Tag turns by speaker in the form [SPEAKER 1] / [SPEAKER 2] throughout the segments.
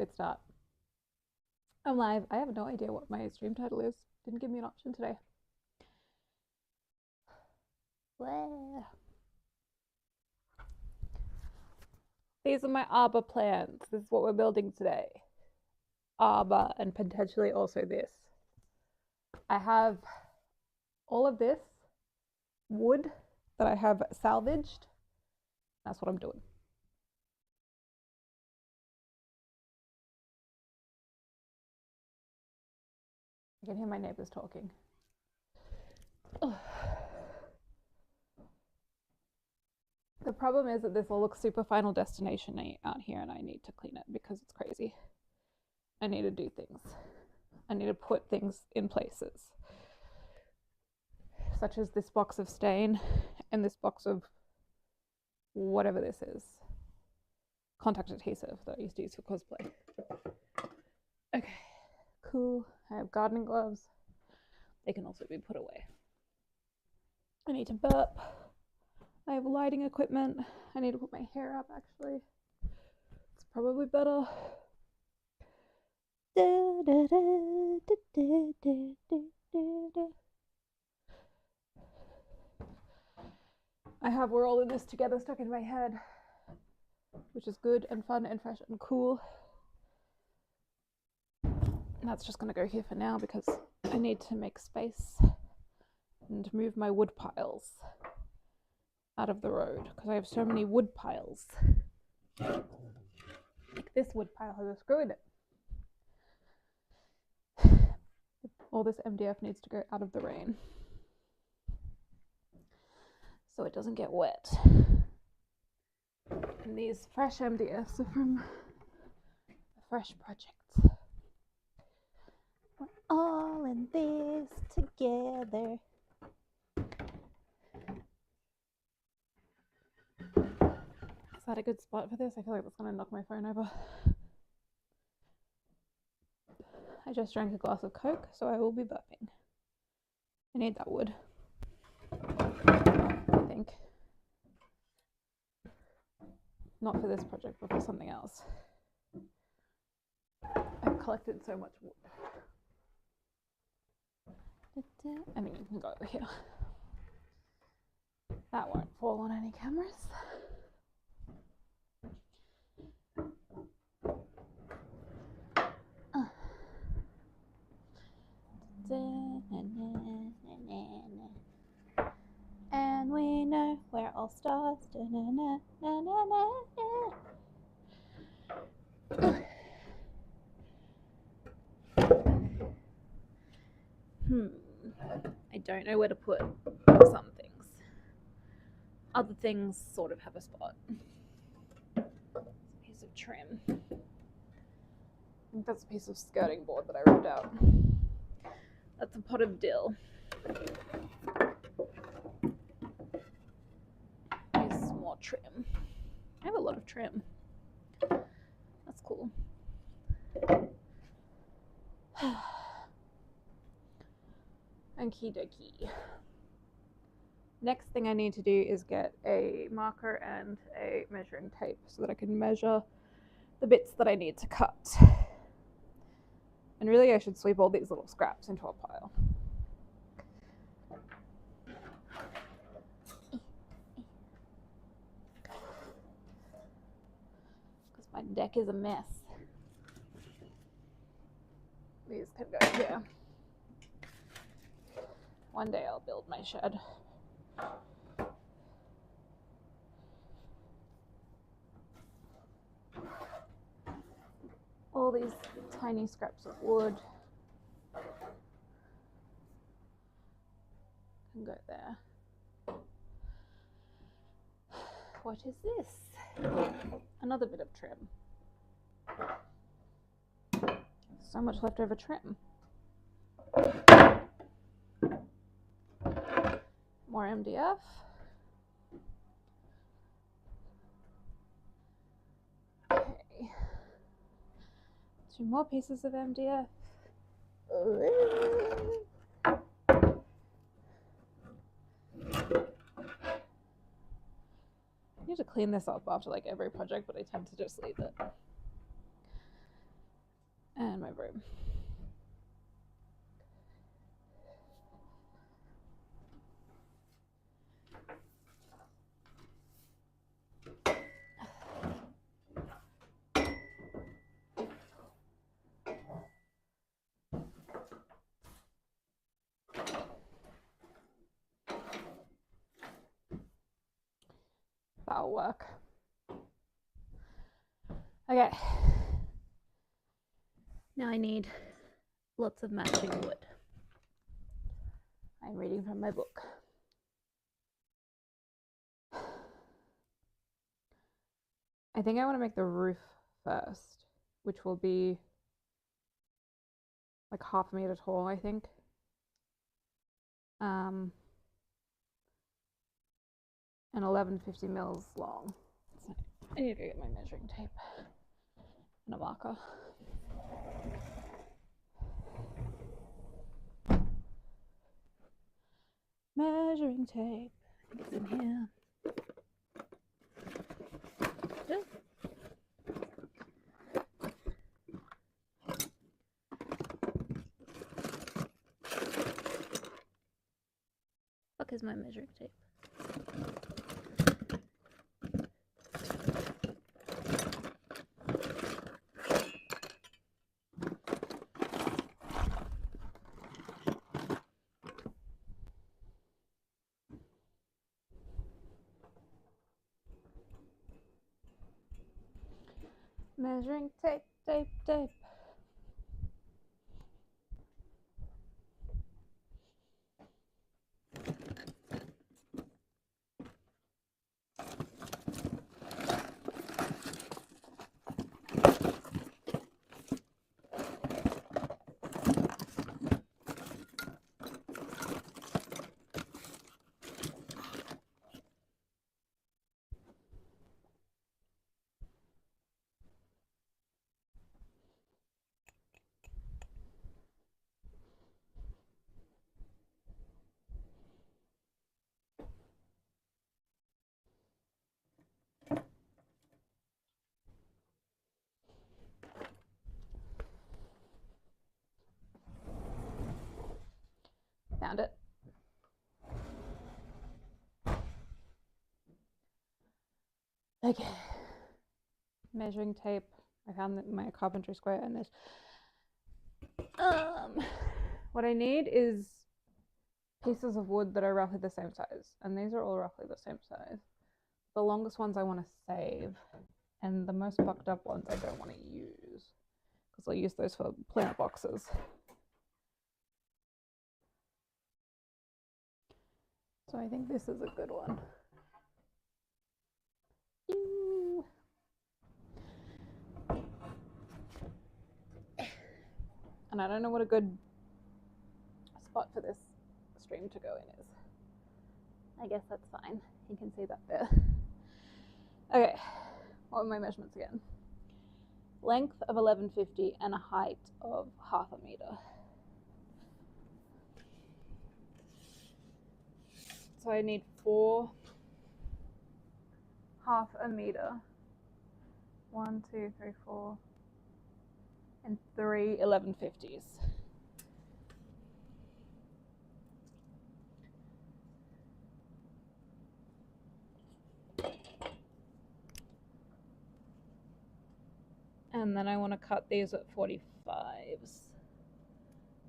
[SPEAKER 1] Good start. I'm live. I have no idea what my stream title is. Didn't give me an option today. Blah. These are my arbor plans. This is what we're building today. Arbor and potentially also this. I have all of this wood that I have salvaged. That's what I'm doing. I can hear my neighbors talking. Ugh. The problem is that this all looks super Final Destination out here, and I need to clean it because it's crazy. I need to do things. I need to put things in places, such as this box of stain and this box of whatever this is. Contact adhesive that I used to use for cosplay. Okay, cool. I have gardening gloves. They can also be put away. I need to burp. I have lighting equipment. I need to put my hair up, actually. It's probably better. We're all in this together stuck in my head, which is good and fun and fresh and cool. And that's just gonna go here for now because I need to make space and move my wood piles out of the road because I have so many wood piles. Like this wood pile has a screw in it. All this MDF needs to go out of the rain so it doesn't get wet. And these fresh MDFs are from a fresh project. We're all in this together. Is that a good spot for this? I feel like that's going to knock my phone over. I just drank a glass of Coke, so I will be burping. I need that wood, I think. Not for this project, but for something else. I've collected so much wood. I mean, you can go over here. That won't fall on any cameras. And we know we're all stars. I don't know where to put some things. Other things sort of have a spot. A piece of trim. I think that's a piece of skirting board that I ripped out. That's a pot of dill. Here's more trim. I have a lot of trim. That's cool. Okie dokie. Next thing I need to do is get a marker and a measuring tape so that I can measure the bits that I need to cut. And really I should sweep all these little scraps into a pile. Because my deck is a mess. These can go here. One day I'll build my shed. All these tiny scraps of wood can go there. What is this? Another bit of trim. So much leftover trim. More MDF. Okay. 2 more pieces of MDF. I need to clean this up after like every project, but I tend to just leave it. room. That'll work. Okay. Now I need lots of matching wood. I'm reading from my book. I think I want to make the roof first, which will be like 1/2 meter tall, I think. And 1150 mils long. So I need to go get my measuring tape and a marker. Measuring tape. I think it's in here. Yeah. Fuck is my measuring tape? Measuring tape, tape, tape. Found it. Okay. Measuring tape. I found that in my carpentry square, and there's what I need is pieces of wood that are roughly the same size, and these are all roughly the same size. The longest ones I want to save, and the most bucked up ones I don't want to use, because I'll use those for plant boxes. So I think this is a good one. Ew. And I don't know what a good spot for this stream to go in is. I guess that's fine. You can see that there. Okay, what are my measurements again? Length of 1150 and a height of 1/2 meter. So I need 4 1/2 meter. 1, 2, 3, 4, and 3 1150s. And then I want to cut these at 45s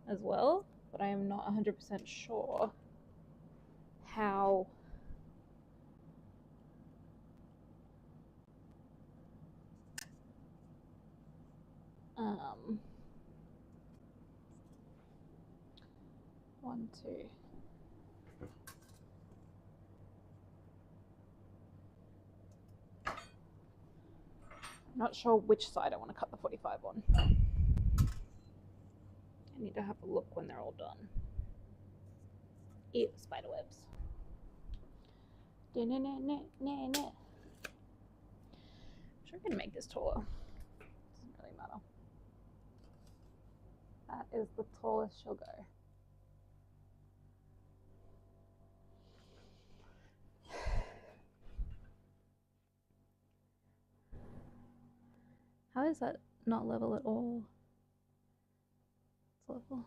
[SPEAKER 1] as well, but I am not 100% sure how one, two. I'm not sure which side I want to cut the 45 on. I need to have a look when they're all done. Ew, spider webs. I'm sure I can make this taller. Doesn't really matter. That is the tallest she'll go. How is that not level at all? level.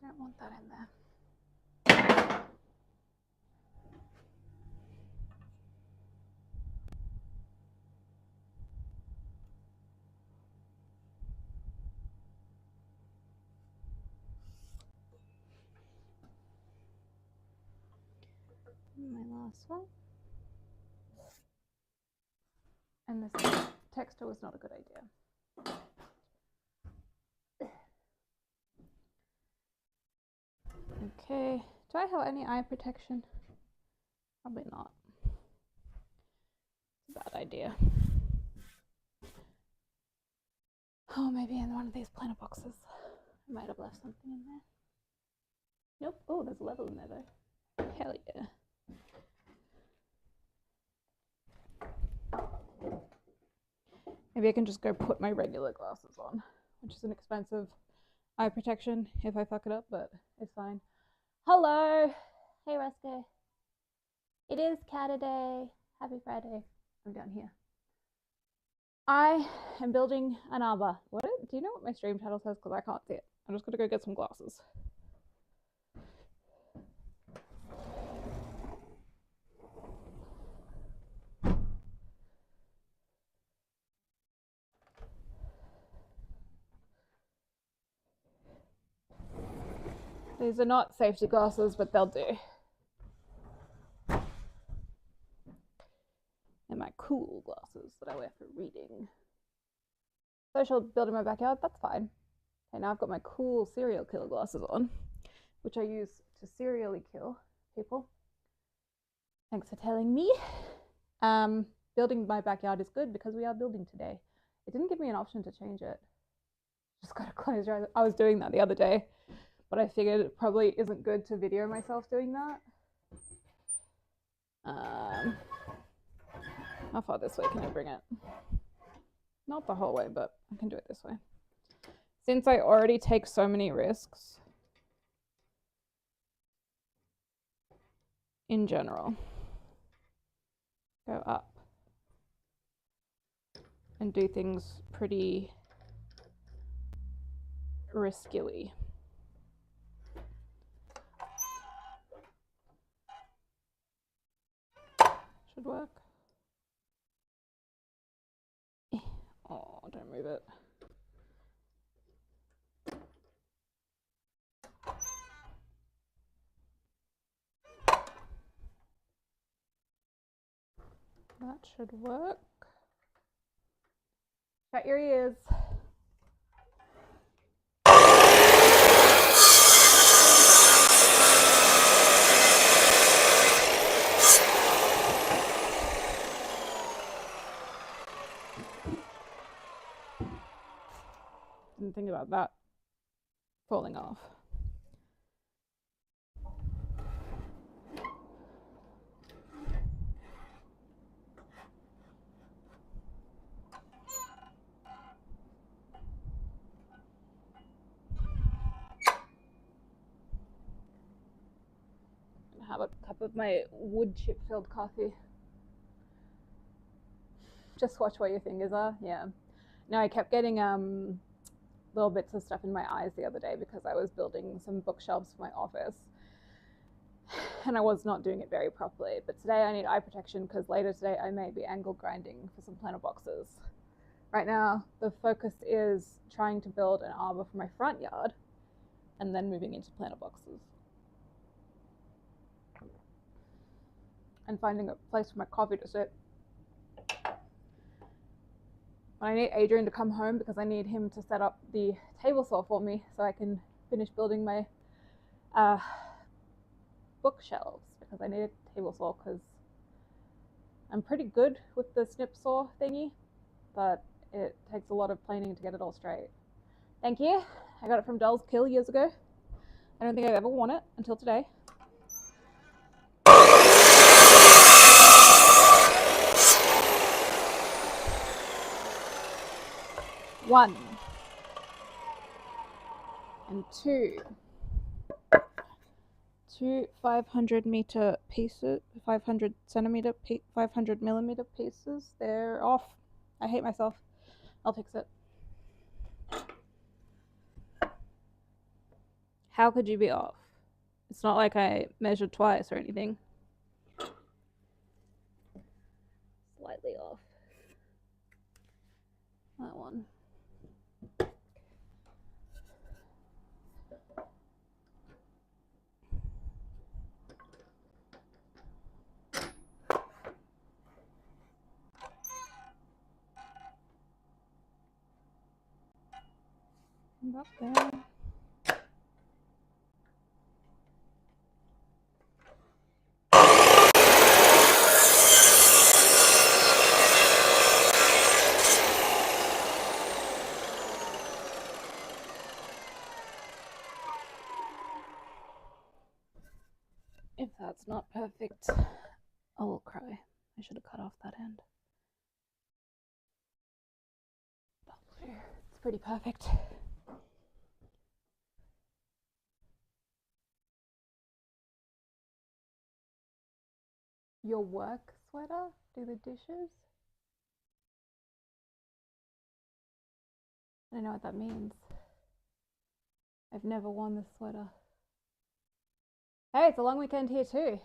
[SPEAKER 1] Don't want that in there. My last one. And this texture was not a good idea. Okay, do I have any eye protection? Probably not. It's a bad idea. Oh, maybe in one of these planner boxes. I might have left something in there. Nope. Oh, there's a level in there though. Hell yeah. Maybe I can just go put my regular glasses on, which is an expensive eye protection if I fuck it up, but it's fine. Hello. Hey, Rusko. It is Saturday. Happy Friday. I'm down here. I am building an arbor. What? Do you know what my stream title says? Because I can't see it. I'm just gonna go get some glasses. These are not safety glasses, but they'll do. And my cool glasses that I wear for reading. Social build in my backyard, that's fine. Okay, now I've got my cool serial killer glasses on, which I use to serially kill people. Thanks for telling me. Building my backyard is good because we are building today. It didn't give me an option to change it. Just gotta close your eyes. I was doing that the other day, but I figured it probably isn't good to video myself doing that. How far this way can I bring it? Not the whole way, but I can do it this way. Since I already take so many risks in general, go up and do things pretty riskily. Should work. Oh, don't move it. That should work. Shut your ears. Didn't think about that falling off. Have a cup of my wood chip filled coffee. Just watch where your fingers are. Yeah. No, I kept getting little bits of stuff in my eyes the other day because I was building some bookshelves for my office and I was not doing it very properly. But today I need eye protection because later today I may be angle grinding for some planter boxes. Right now the focus is trying to build an arbor for my front yard and then moving into planter boxes. And finding a place for my coffee to sit. I need Adrian to come home because I need him to set up the table saw for me so I can finish building my bookshelves because I need a table saw because I'm pretty good with the snip saw thingy, but it takes a lot of planing to get it all straight. Thank you. I got it from Doll's Kill years ago. I don't think I've ever worn it until today. 1 and 2. 2 500-meter pieces, 500 centimeter, 500 millimeter pieces. They're off. I hate myself. I'll fix it. How could you be off? It's not like I measured twice or anything. Slightly off. That one. Up there. If that's not perfect, I will cry. I should have cut off that end. It's pretty perfect. Your work sweater? Do the dishes? I don't know what that means. I've never worn this sweater. Hey, it's a long weekend here too.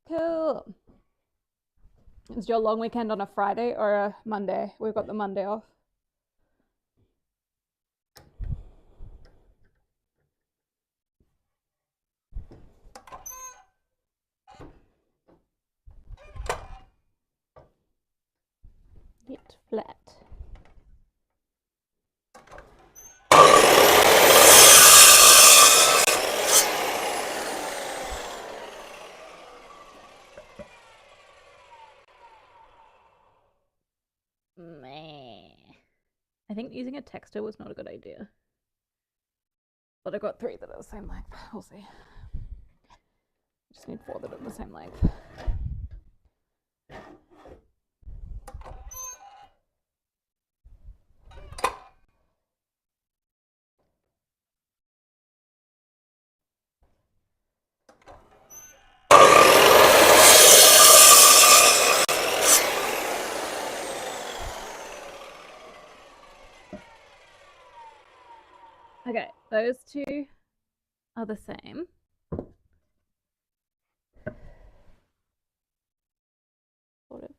[SPEAKER 1] Cool. Is your long weekend on a Friday or a Monday? We've got the Monday off. Get flat. I think using a texter was not a good idea. But I got 3 that are the same length. We'll see. I just need 4 that are the same length. Okay, those 2 are the same. Sort of.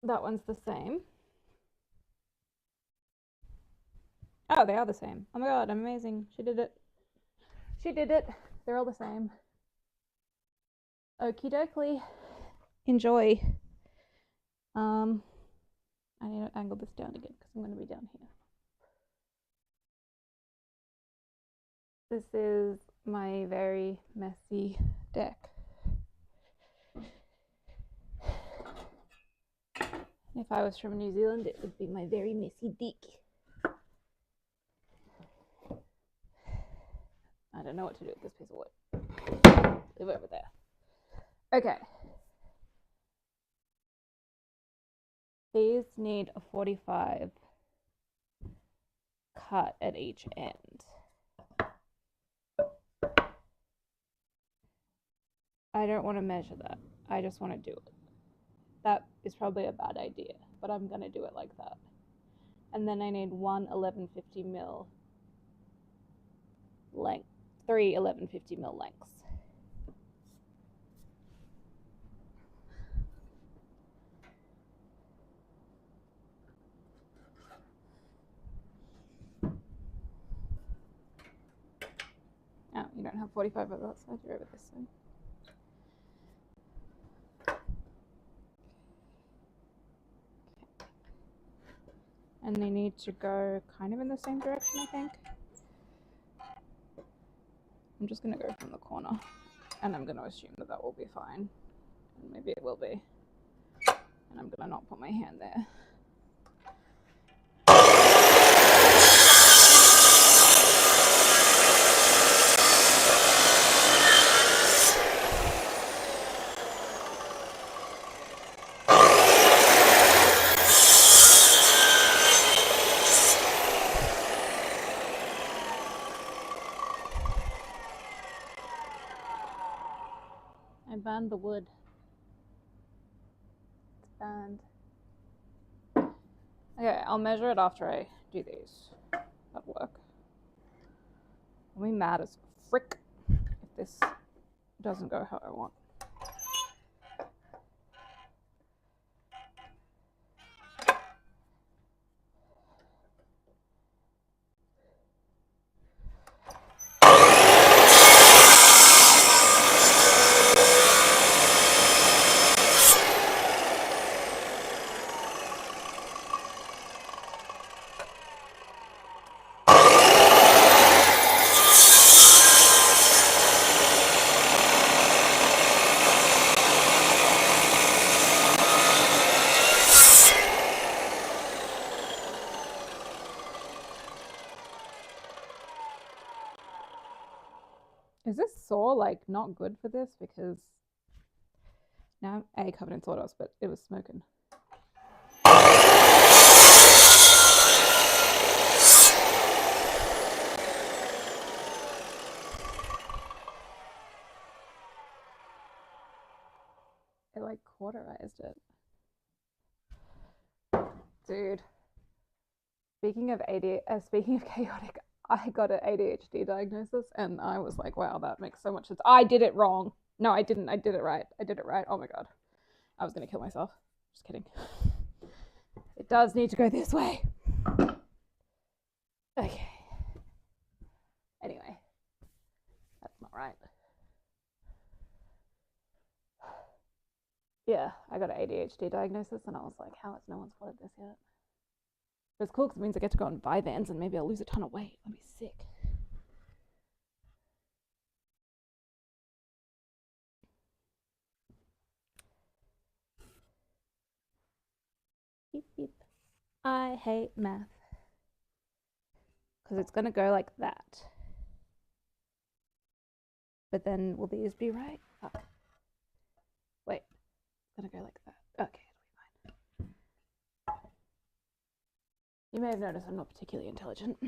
[SPEAKER 1] That one's the same. Oh, they are the same. Oh my god, I'm amazing. She did it. She did it. They're all the same. Okie dokie. Enjoy. I need to angle this down again because I'm going to be down here. This is my very messy deck. If I was from New Zealand, it would be my very messy deck. I don't know what to do with this piece of wood. Leave it over there. Okay. These need a 45 cut at each end. I don't want to measure that. I just want to do it. That is probably a bad idea, but I'm going to do it like that. And then I need 1 1150 mil length, 3 1150 mil lengths. Oh, you don't have 45 over that side, you're over this side. And they need to go kind of in the same direction, I think. I'm just going to go from the corner, and I'm going to assume that that will be fine. And maybe it will be. And I'm going to not put my hand there. I burned the wood. It's burned. Okay, I'll measure it after I do these at work. I'll be mad as frick if this doesn't go how I want. Is this saw like not good for this? Because now I'm covered in sawdust, but it was smoking. It like cauterized it. Dude. Speaking of chaotic, I got an ADHD diagnosis and I was like, wow, that makes so much sense. I did it wrong. No, I didn't. I did it right. Oh my God. I was going to kill myself. Just kidding. It does need to go this way. Okay. Anyway, that's not right. Yeah, I got an ADHD diagnosis and I was like, how has no one spotted this yet? But it's cool because it means I get to go and buy Vans and maybe I'll lose a ton of weight. That'd be sick. Beep, beep. I hate math. Because it's going to go like that. But then will these be right? Oh. Wait, it's going to go like that. Okay, it'll be fine. You may have noticed I'm not particularly intelligent. Oh,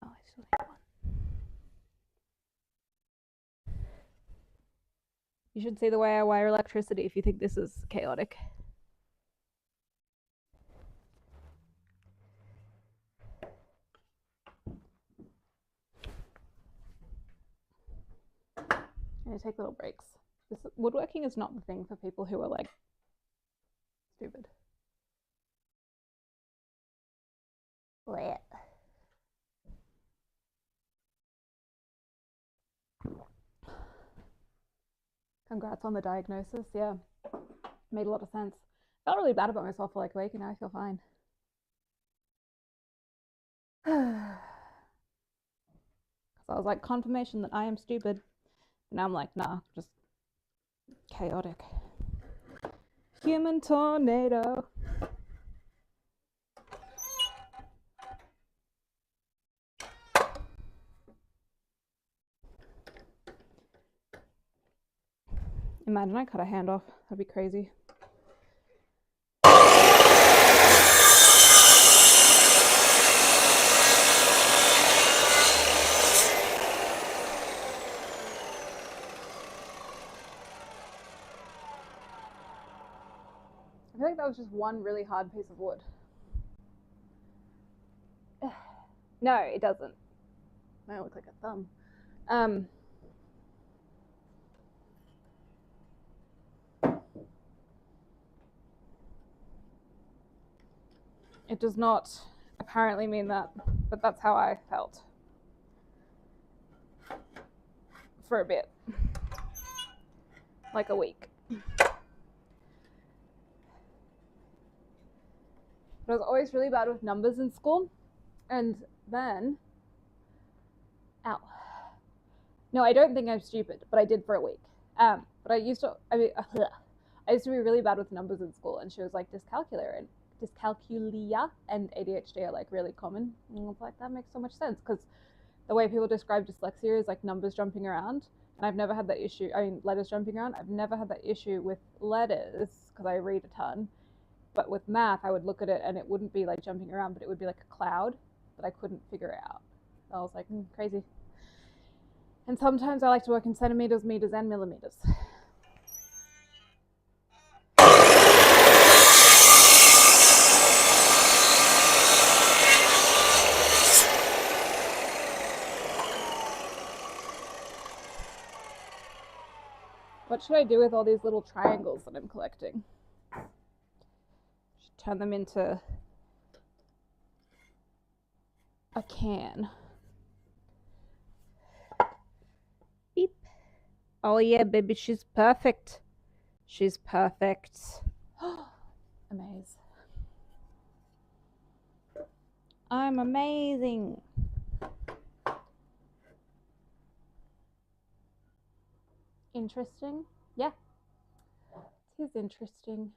[SPEAKER 1] I still need one. You should see the way I wire electricity if you think this is chaotic. I'm gonna take little breaks. This woodworking is not the thing for people who are like stupid. Blech. Congrats on the diagnosis. Yeah, made a lot of sense. Felt really bad about myself for like a week, and now I feel fine. So I was like, confirmation that I am stupid. And now I'm like, nah, just chaotic. Human tornado. Imagine I cut a hand off. That'd be crazy. I feel like that was just one really hard piece of wood. No, it doesn't. I look like a thumb. It does not apparently mean that, but that's how I felt for a bit, like a week. But I was always really bad with numbers in school, and then, ow. No, I don't think I'm stupid, but I did for a week. But I used to be really bad with numbers in school, and she was like, dyscalculia and ADHD are like really common. And I was like, that makes so much sense because the way people describe dyslexia is like numbers jumping around, and I've never had that issue. I mean, letters jumping around. I've never had that issue with letters because I read a ton. But with math, I would look at it and it wouldn't be like jumping around, but it would be like a cloud that I couldn't figure out. I was like, crazy. And sometimes I like to work in centimeters, meters, and millimeters. What should I do with all these little triangles that I'm collecting? Should turn them into a can. Beep. Oh yeah, baby, she's perfect. She's perfect. Amaze. I'm amazing. Interesting. Yeah. It is interesting.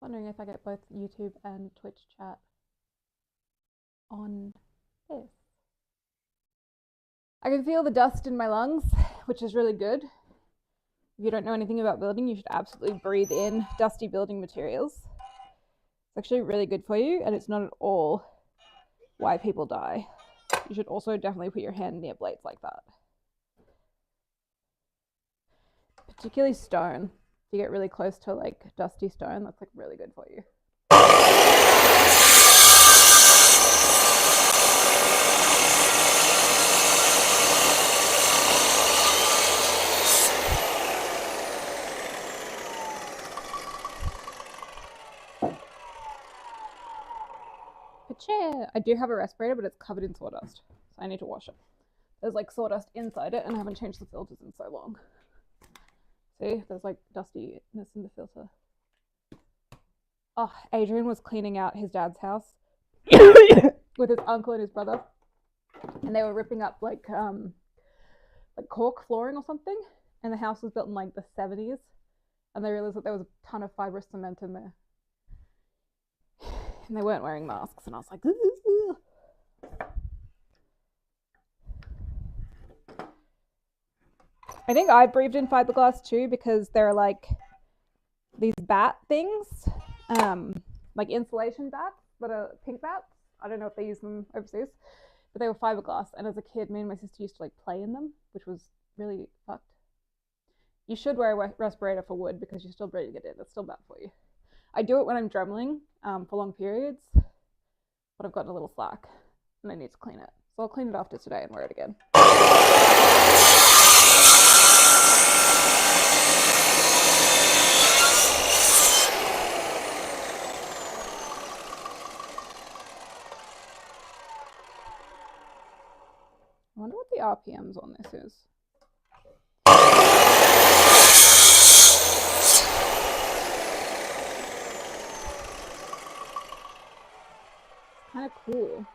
[SPEAKER 1] Wondering if I get both YouTube and Twitch chat on this. I can feel the dust in my lungs, which is really good. If you don't know anything about building, you should absolutely breathe in dusty building materials. It's actually really good for you, and it's not at all why people die. You should also definitely put your hand near blades like that. Particularly stone. If you get really close to like dusty stone, that's like really good for you. I do have a respirator, but it's covered in sawdust, so I need to wash it. There's like sawdust inside it, and I haven't changed the filters in so long. See, there's like dustiness in the filter. Oh, Adrian was cleaning out his dad's house with his uncle and his brother, and they were ripping up like cork flooring or something, and the house was built in like the 70s, and they realized that there was a ton of fibrous cement in there, and they weren't wearing masks, and I was like, ugh. I think I breathed in fiberglass too, because there are like these bat things, like insulation bats that are pink bats. I don't know if they use them overseas, but they were fiberglass, and as a kid, me and my sister used to like play in them, which was really fucked. You should wear a respirator for wood because you're still breathing it in. It's still bad for you. I do it when I'm dremeling for long periods, but I've gotten a little slack and I need to clean it. So I'll clean it after today and wear it again. I wonder what the RPMs on this is. Kind of cool.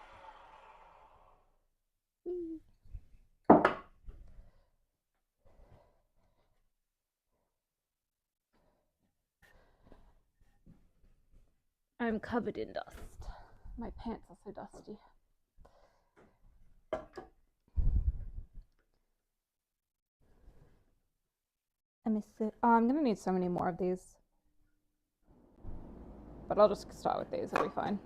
[SPEAKER 1] I'm covered in dust. My pants are so dusty. I miss it. Oh, I'm gonna need so many more of these. But I'll just start with these, it'll be fine.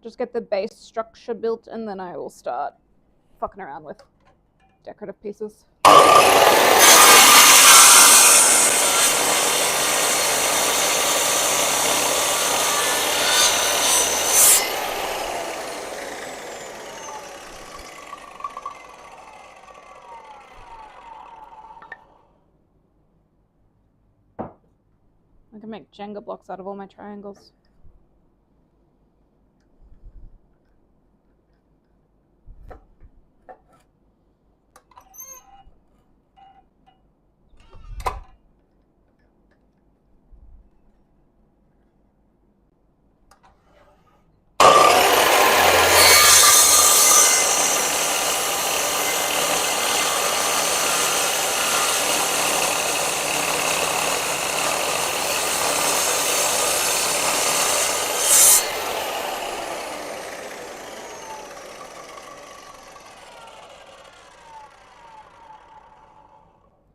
[SPEAKER 1] Just get the base structure built, and then I will start fucking around with decorative pieces. I can make Jenga blocks out of all my triangles.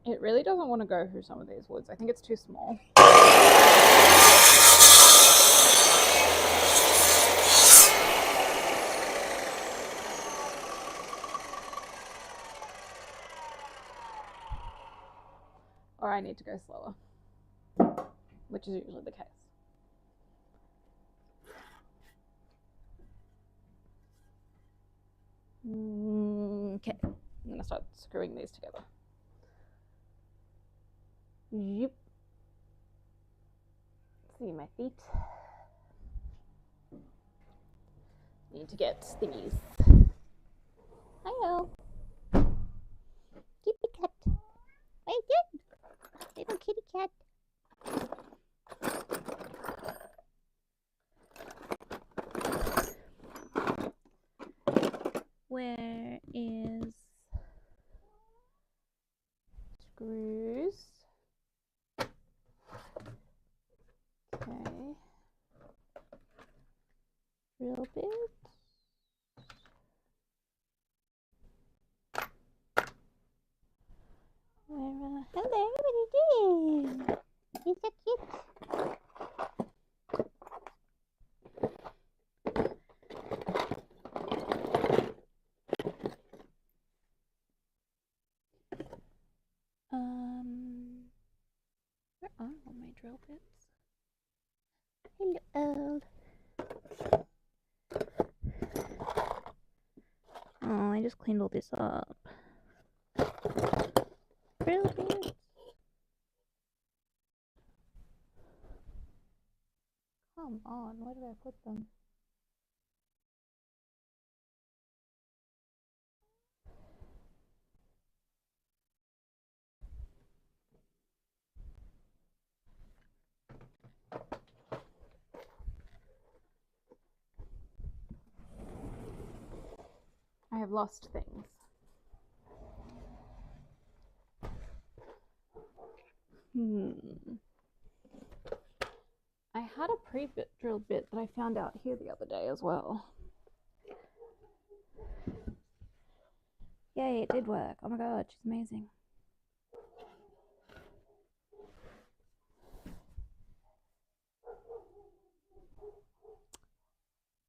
[SPEAKER 1] It really doesn't want to go through some of these woods. I think it's too small. Or I need to go slower, which is usually the case. Okay, I'm gonna start screwing these together. Yep. See my feet. Need to get thingies. Hello. Kitty cat. Wait, little kitty cat. Where is screws? Okay. Drill bit. Hello, what are you doing? You're so cute. Where are all my drill bits? Hello. Oh, I just cleaned all this up. Drill bits. Come on, where did I put them? I have lost things. I had a pre-drilled bit that I found out here the other day as well. Yay, it did work. Oh my god, she's amazing.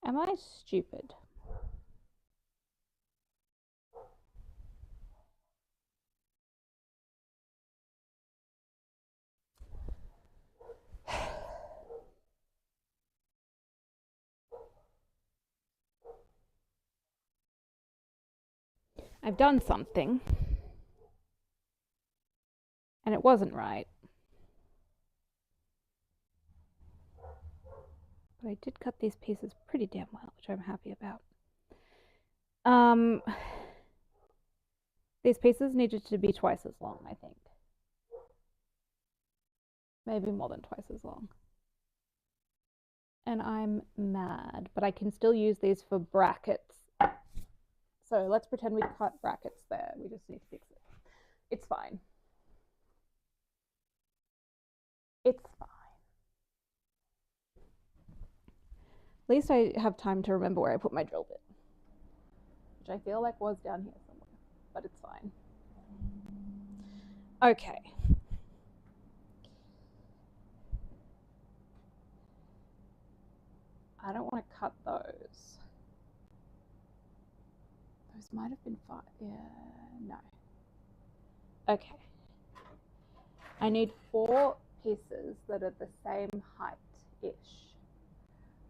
[SPEAKER 1] Am I stupid? I've done something, and it wasn't right. But I did cut these pieces pretty damn well, which I'm happy about. These pieces needed to be twice as long, I think. Maybe more than twice as long. And I'm mad, but I can still use these for brackets. So let's pretend we cut brackets there. We just need to fix it. It's fine. It's fine. At least I have time to remember where I put my drill bit, which I feel like was down here somewhere, but it's fine. Okay. I don't want to cut those. Those might have been fine. Yeah, no. Okay. I need 4 pieces that are the same height-ish.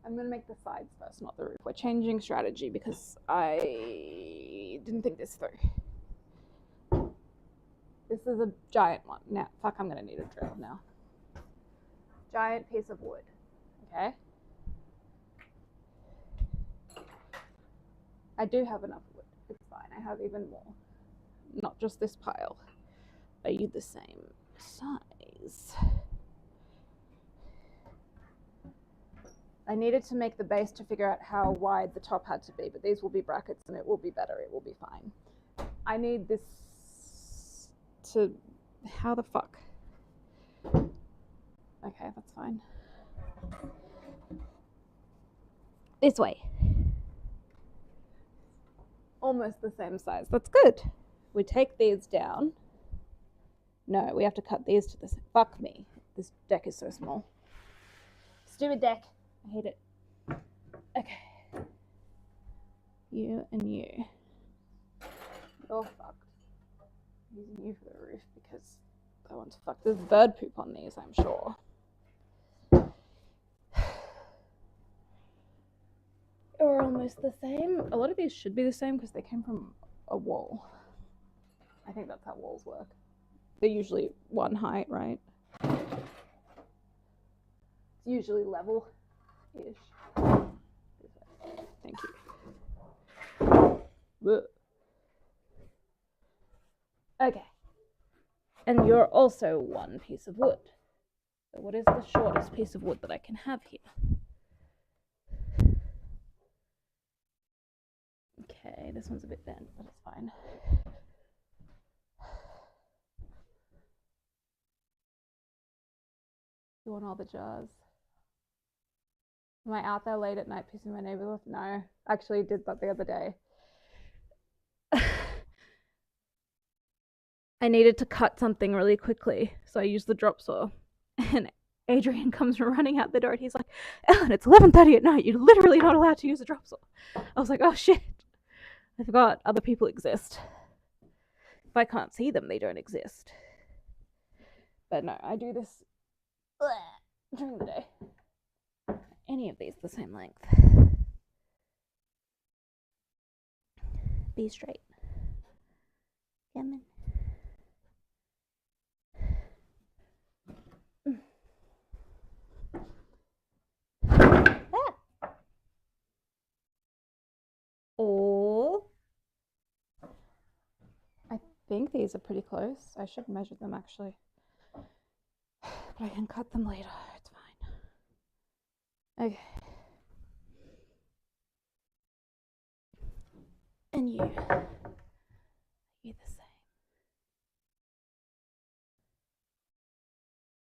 [SPEAKER 1] I'm going to make the sides first, not the roof. We're changing strategy because I didn't think this through. This is a giant one. Now, fuck, I'm going to need a drill now. Giant piece of wood. Okay. I do have enough wood. It's fine. I have even more. Not just this pile. Are you the same size? I needed to make the base to figure out how wide the top had to be, but these will be brackets and it will be better. It will be fine. I need this to... How the fuck? Okay, that's fine. This way. Almost the same size. That's good. We take these down. No, we have to cut these to the same. Fuck me. This deck is so small. Stupid deck. I hate it. Okay. You and you. You're fucked. I'm using you for the roof because I want to fuck. There's bird poop on these, I'm sure. Are almost the same. A lot of these should be the same because they came from a wall. I think that's how walls work. They're usually one height, right? It's usually level-ish. Thank you. Okay. And you're also one piece of wood. So what is the shortest piece of wood that I can have here? Okay, this one's a bit bent, but it's fine. You want all the jars? Am I out there late at night pissing my neighbors off? No, actually did that the other day. I needed to cut something really quickly, so I used the drop saw. And Adrian comes running out the door and he's like, Ellen, it's 11:30 at night. You're literally not allowed to use a drop saw. I was like, oh shit. I forgot other people exist. If I can't see them, they don't exist. But no, I do this during the day. Any of these the same length. Be straight. Come in. Oh, I think these are pretty close. I should measure them actually, but I can cut them later. It's fine. Okay. And you the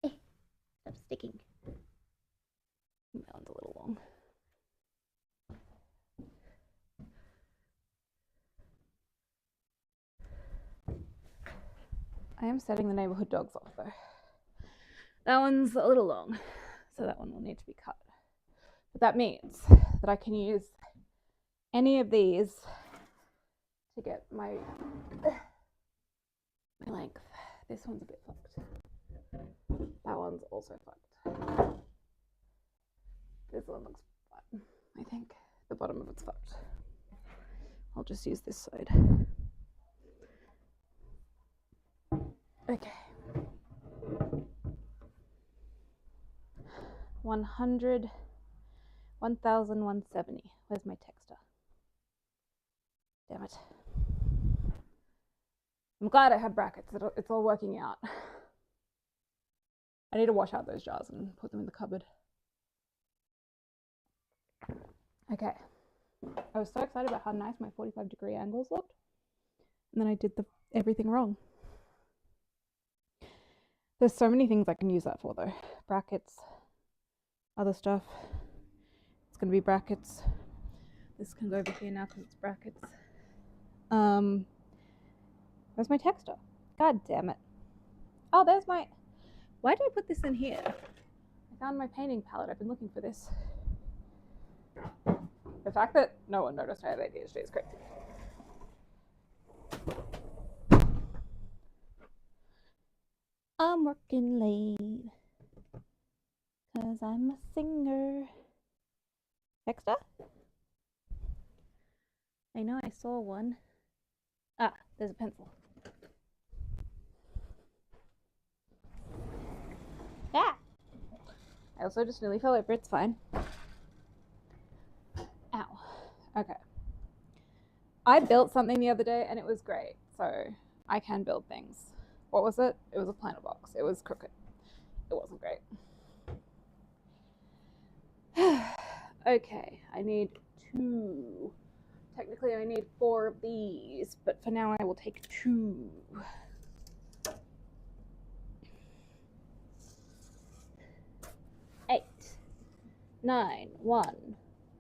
[SPEAKER 1] same. Stop sticking. That one's a little long. I am setting the neighborhood dogs off though. That one's a little long, so that one will need to be cut. But that means that I can use any of these to get my length. This one's a bit fucked. That one's also fucked. This one looks fine, I think. The bottom of it's fucked. I'll just use this side. Okay. 100, 1,170. Where's my texter? Damn it. I'm glad I have brackets. It's all working out. I need to wash out those jars and put them in the cupboard. Okay. I was so excited about how nice my 45-degree angles looked. And then I did everything wrong. There's so many things I can use that for though. Brackets, other stuff. It's going to be brackets. This can go over here now because it's brackets. Where's my texter? God damn it. Oh, there's my... Why did I put this in here? I found my painting palette. I've been looking for this. The fact that no one noticed I have ADHD is crazy. I'm working late because I'm a singer. Texter? I know I saw one. Ah, there's a pencil. Ah! I also just nearly fell over. It's fine. Ow. Okay. I built something the other day and it was great. So I can build things. What was it? It was a planter box. It was crooked. It wasn't great. Okay, I need 2. Technically, I need 4 of these, but for now I will take 2. Eight, 9, 1,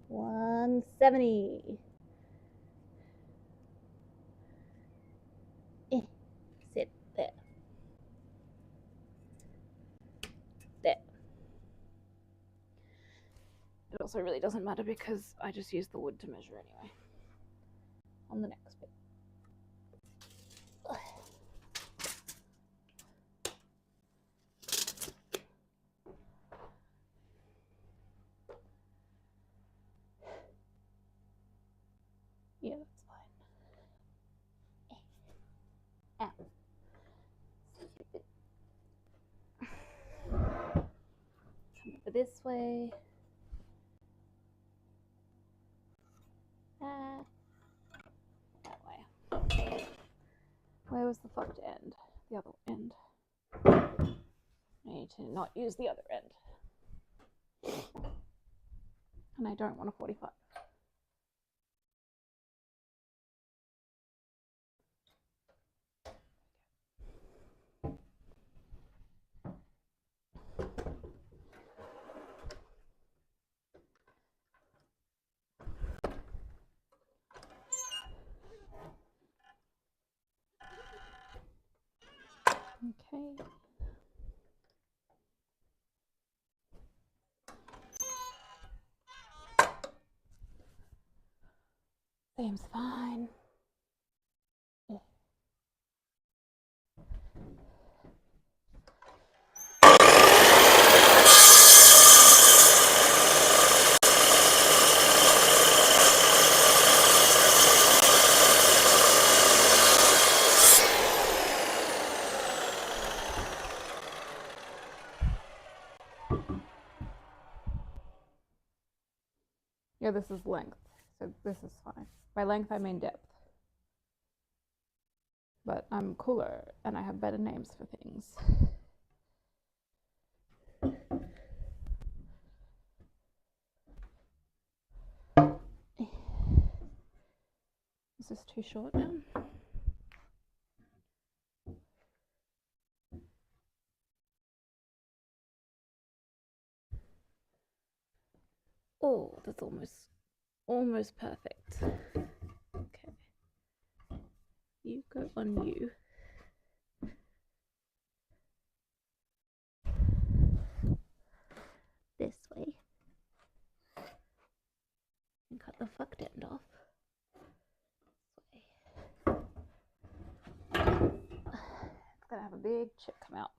[SPEAKER 1] 170. Sit there. also really doesn't matter because I just use the wood to measure anyway. On the next bit. Yeah, that's fine. Ow. Come over this way. That way. Where was the fucked end? The other end. I need to not use the other end. And I don't want a 45. Okay. Seems fine. Yeah, this is length, so this is fine. By length, I mean depth. But I'm cooler, and I have better names for things. Is this too short now? Oh, that's almost perfect. Okay. You go on you. This way. And cut the fucked end off. This way. It's gonna have a big chip come out.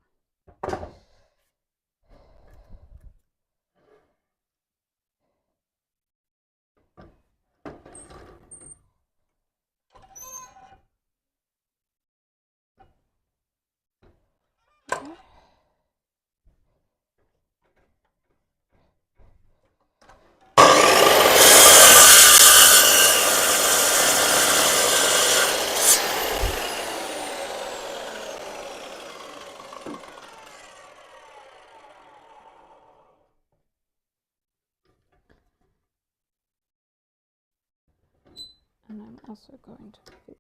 [SPEAKER 1] And I'm also going to fix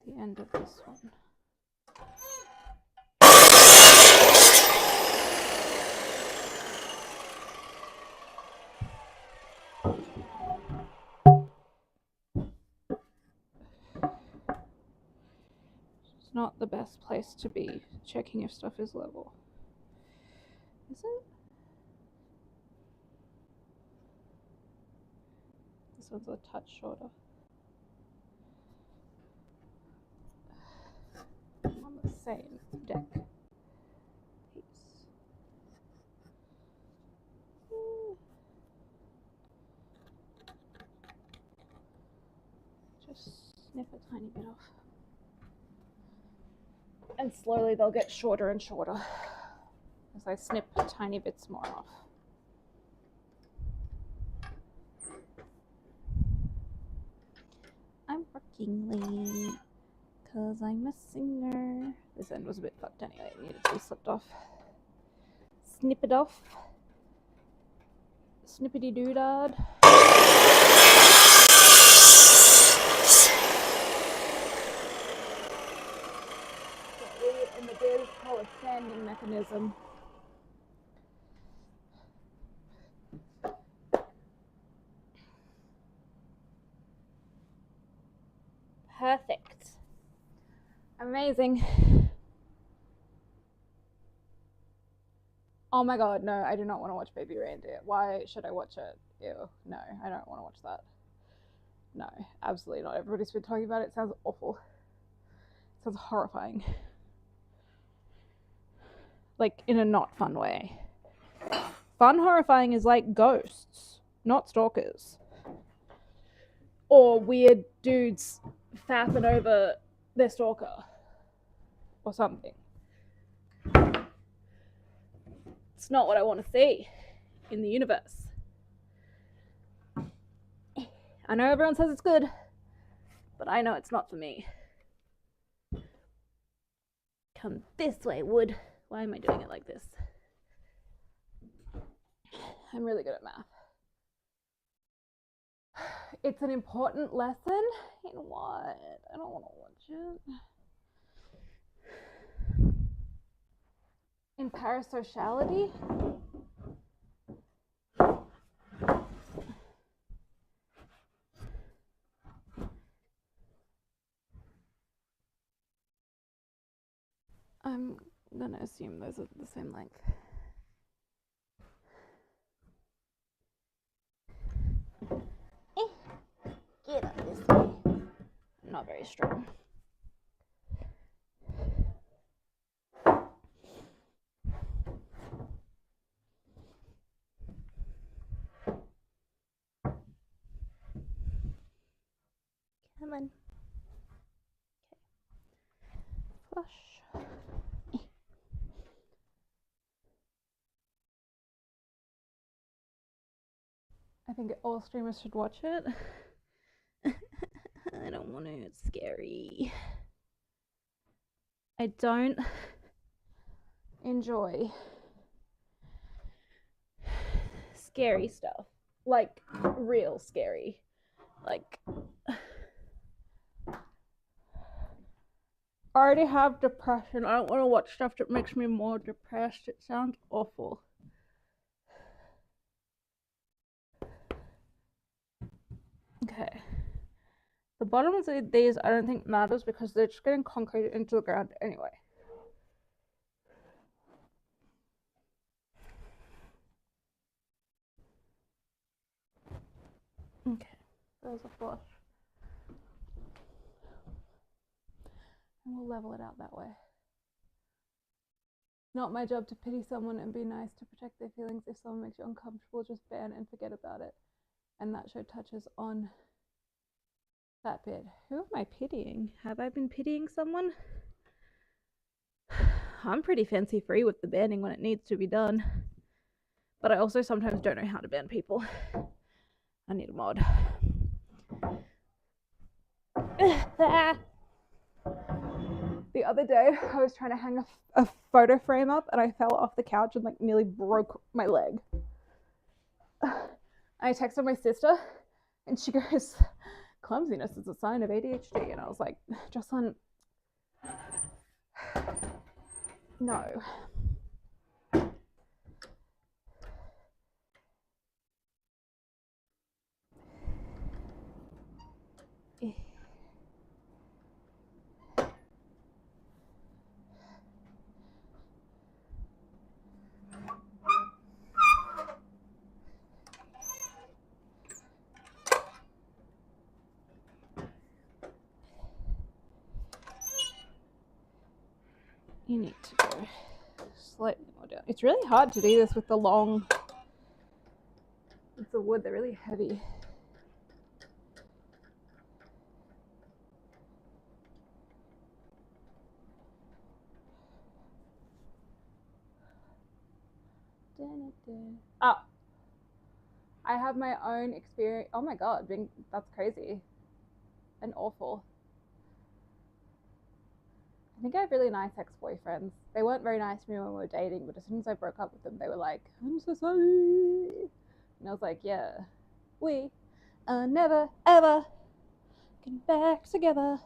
[SPEAKER 1] the end of this one. It's not the best place to be checking if stuff is level. Is it? This one's a touch shorter. I'm on the same deck piece. Just snip a tiny bit off. And slowly they'll get shorter and shorter as I snip tiny bits more off. I'm working late because I'm a singer. This end was a bit fucked anyway. It needed to be slipped off. Snip it off. Snippity doodad. In the biz call a sanding mechanism. Perfect. Amazing. Oh my god, no, I do not want to watch Baby Reindeer. Why should I watch it? Ew, no, I don't want to watch that. No, absolutely not. Everybody's been talking about it. It sounds awful. It sounds horrifying. Like, in a not fun way. Fun horrifying is like ghosts, not stalkers. Or weird dudes fapping over their stalker. Or something. It's not what I want to see in the universe. I know everyone says it's good, but I know it's not for me. Come this way, Wood. Why am I doing it like this? I'm really good at math. It's an important lesson? In what? I don't want to watch it. In parasociality? I'm gonna assume those are the same length. Get up this way. I'm not very strong. Come on. Okay. Flush. I think all streamers should watch it. I don't want to, it's scary. I don't enjoy scary stuff. Like, real scary. Like, I already have depression. I don't want to watch stuff that makes me more depressed. It sounds awful. Okay. The bottoms of these I don't think matters because they're just getting concreted into the ground anyway. Okay, there's a flush. And we'll level it out that way. Not my job to pity someone and be nice to protect their feelings. If someone makes you uncomfortable, just ban and forget about it. And that show touches on that bit. Who am I pitying? Have I been pitying someone? I'm pretty fancy free with the banning when it needs to be done. But I also sometimes don't know how to ban people. I need a mod. The other day, I was trying to hang a photo frame up and I fell off the couch and like nearly broke my leg. I texted my sister and she goes, clumsiness is a sign of ADHD. And I was like, Jocelyn, no. You need to go slightly more down. It's really hard to do this with the long bits of wood. They're really heavy. Oh, I have my own experience. Oh my god, that's crazy and awful. I think I have really nice ex-boyfriends. They weren't very nice to me when we were dating, but as soon as I broke up with them, they were like, I'm so sorry. And I was like, yeah, we are never, ever getting back together.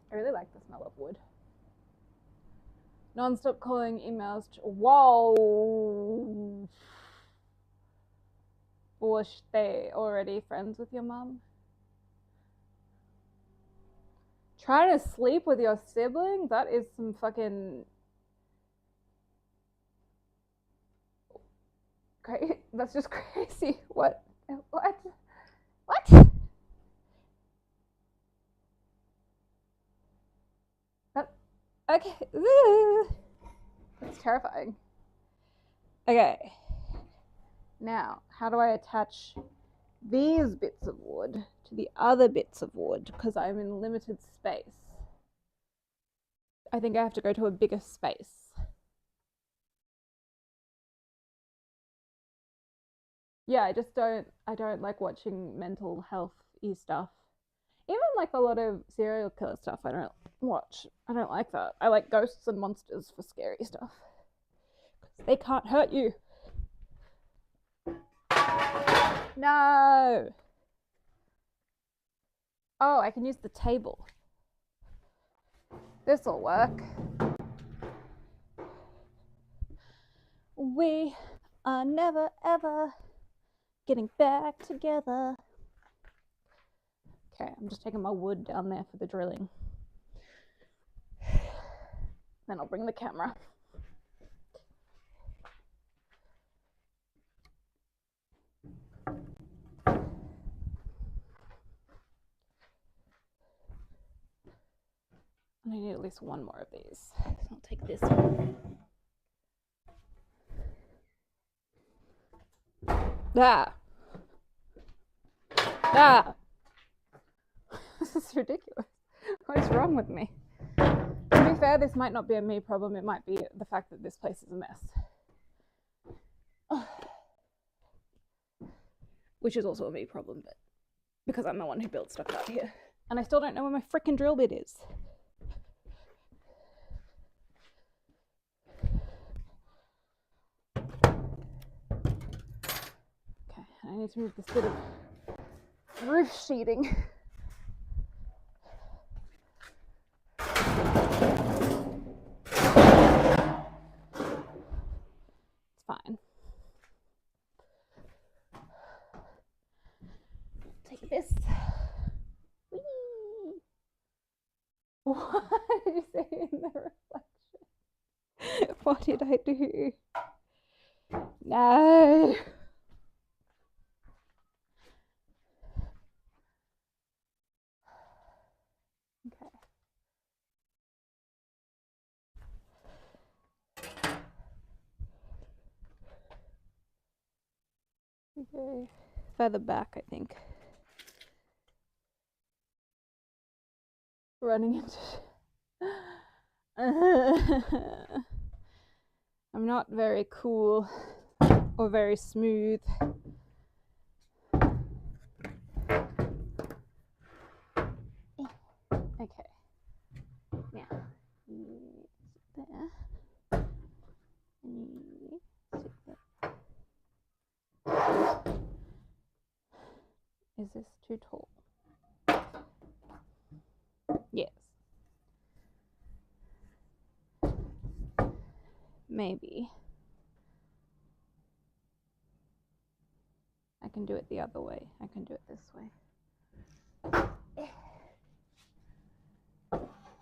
[SPEAKER 1] I really like the smell of wood. Non-stop calling emails. Whoa. Or was they already friends with your mum? Trying to sleep with your sibling? That is some fucking crazy. That's just crazy. What? What? What? That, okay. That's terrifying. Okay. Now, how do I attach these bits of wood to the other bits of wood? Because I'm in limited space. I think I have to go to a bigger space. Yeah, I don't like watching mental health-y stuff. Even like a lot of serial killer stuff, I don't watch. I don't like that. I like ghosts and monsters for scary stuff. They can't hurt you. No. Oh, I can use the table. This'll work. We are never ever getting back together. Okay, I'm just taking my wood down there for the drilling. Then I'll bring the camera. I need at least one more of these. So I'll take this one. Ah. Ah. This is ridiculous. What is wrong with me? To be fair, this might not be a me problem. It might be the fact that this place is a mess. Which is also a me problem, but because I'm the one who built stuff out here. And I still don't know where my frickin' drill bit is. Okay, I need to move this bit of roof sheeting. It's fine. Take this. Whee! What did you say in the reflection? What did I do? No. Okay. Okay. Further back, I think. Running into. I'm not very cool or very smooth. Okay. Now, you sit there. And you sit there. Is this too tall? Yes. Maybe. I can do it the other way. I can do it this way.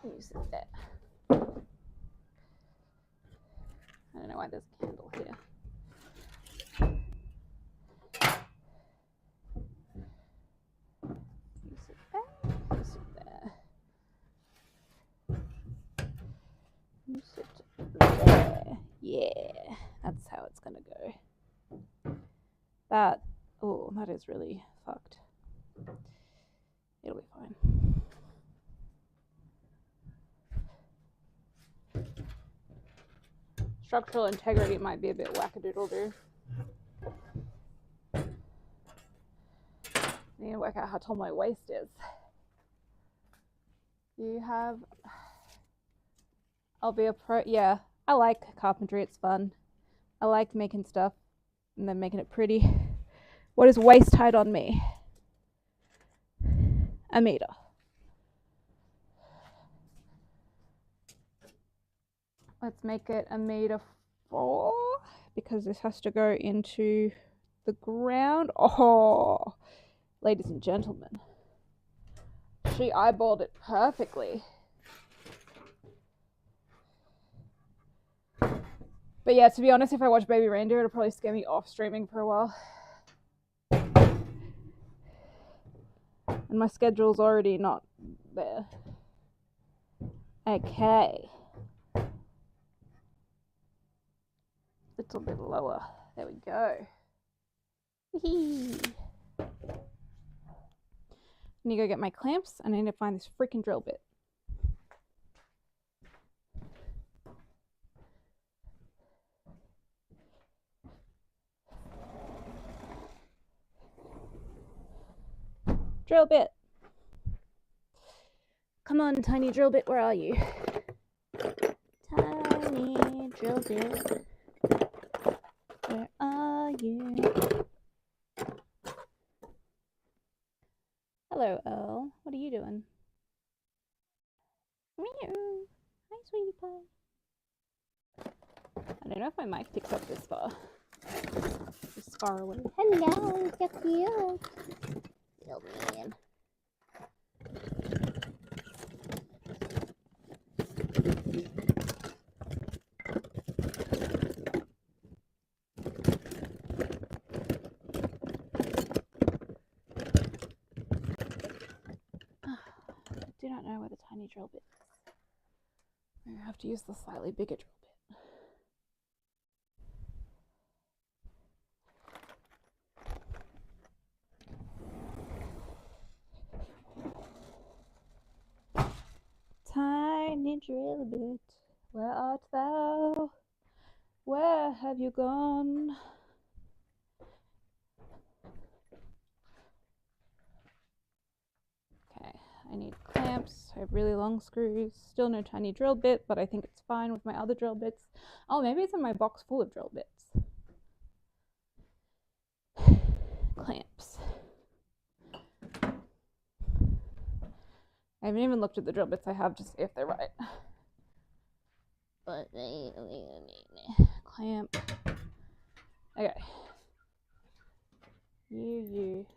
[SPEAKER 1] You sit there. I don't know why there's a candle here. You sit there. You sit there. You sit there. Yeah, that's how it's gonna go. That, oh, that is really fucked. It'll be fine. Structural integrity might be a bit wackadoodle-doo. I need to work out how tall my waist is. You have... I'll be a pro... Yeah, I like carpentry. It's fun. I like making stuff and then making it pretty. What is waist height on me? 1 meter. Let's make it 1.4 meters because this has to go into the ground. Oh, ladies and gentlemen, she eyeballed it perfectly. But yeah, to be honest, if I watch Baby Reindeer, it'll probably scare me off streaming for a while. And my schedule's already not there. Okay. Little bit lower. There we go. Whee! I need to go get my clamps and I need to find this freaking drill bit. Drill bit. Come on, tiny drill bit, where are you? Tiny drill bit. Where are you? Hello, Earl. What are you doing? Meow. Hi, sweetie pie. I don't know if my mic picks up this far. This far away. Hello, you're cute. Little man. I do not know where the tiny drill bit is. I have to use the slightly bigger drill bit. Tiny drill bit, where art thou? Where have you gone? Okay, I need clamps. I have really long screws. Still no tiny drill bit, but I think it's fine with my other drill bits. Oh, maybe it's in my box full of drill bits. Clamps. I haven't even looked at the drill bits I have just to see if they're right. But clamp. Okay. You.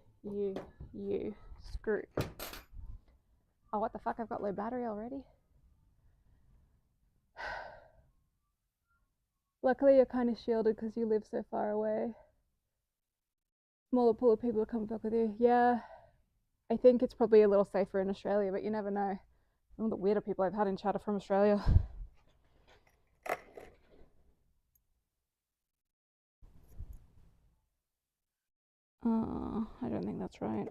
[SPEAKER 1] Screw. Oh, what the fuck? I've got low battery already. Luckily, you're kind of shielded because you live so far away. Smaller pool of people are coming back with you. Yeah. I think it's probably a little safer in Australia, but you never know. Some of the weirder people I've had in chat are from Australia. I don't think that's right.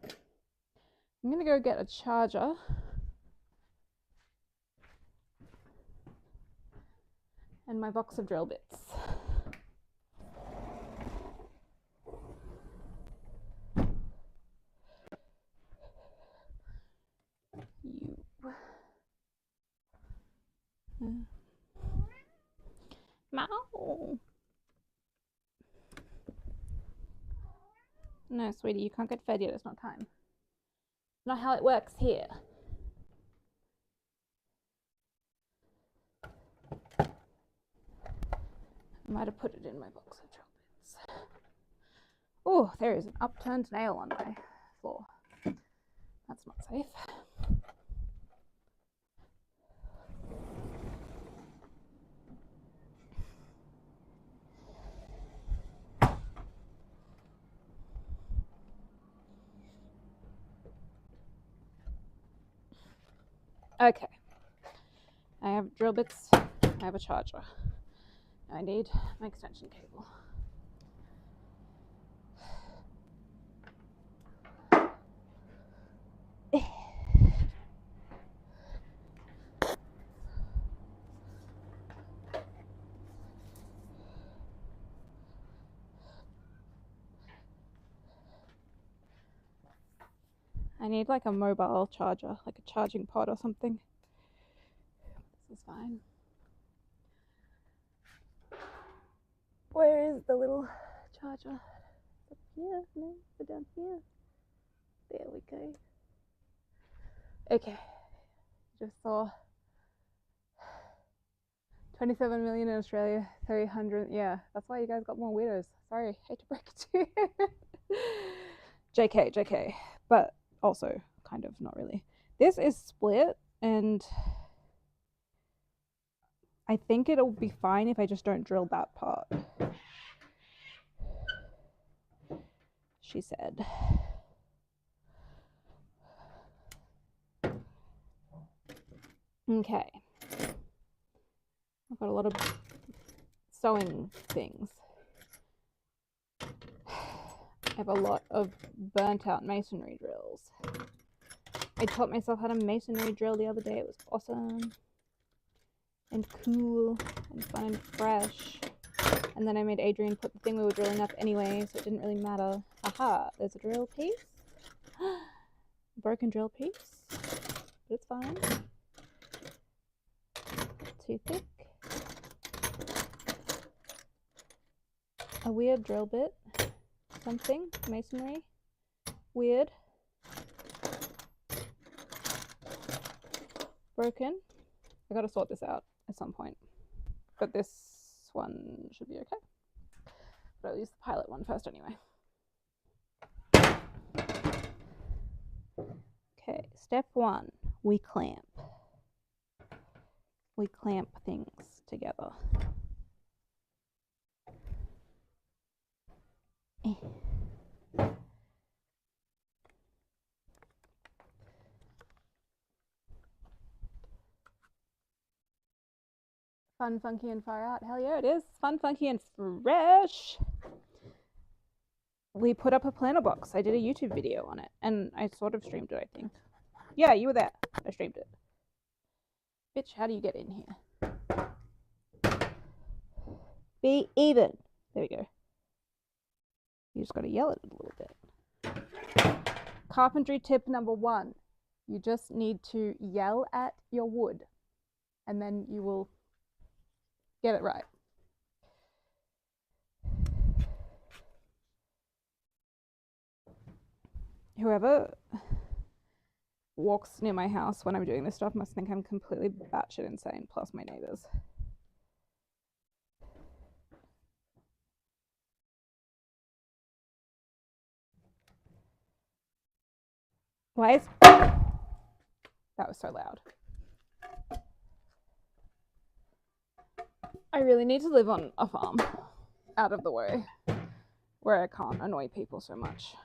[SPEAKER 1] I'm gonna go get a charger. And my box of drill bits. Meow. No, sweetie, you can't get fed yet. It's not time. Not how it works here. I might have put it in my box of drill bits. Oh, there is an upturned nail on my floor. That's not safe. Okay. I have drill bits. I have a charger. I need my extension cable. I need like a mobile charger, like a charging pod or something. This is fine. Where is the little charger? Up here? No, it's down here. There we go. Okay. Just saw 27 million in Australia, 300. Yeah, that's why you guys got more weirdos. Sorry, hate to break it to you. JK. But also, kind of, not really. This is split, and I think it'll be fine if I just don't drill that part. She said. Okay. I've got a lot of sewing things. I have a lot of burnt out masonry drills. I taught myself how to masonry drill the other day. It was awesome and cool and fun and fresh. And then I made Adrian put the thing we were drilling up anyway, so it didn't really matter. Aha, there's a drill piece. Broken drill piece, but it's fine. Too thick. A weird drill bit. Something. Masonry. Weird. Broken. I gotta sort this out at some point. But this one should be okay. But I'll use the pilot one first anyway. Okay, step 1. We clamp. We clamp things together. Fun, funky, and far out. Hell yeah, it is. Fun, funky, and fresh. We put up a planner box. I did a YouTube video on it, and I sort of streamed it, I think. Yeah, you were there. I streamed it. Bitch, how do you get in here? Be even. There we go. You just got to yell at it a little bit. Carpentry tip number 1. You just need to yell at your wood, and then you will get it right. Whoever walks near my house when I'm doing this stuff must think I'm completely batshit insane, plus my neighbors. Why is... That was so loud. I really need to live on a farm, out of the way, where I can't annoy people so much.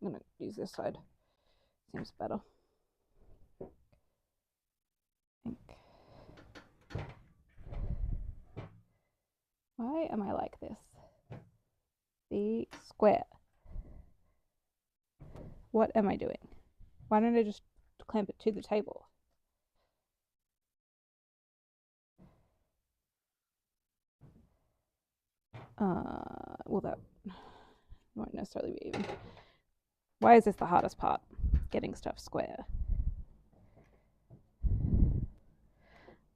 [SPEAKER 1] I'm gonna use this side. Seems better. Why am I like this? Be square. What am I doing? Why don't I just clamp it to the table? Well, that won't necessarily be even. Why is this the hardest part? Getting stuff square.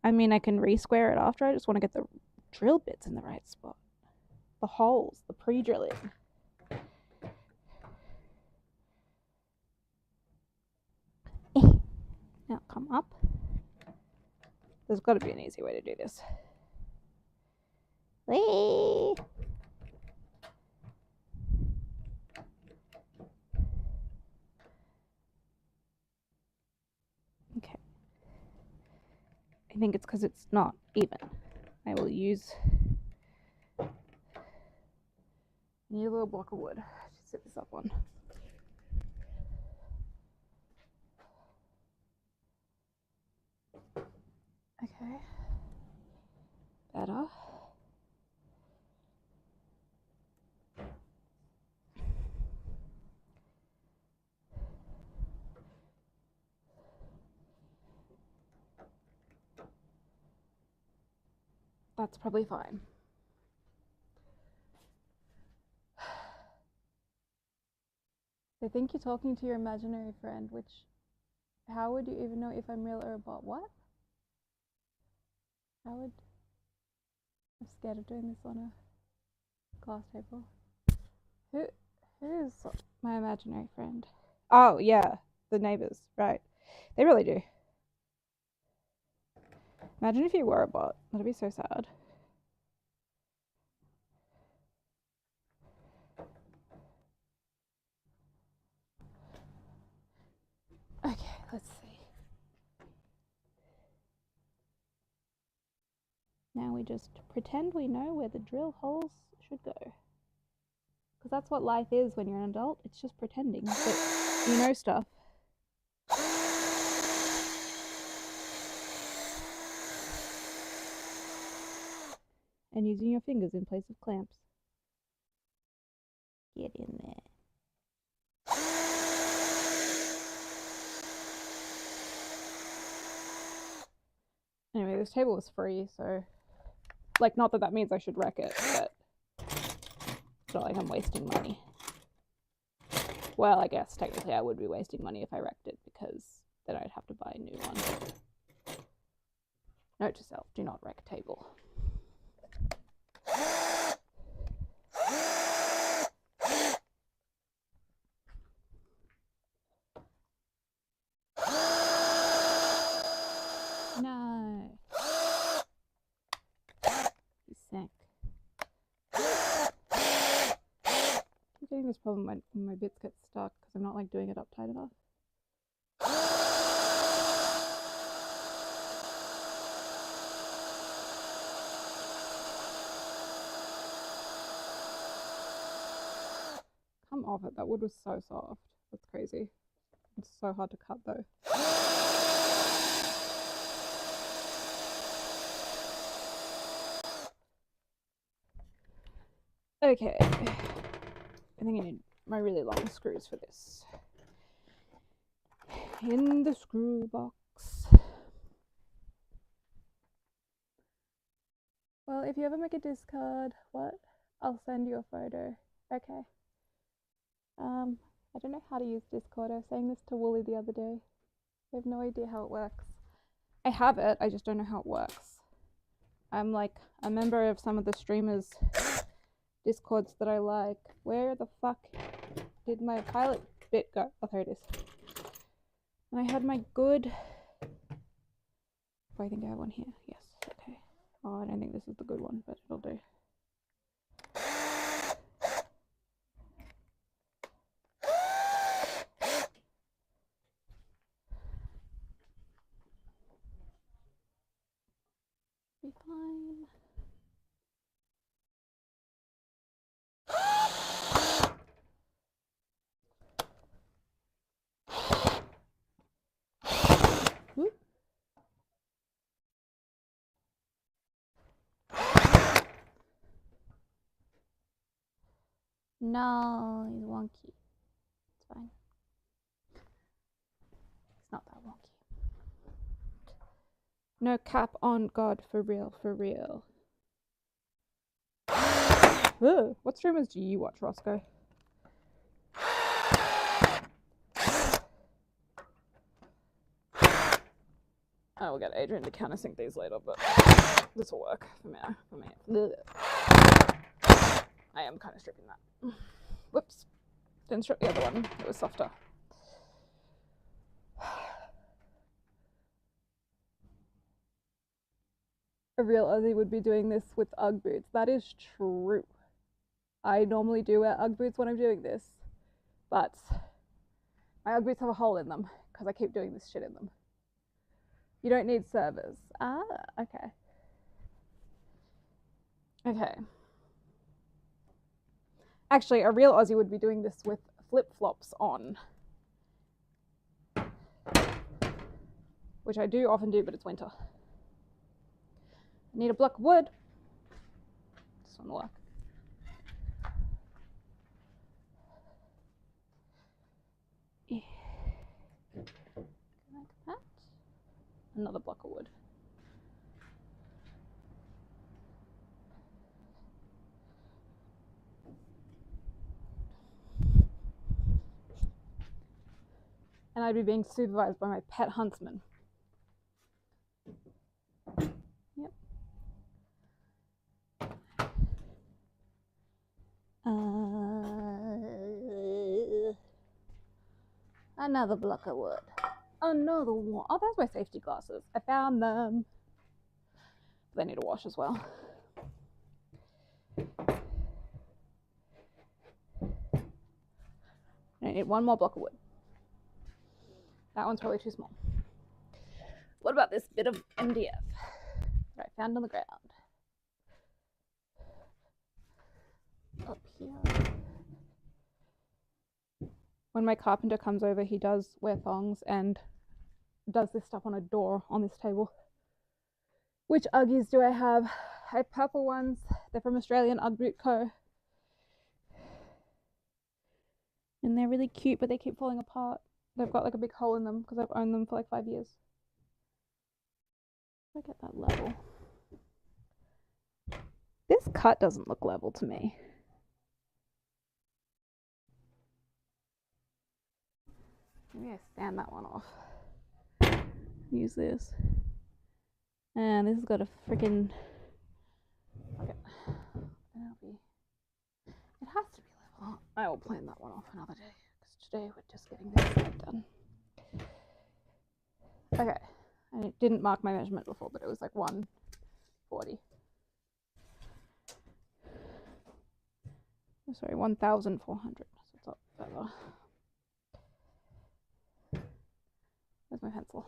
[SPEAKER 1] I mean, I can re-square it after. I just want to get the drill bits in the right spot. The holes, the pre-drilling. Now come up. There's got to be an easy way to do this. Whee! Okay. I think it's because it's not even. I will use a little block of wood to set this up on. Okay. Better. That's probably fine. I think you're talking to your imaginary friend, which, how would you even know if I'm real or a bot? What? How would... I'm scared of doing this on a glass table. Who is my imaginary friend? Oh, yeah, the neighbors, right. They really do. Imagine if you were a bot. That'd be so sad. Okay, let's see. Now we just pretend we know where the drill holes should go. Because that's what life is when you're an adult. It's just pretending that you know stuff. And using your fingers in place of clamps. Get in there. Anyway, this table was free, so... Like, not that that means I should wreck it, but... It's not like I'm wasting money. Well, I guess technically I would be wasting money if I wrecked it, because then I'd have to buy a new one. Note to self, do not wreck table. No. He sank. I'm getting this problem when my bits get stuck because I'm not like doing it up tight enough. Come off it. That wood was so soft. That's crazy. It's so hard to cut though. Okay. I think I need my really long screws for this. In the screw box. Well, if you ever make a discard, what? I'll send you a photo. Okay. I don't know how to use Discord. I was saying this to Wooly the other day. I have no idea how it works. I have it, I just don't know how it works. I'm like a member of some of the streamers' Discords that I like. Where the fuck did my pilot bit go? Oh, there it is. And I had my good... Oh, I think I have one here. Yes, okay. Oh, I don't think this is the good one, but it'll do. Be fine. Whoop. No, he's wonky. It's fine. It's not that wonky. No cap on God, for real, for real. Ugh, what streamers do you watch, Roscoe? I will get Adrian to countersink these later, but this will work for me. I am kind of stripping that. Whoops. Didn't strip the other one. It was softer. A real Aussie would be doing this with Ugg boots. That is true. I normally do wear Ugg boots when I'm doing this, but my Ugg boots have a hole in them because I keep doing this shit in them. You don't need servers. Ah, okay. Okay. Actually, a real Aussie would be doing this with flip-flops on. Which I do often do, but it's winter. I need a block of wood. This one will work. Yeah. Like that. Another block of wood. And I'd be being supervised by my pet huntsman. Yep. Another block of wood. Another one. Oh, there's my safety glasses. I found them. They need a wash as well. I need one more block of wood. That one's probably too small. What about this bit of MDF that I found on the ground? Up here. When my carpenter comes over, he does wear thongs and does this stuff on a door on this table. Which Uggies do I have? I have purple ones. They're from Australian Ugg Boot Co. And they're really cute, but they keep falling apart. They've got like a big hole in them because I've owned them for like 5 years. Look at that level. This cut doesn't look level to me. Maybe I stand that one off. Use this. And this has got a freaking. Okay. It has to be level. I will plan that one off another day because today we're just getting this side done. Okay. I didn't mark my measurement before, but it was like 140. Oh, sorry, 1,400. So it's up further. Where's my pencil?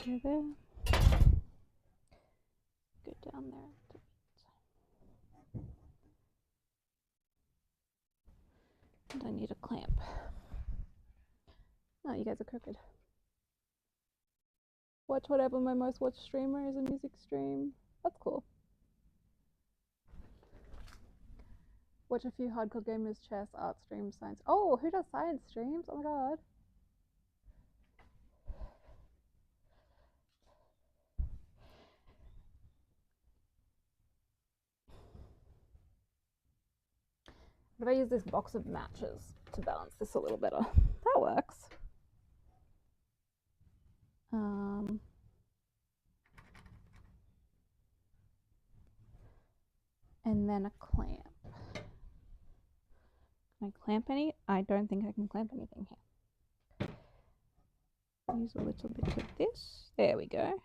[SPEAKER 1] Go there. Go down there. And I need a clamp. Oh, you guys are crooked. Watch whatever my most watched streamer is a music stream. That's cool. Watch a few hardcore gamers, chess, art streams, science. Oh, who does science streams? Oh my god. What if I use this box of matches to balance this a little better? That works. And then a clamp. Can I clamp any? I don't think I can clamp anything here. Use a little bit of this. There we go.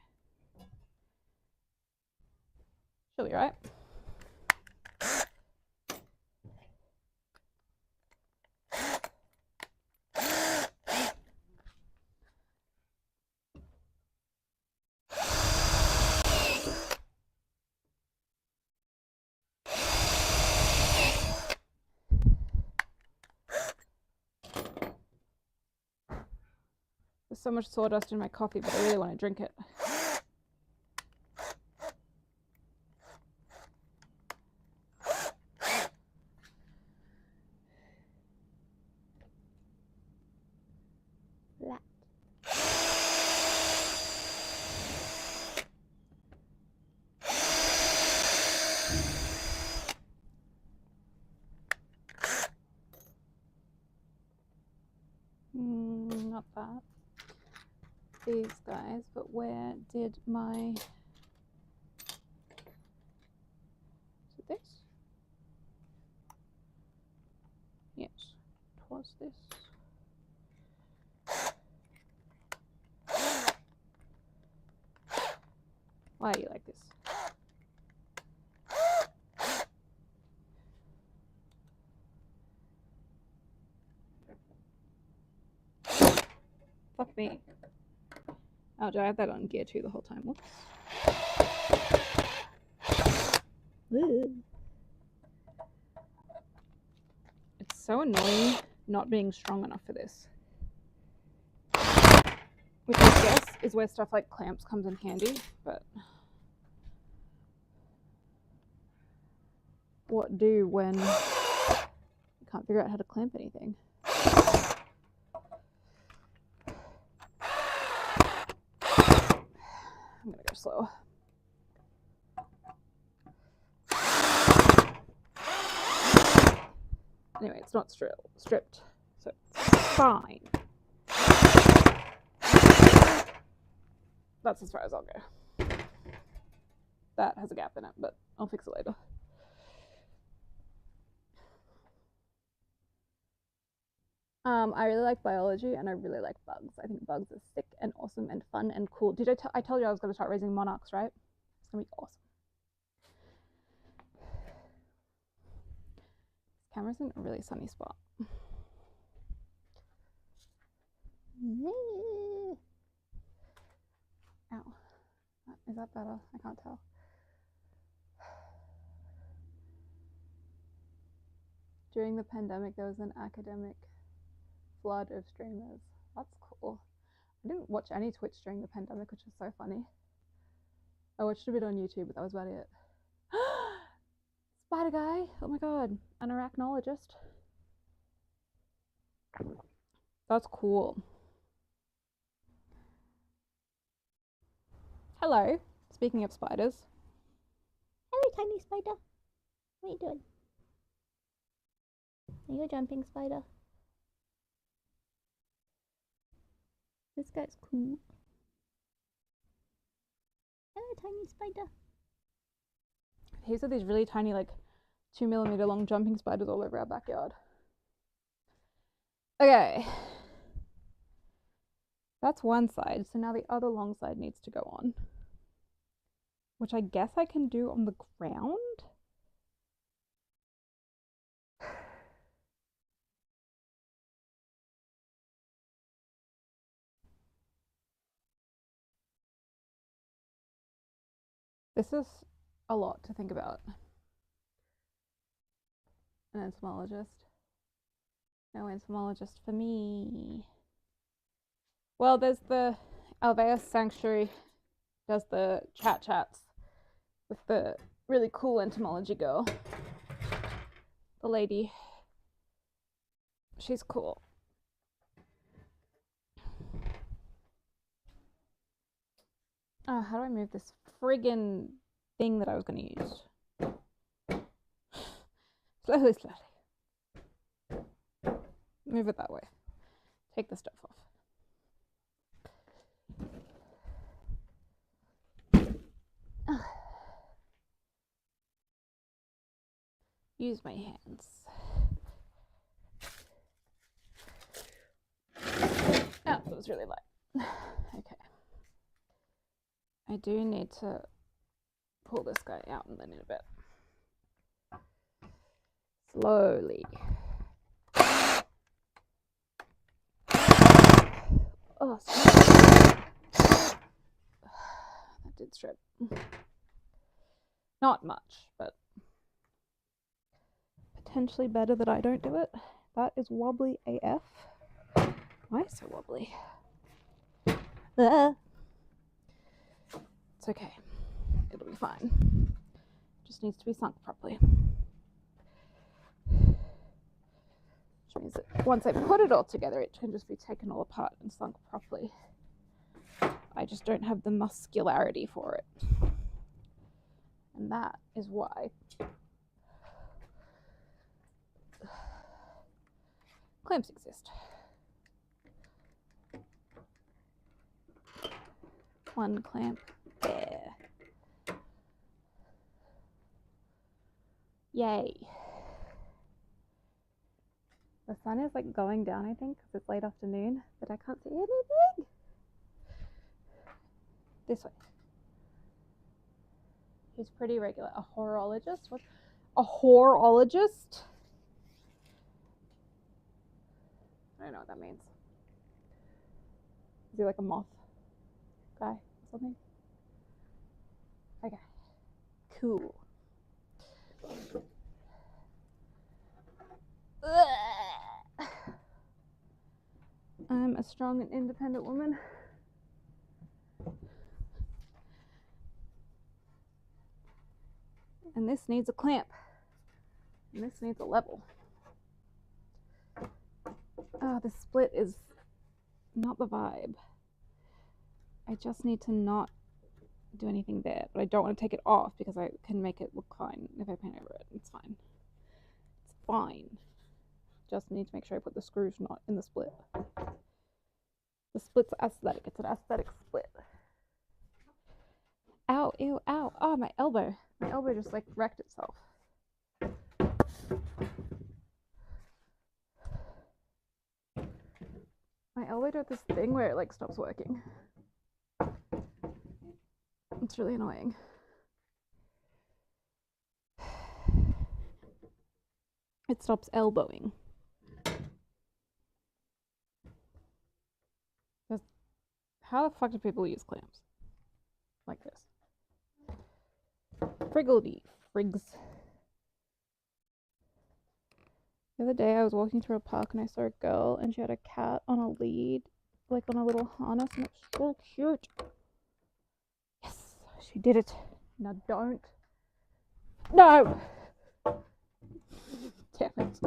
[SPEAKER 1] She'll be right. There's so much sawdust in my coffee, but I really want to drink it. Not that. These guys, but where did my... Is it this? Yes, it was this. Why do you like this? Fuck me. Oh, do I have that on gear 2 the whole time? Whoops. It's so annoying not being strong enough for this. Which I guess is where stuff like clamps comes in handy, but what do when you can't figure out how to clamp anything? I'm gonna go slow. Anyway, it's not stripped, so it's fine. That's as far as I'll go. That has a gap in it, but I'll fix it later. I really like biology and I really like bugs. I think bugs are sick and awesome and fun and cool. Did I told you I was going to start raising monarchs, right? It's going to be awesome. This camera's in a really sunny spot. Ow. Is that better? I can't tell. During the pandemic, there was an academic flood of streamers. That's cool. I didn't watch any Twitch during the pandemic, which was so funny. I watched a bit on YouTube, but that was about it. Spider guy! Oh my god, an arachnologist. That's cool. Hello. Speaking of spiders.
[SPEAKER 2] Hello, tiny spider. What are you doing? Are you a jumping spider? This guy's cool. Hello, tiny spider.
[SPEAKER 1] Here's these really tiny, like 2mm long jumping spiders all over our backyard. Okay. That's one side. So now the other long side needs to go on, which I guess I can do on the ground. This is a lot to think about. An entomologist. No entomologist for me. Well, there's the Alveus Sanctuary, does the chats with the really cool entomology girl. The lady. She's cool. Oh, how do I move this friggin' thing that I was going to use? Slowly. Move it that way. Take the stuff off. Use my hands. Oh, it was really light. Okay. I do need to pull this guy out in a bit. Slowly. Oh, that did strip. Not much, but potentially better that I don't do it. That is wobbly AF. Why so wobbly? It's okay. It'll be fine. Just needs to be sunk properly. Which means that once I put it all together, it can just be taken all apart and sunk properly. I just don't have the muscularity for it. And that is why clamps exist. One clamp there. Yay. The sun is like going down, I think, because it's late afternoon, but I can't see anything. This way. He's pretty regular. A horologist? What? A horologist? I don't know what that means. Is he like a moth guy or something? Okay. Cool. I'm a strong and independent woman. And this needs a clamp. And this needs a level. Oh, the split is not the vibe. I just need to not do anything there, but I don't want to take it off because I can make it look fine if I paint over it. It's fine. It's fine. Just need to make sure I put the screws not in the split. The split's aesthetic. It's an aesthetic split. Ow, ew, ow. Oh, my elbow. My elbow just like wrecked itself. My elbow does this thing where it like stops working. It's really annoying. It stops elbowing. How the fuck do people use clamps? Like this. Friggledy frigs. The other day I was walking through a park and I saw a girl and she had a cat on a lead, like on a little harness, and it was so cute. Yes, she did it. Now don't. No! Damn it.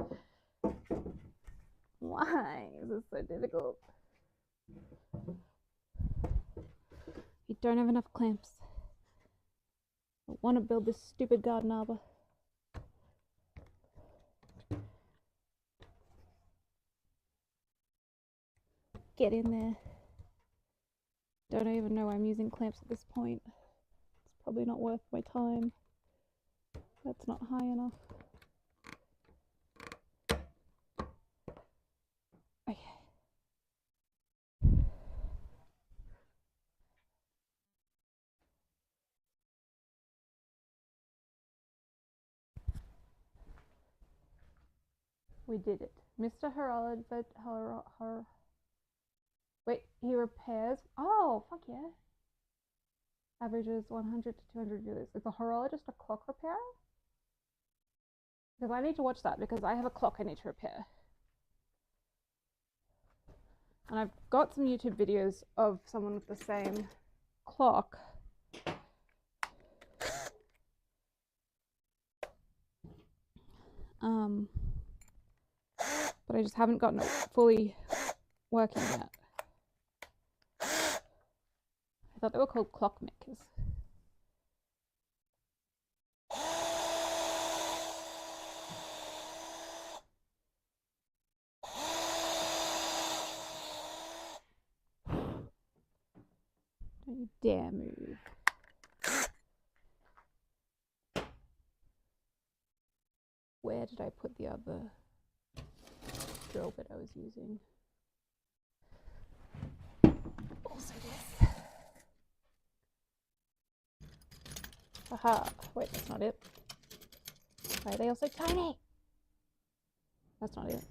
[SPEAKER 1] Why is this so difficult? You don't have enough clamps. I want to build this stupid garden arbor. Get in there. Don't even know why I'm using clamps at this point. It's probably not worth my time. That's not high enough. Okay. We did it. Mr. Wait, he repairs. Oh, fuck yeah. Averages 100 to 200 viewers. Is a horologist a clock repairer? Because I need to watch that because I have a clock I need to repair. And I've got some YouTube videos of someone with the same clock. But I just haven't gotten it fully working yet. I thought they were called clock makers. Don't you dare move. Where did I put the other drill bit I was using? Also this. Aha. Wait, that's not it. Why are they all so tiny? That's not it.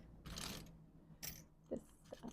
[SPEAKER 1] This guy.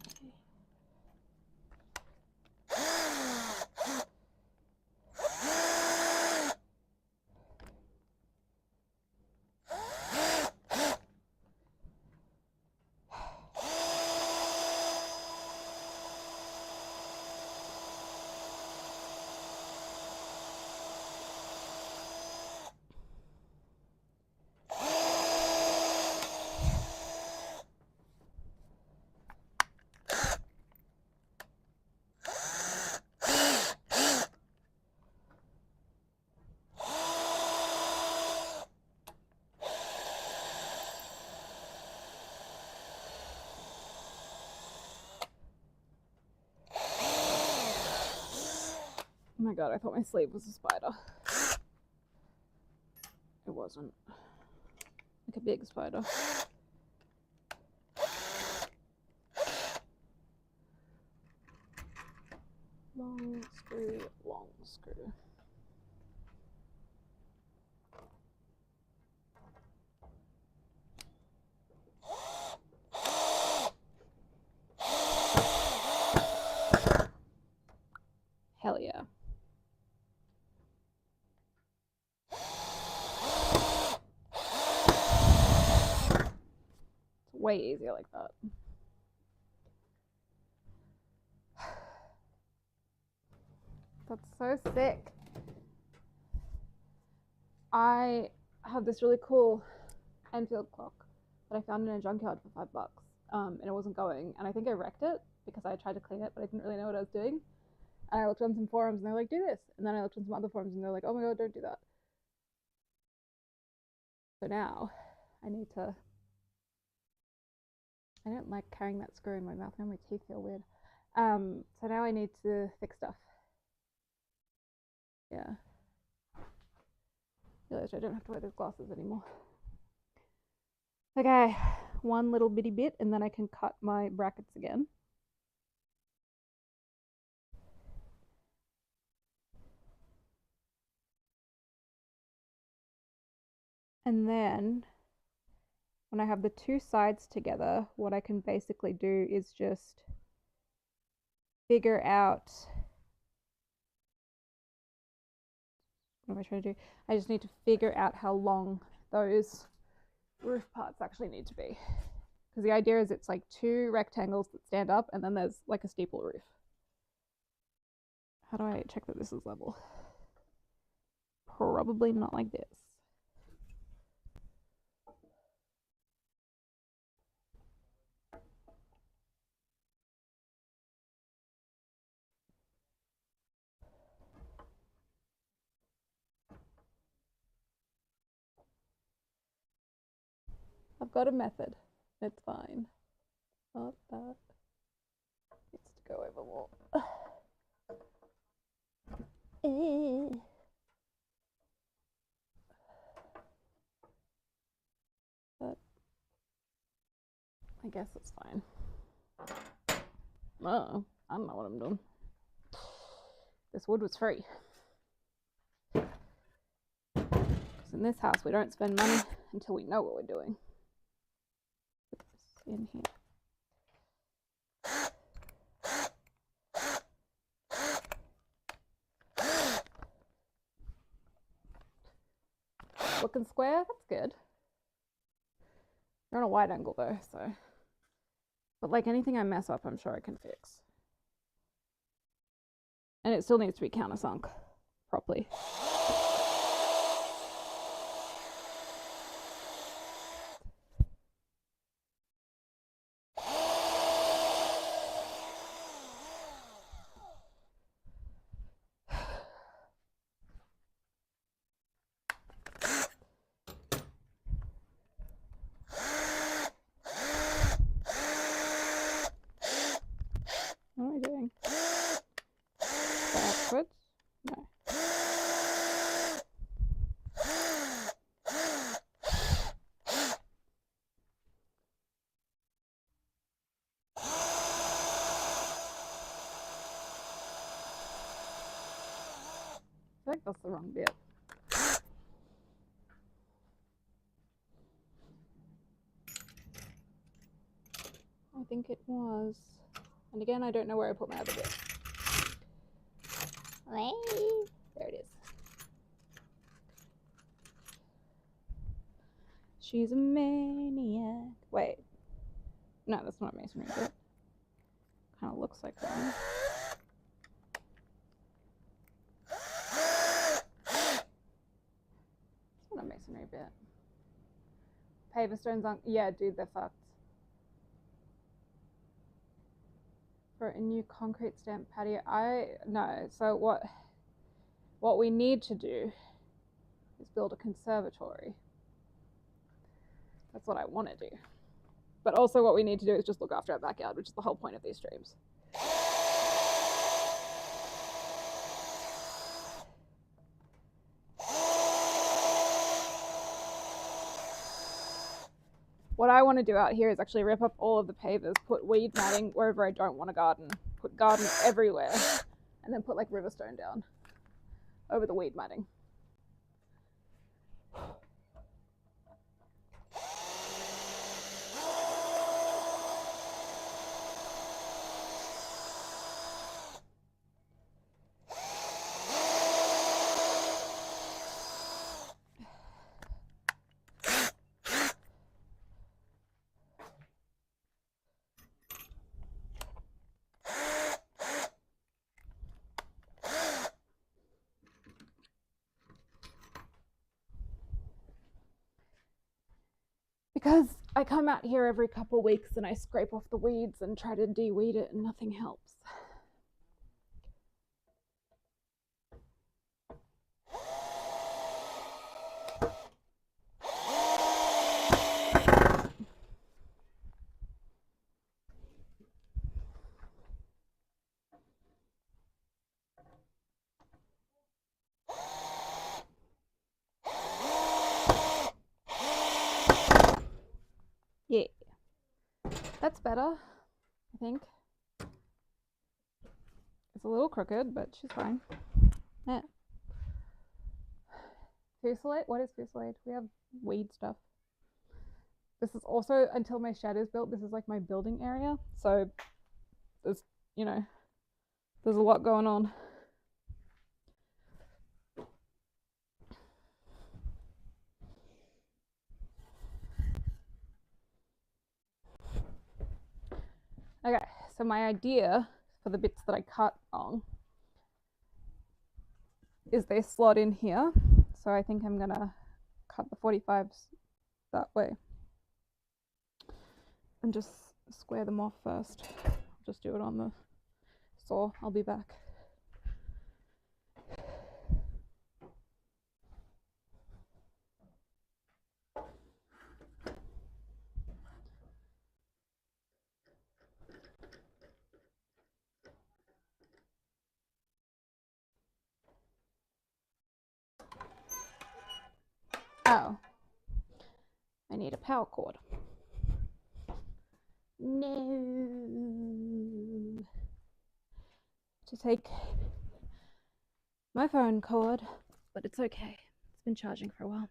[SPEAKER 1] Oh my god, I thought my sleeve was a spider. It wasn't. Like a big spider. Long screw, long screw. Hell yeah. It's way easier like that. That's so sick. I have this really cool Enfield clock that I found in a junkyard for $5, and it wasn't going. And I think I wrecked it because I tried to clean it, but I didn't really know what I was doing. And I looked on some forums and they're like, do this. And then I looked on some other forums and they're like, oh my god, don't do that. So now I need to. I don't like carrying that screw in my mouth. Now my teeth feel weird. So now I need to fix stuff. Yeah. Realized I don't have to wear those glasses anymore. Okay, one little bitty bit and then I can cut my brackets again. And then when I have the two sides together, what I can basically do is just figure out, what am I trying to do? I just need to figure out how long those roof parts actually need to be. Because the idea is it's like two rectangles that stand up and then there's like a steeple roof. How do I check that this is level? Probably not like this. I've got a method. It's fine. Not that. Needs to go over more. But I guess it's fine. Oh, I don't know what I'm doing. This wood was free. Because in this house, we don't spend money until we know what we're doing. Put this in here. Looking square, that's good. They're on a wide angle though, so. But like anything I mess up, I'm sure I can fix. And it still needs to be countersunk properly. What am I doing? Backwards? No. I think that's the wrong bit. I think it was. And again, I don't know where I put my other bit. There it is. She's a maniac. Wait. No, that's not masonry bit. Kind of looks like one. It's not a masonry bit. Paver stones on. Yeah, dude, they're fucked. For a new concrete stamp patio. No. So what we need to do is build a conservatory. That's what I want to do. But also what we need to do is just look after our backyard, which is the whole point of these streams. What I want to do out here is actually rip up all of the pavers, put weed matting wherever I don't want a garden, put garden everywhere, and then put like river stone down over the weed matting. Because I come out here every couple of weeks and I scrape off the weeds and try to de-weed it and nothing helps. Yeah, that's better, I think. It's a little crooked, but she's fine. Yeah. Fusillade? What is Fusillade? We have weed stuff. This is also, until my shed is built, this is like my building area. So there's, you know, there's a lot going on. Okay, so my idea for the bits that I cut on is they slot in here. So I think I'm gonna cut the 45s that way and just square them off first. I'll just do it on the saw. I'll be back. Oh, I need a power cord. No. To take my phone cord, but it's okay. It's been charging for a while.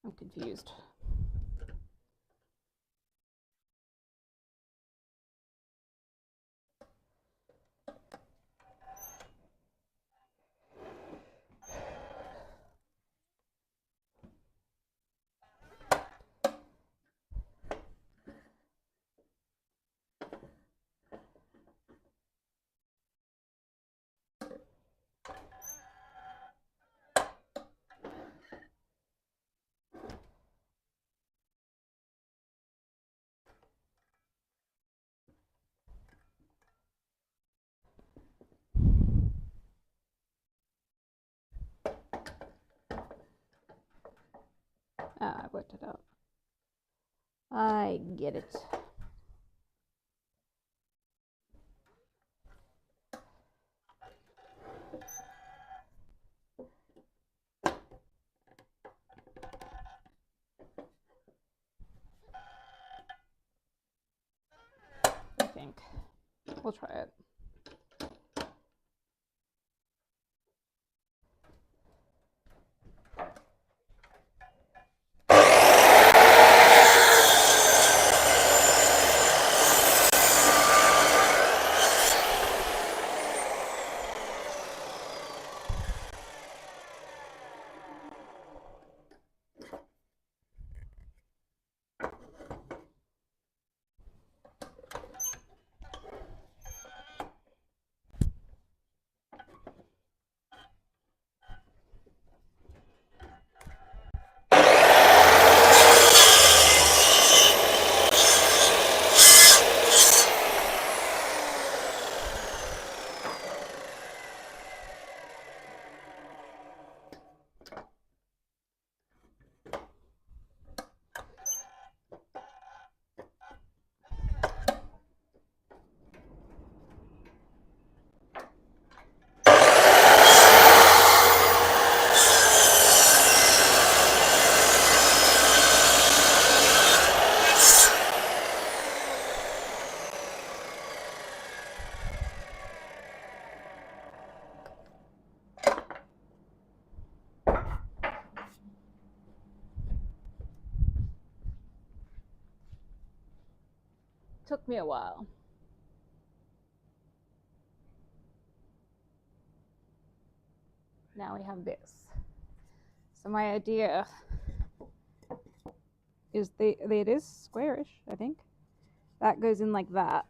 [SPEAKER 1] I'm confused. Ah, I've worked it out. I get it. I think. We'll try it. Took me a while. Now we have this. So my idea is it is squarish, I think. That goes in like that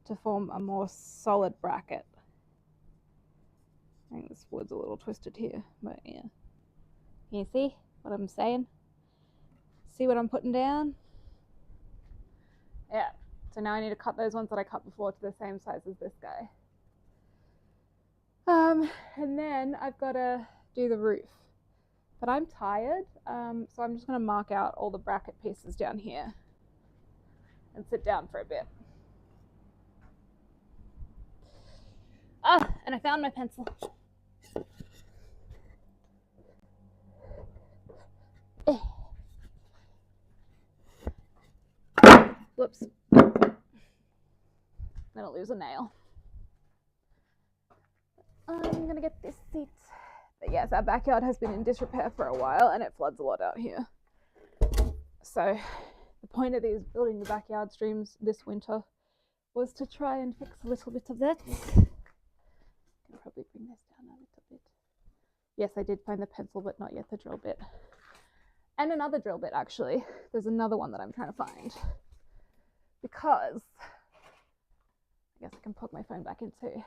[SPEAKER 1] to form a more solid bracket. I think this wood's a little twisted here, but yeah. Can you see what I'm saying? See what I'm putting down? Yeah. So now I need to cut those ones that I cut before to the same size as this guy. And then I've got to do the roof. But I'm tired, so I'm just going to mark out all the bracket pieces down here and sit down for a bit. Ah, and I found my pencil. Whoops. Gonna lose a nail. I'm gonna get this seat. But yes, our backyard has been in disrepair for a while and it floods a lot out here. So the point of these building the backyard streams this winter was to try and fix a little bit of that. I can probably bring this down a little bit. Yes, I did find the pencil, but not yet the drill bit. And another drill bit, actually. There's another one that I'm trying to find. Because, I guess I can plug my phone back in too.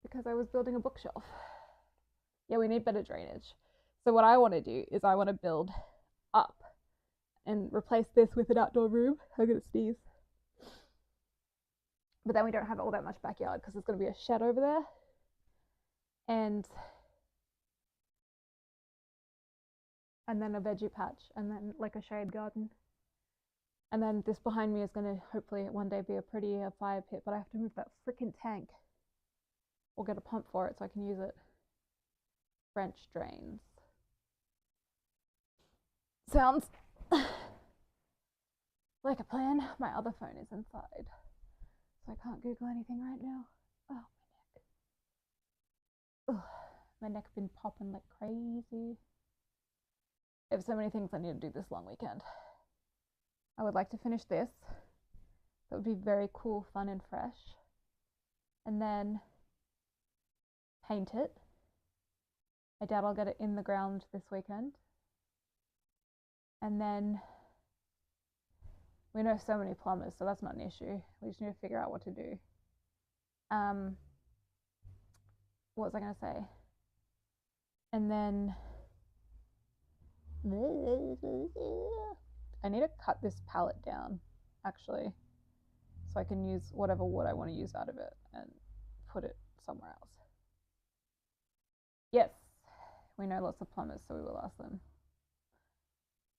[SPEAKER 1] Because I was building a bookshelf. Yeah, we need better drainage. So what I want to do is I want to build up and replace this with an outdoor room. I'm going to sneeze. But then we don't have all that much backyard because there's going to be a shed over there. And then a veggie patch, and then like a shade garden. And then this behind me is going to hopefully one day be a pretty fire pit, but I have to move that freaking tank or get a pump for it so I can use it. French drains. Sounds like a plan. My other phone is inside, so I can't Google anything right now. Oh, my neck. Ugh, my neck been popping like crazy. I have so many things I need to do this long weekend. I would like to finish this. That would be very cool, fun, and fresh. And then paint it. I doubt I'll get it in the ground this weekend. And then we know so many plumbers, so that's not an issue. We just need to figure out what to do. What was I going to say? And then I need to cut this pallet down, actually, so I can use whatever wood I want to use out of it and put it somewhere else. Yes, We know lots of plumbers, so we will ask them.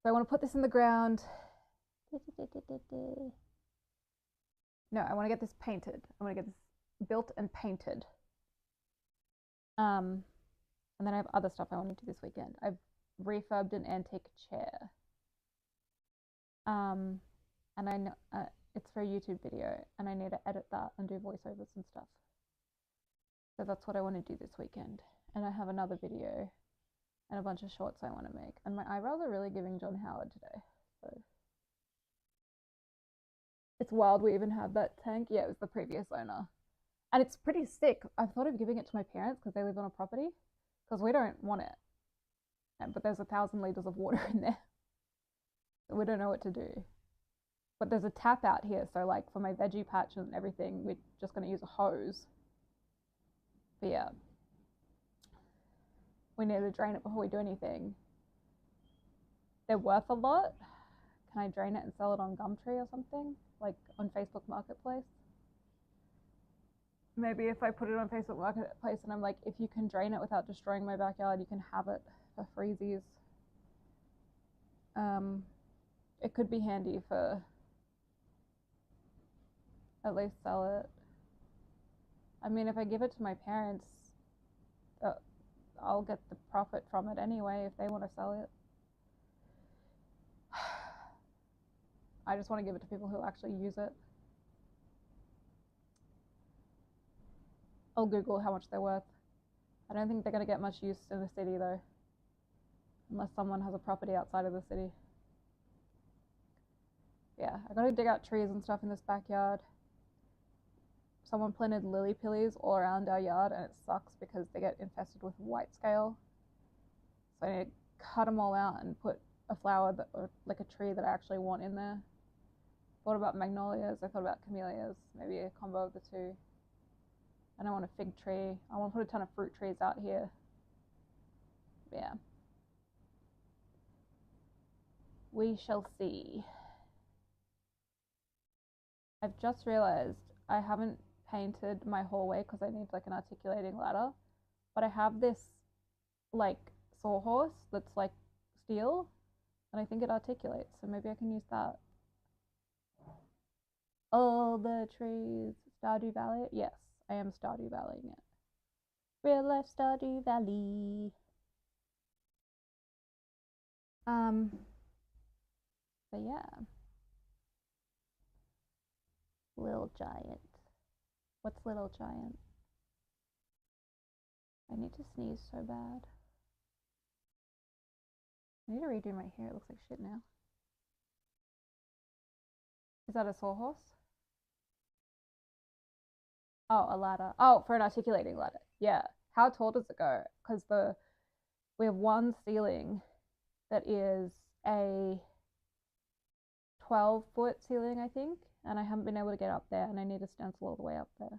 [SPEAKER 1] So I want to put this in the ground. No, I want to get this painted. I want to get this built and painted. And then I have other stuff I want to do this weekend. I've refurbed an antique chair. And I know it's for a YouTube video, and I need to edit that and do voiceovers and stuff. So that's what I want to do this weekend. And I have another video and a bunch of shorts I want to make. And my eyebrows are really giving John Howard today. So it's wild we even have that tank. Yeah, it was the previous owner. And it's pretty sick. I've thought of giving it to my parents because they live on a property, because we don't want it. But there's 1,000 liters of water in there. So we don't know what to do. But there's a tap out here, so like for my veggie patch and everything, we're just going to use a hose. But yeah, we need to drain it before we do anything. They're worth a lot. Can I drain it and sell it on Gumtree or something? Like on Facebook Marketplace? Maybe if I put it on Facebook Marketplace and I'm like, if you can drain it without destroying my backyard, you can have it for freezies. It could be handy for at least sell it. I mean, if I give it to my parents, I'll get the profit from it anyway if they want to sell it. I just want to give it to people who actually use it. I'll Google how much they're worth. I don't think they're going to get much use in the city though, unless someone has a property outside of the city. Yeah, I got to dig out trees and stuff in this backyard. Someone planted lily pillies all around our yard, and it sucks because they get infested with white scale. So I need to cut them all out and put a flower that, or like a tree that I actually want in there. Thought about magnolias, I thought about camellias, maybe a combo of the two. And I want a fig tree. I want to put a ton of fruit trees out here. Yeah. We shall see. I've just realized I haven't painted my hallway because I need like an articulating ladder. But I have this like sawhorse that's like steel, and I think it articulates, so maybe I can use that. All the trees. Stardew Valley? Yes, I am Stardew Valleying it. Real life Stardew Valley. But yeah. Little Giant. What's Little Giant? I need to sneeze so bad. I need to redo my hair. It looks like shit now. Is that a sawhorse? Oh, a ladder. Oh, for an articulating ladder. Yeah. How tall does it go? Because we have one ceiling that is a 12-foot ceiling, I think, and I haven't been able to get up there, and I need a stencil all the way up there.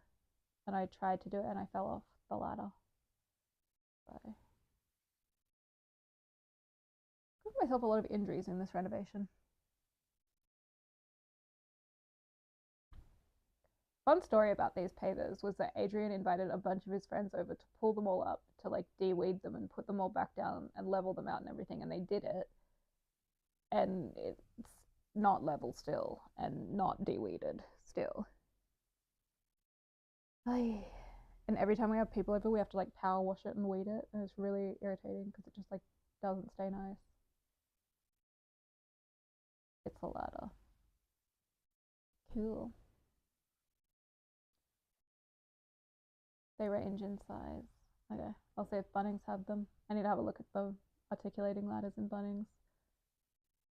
[SPEAKER 1] And I tried to do it, and I fell off the ladder. So I got myself a lot of injuries in this renovation. Fun story about these pavers was that Adrian invited a bunch of his friends over to pull them all up, to like de-weed them and put them all back down and level them out and everything, and they did it, and it's not level still and not de-weeded still. And every time we have people over, we have to like power wash it and weed it, and it's really irritating because it just like doesn't stay nice. It's a ladder. Cool. They range in size. Okay, I'll see if Bunnings have them. I need to have a look at the articulating ladders in Bunnings,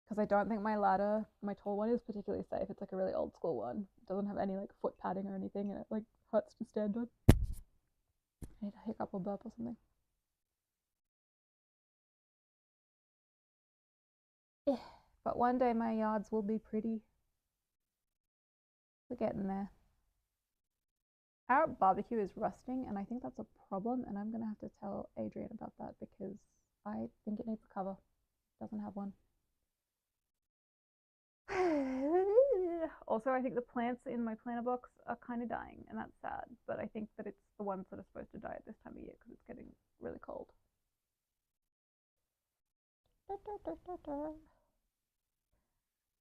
[SPEAKER 1] because I don't think my ladder, my tall one, is particularly safe. It's like a really old school one. It doesn't have any like foot padding or anything, and it like hurts to stand on. I need a hiccup or burp or something. Yeah, but one day my yards will be pretty. We're getting there. Our barbecue is rusting, and I think that's a problem, and I'm gonna have to tell Adrian about that because I think it needs a cover. It doesn't have one. Also, I think the plants in my planter box are kind of dying, and that's sad, but I think that it's the ones that are supposed to die at this time of year because it's getting really cold. I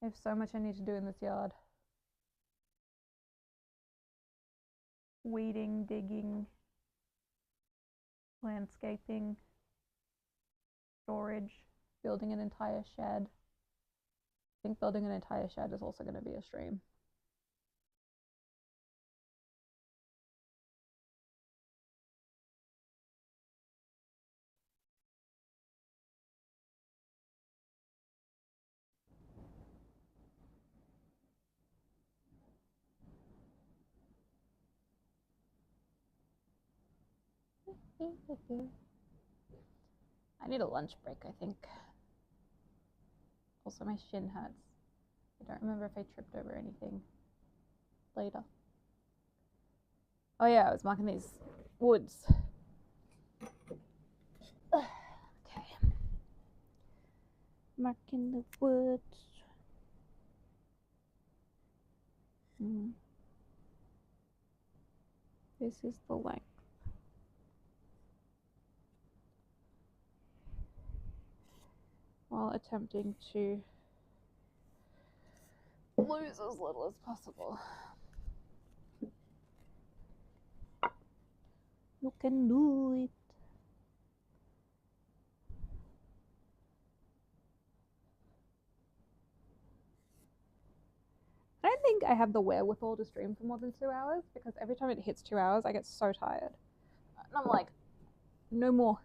[SPEAKER 1] have so much I need to do in this yard. Weeding, digging, landscaping, storage, building an entire shed. I think building an entire shed is also going to be a stream. I need a lunch break, I think. Also, my shin hurts. I don't remember if I tripped over anything later. Oh yeah, I was marking these woods. Okay. Marking the woods. This is the length. While attempting to lose as little as possible. You can do it. I don't think I have the wherewithal to stream for more than 2 hours because every time it hits 2 hours, I get so tired. And I'm like, no more.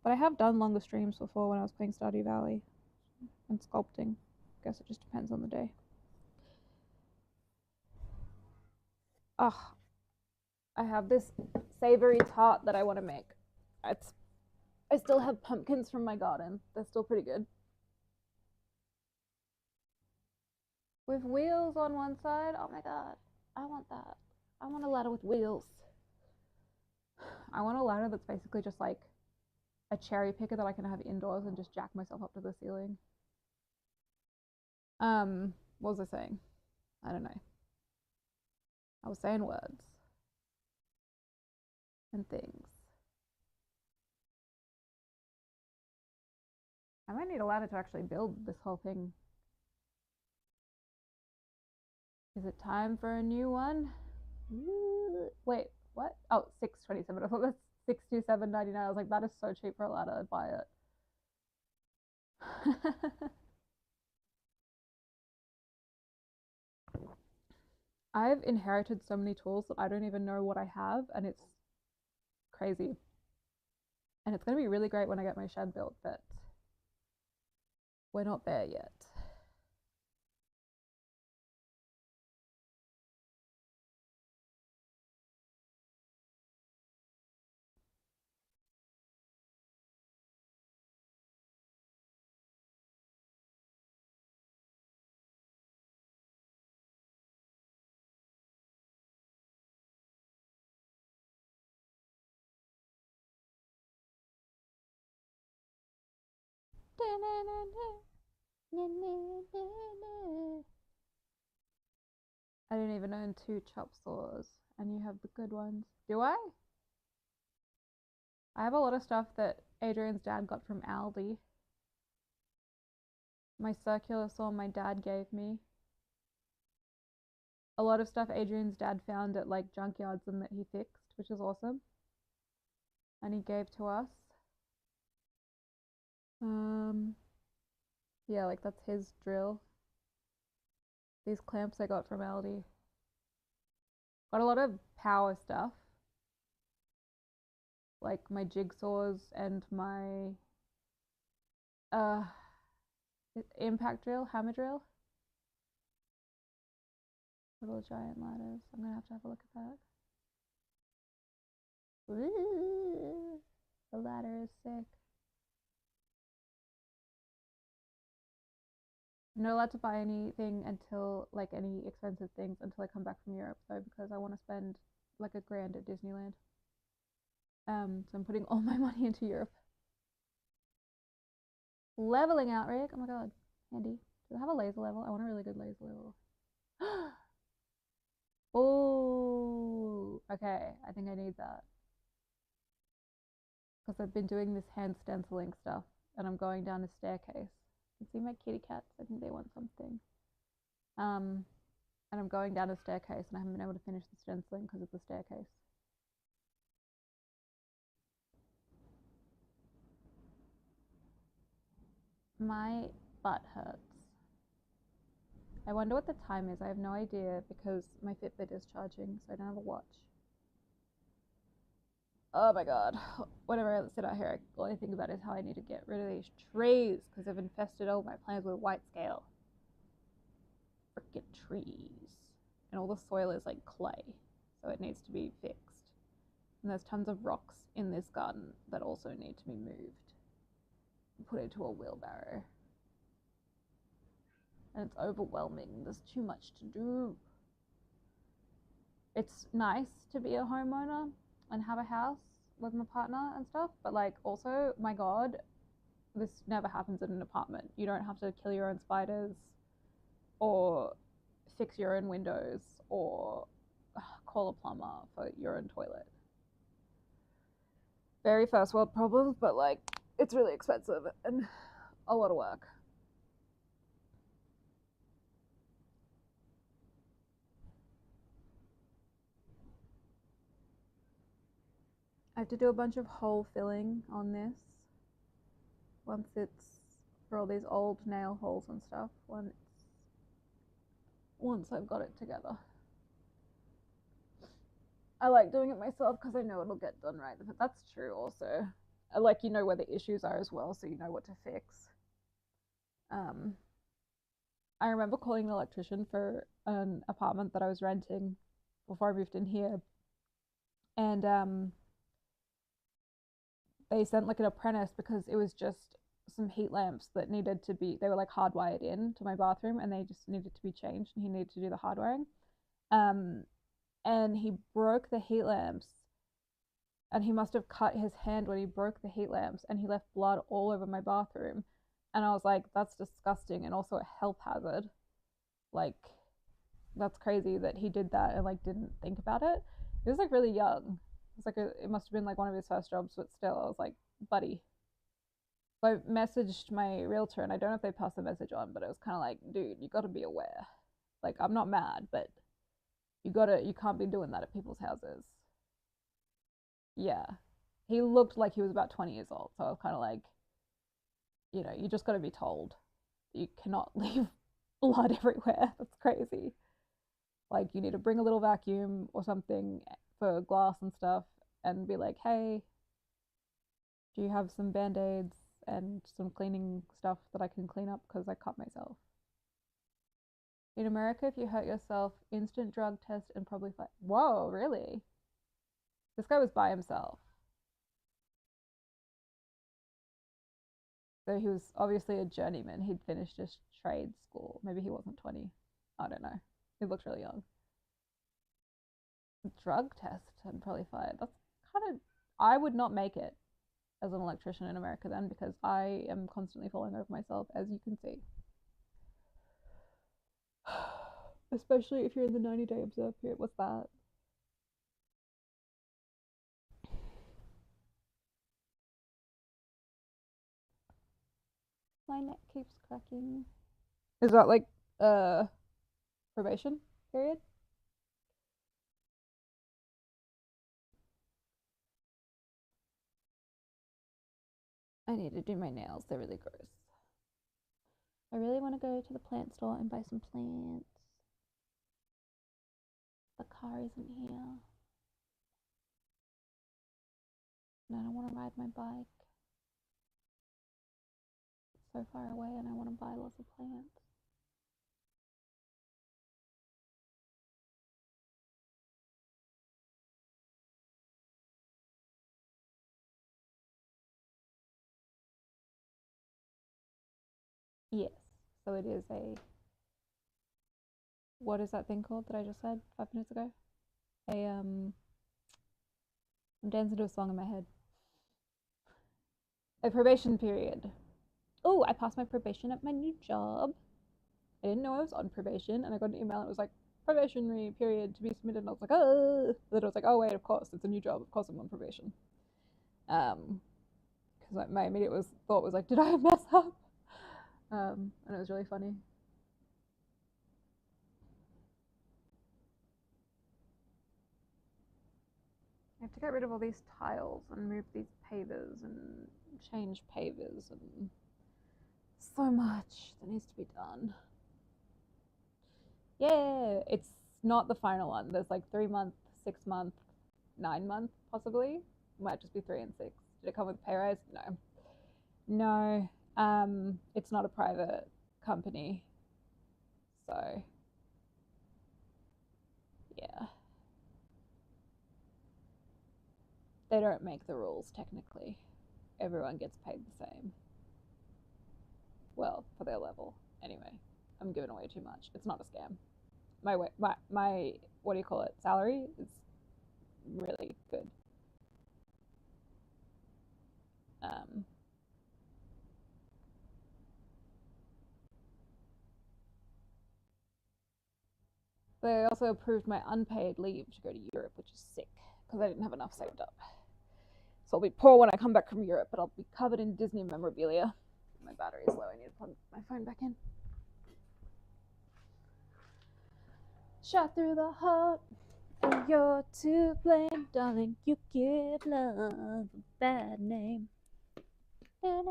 [SPEAKER 1] But I have done longer streams before when I was playing Stardew Valley and sculpting. I guess it just depends on the day. Oh, I have this savory tart that I want to make. I still have pumpkins from my garden. They're still pretty good. With wheels on one side. Oh my god. I want that. I want a ladder with wheels. I want a ladder that's basically just like a cherry picker that I can have indoors and just jack myself up to the ceiling. What was I saying? I don't know. I was saying words and things. I might need a ladder to actually build this whole thing. Is it time for a new one? Wait, what? Oh, $6.27. I thought that's $67.99. I was like, that is so cheap for a ladder. I'd buy it. I've inherited so many tools that I don't even know what I have, and it's crazy. And it's going to be really great when I get my shed built, but we're not there yet. I don't even own 2 chop saws, and you have the good ones. Do I? I have a lot of stuff that Adrian's dad got from Aldi. My circular saw my dad gave me. A lot of stuff Adrian's dad found at like junkyards and that he fixed, which is awesome. And he gave to us. Yeah, like that's his drill. These clamps I got from Aldi. Got a lot of power stuff. Like my jigsaws and my impact drill, hammer drill. Little giant ladders. I'm gonna have a look at that. Ooh, the ladder is sick. I'm not allowed to buy anything until like any expensive things until I come back from Europe though, because I want to spend like $1,000 at Disneyland. So I'm putting all my money into Europe. Leveling out rig. Oh my god, handy. Do they have a laser level? I want a really good laser level. Oh, okay. I think I need that because I've been doing this hand stenciling stuff and I'm going down a staircase. You can see my kitty cats. I think they want something. And I'm going down a staircase, and I haven't been able to finish the stenciling because of the staircase. My butt hurts. I wonder what the time is. I have no idea because my Fitbit is charging, so I don't have a watch. Oh my god. Whenever I sit out here, all I think about is how I need to get rid of these trees because they've infested all my plants with white scale. Frickin' trees. And all the soil is like clay, so it needs to be fixed. And there's tons of rocks in this garden that also need to be moved and put into a wheelbarrow. And it's overwhelming. There's too much to do. It's nice to be a homeowner and have a house with my partner and stuff, but like also, my god, this never happens in an apartment. You don't have to kill your own spiders or fix your own windows or call a plumber for your own toilet. Very first world problems, but like it's really expensive and a lot of work. I have to do a bunch of hole filling on this once it's for all these old nail holes and stuff once I've got it together. I like doing it myself because I know it'll get done right, but that's true also. I like, you know where the issues are as well, so you know what to fix. I remember calling an electrician for an apartment that I was renting before I moved in here, and they sent like an apprentice because it was just some heat lamps that needed to be, they were like hardwired in to my bathroom and they just needed to be changed, and he needed to do the hardwiring. And he broke the heat lamps, and he must have cut his hand when he broke the heat lamps, and he left blood all over my bathroom. And I was like, that's disgusting and also a health hazard. Like, that's crazy that he did that and like didn't think about it. He was like really young. It's like it must have been like one of his first jobs, but still, I was like, buddy. So I messaged my realtor, and I don't know if they passed the message on, but it was kind of like, dude, you got to be aware. Like, I'm not mad, but you can't be doing that at people's houses. Yeah. He looked like he was about 20 years old, so I was kind of like, you just got to be told. You cannot leave blood everywhere. That's crazy. Like, you need to bring a little vacuum or something for glass and stuff and be like, hey, do you have some band-aids and some cleaning stuff that I can clean up because I cut myself? In America, if you hurt yourself, instant drug test and probably fight. Whoa, really? This guy was by himself. So he was obviously a journeyman. He'd finished his trade school. Maybe he wasn't 20. I don't know. He looked really young. Drug test and probably fired. That's kind of. I would not make it as an electrician in America then because I am constantly falling over myself, as you can see. Especially if you're in the 90-day observe period. What's that? My neck keeps cracking. Is that like probation period? I need to do my nails. They're really gross. I really want to go to the plant store and buy some plants. The car isn't here. And I don't want to ride my bike. It's so far away and I want to buy lots of plants. Yes. So it is a. What is that thing called that I just said 5 minutes ago? I'm dancing to a song in my head. A probation period. Oh, I passed my probation at my new job. I didn't know I was on probation, and I got an email and it was like, probationary period to be submitted, and I was like, oh. Then I was like, oh wait, of course, it's a new job. Of course I'm on probation. Because because my immediate thought was like, did I mess up? And it was really funny. I have to get rid of all these tiles and move these pavers and change pavers and so much that needs to be done. Yeah, it's not the final one. There's like 3 month, 6 month, 9 month possibly. Might just be 3 and 6. Did it come with a pay rise? No. It's not a private company. So yeah. They don't make the rules technically. Everyone gets paid the same. Well, for their level. Anyway, I'm giving away too much. It's not a scam. My what do you call it? Salary is really good. They also approved my unpaid leave to go to Europe, which is sick because I didn't have enough saved up. So I'll be poor when I come back from Europe, but I'll be covered in Disney memorabilia. My battery's low. I need to plug my phone back in. Shot through the heart, and you're to blame, darling. You give love a bad name. I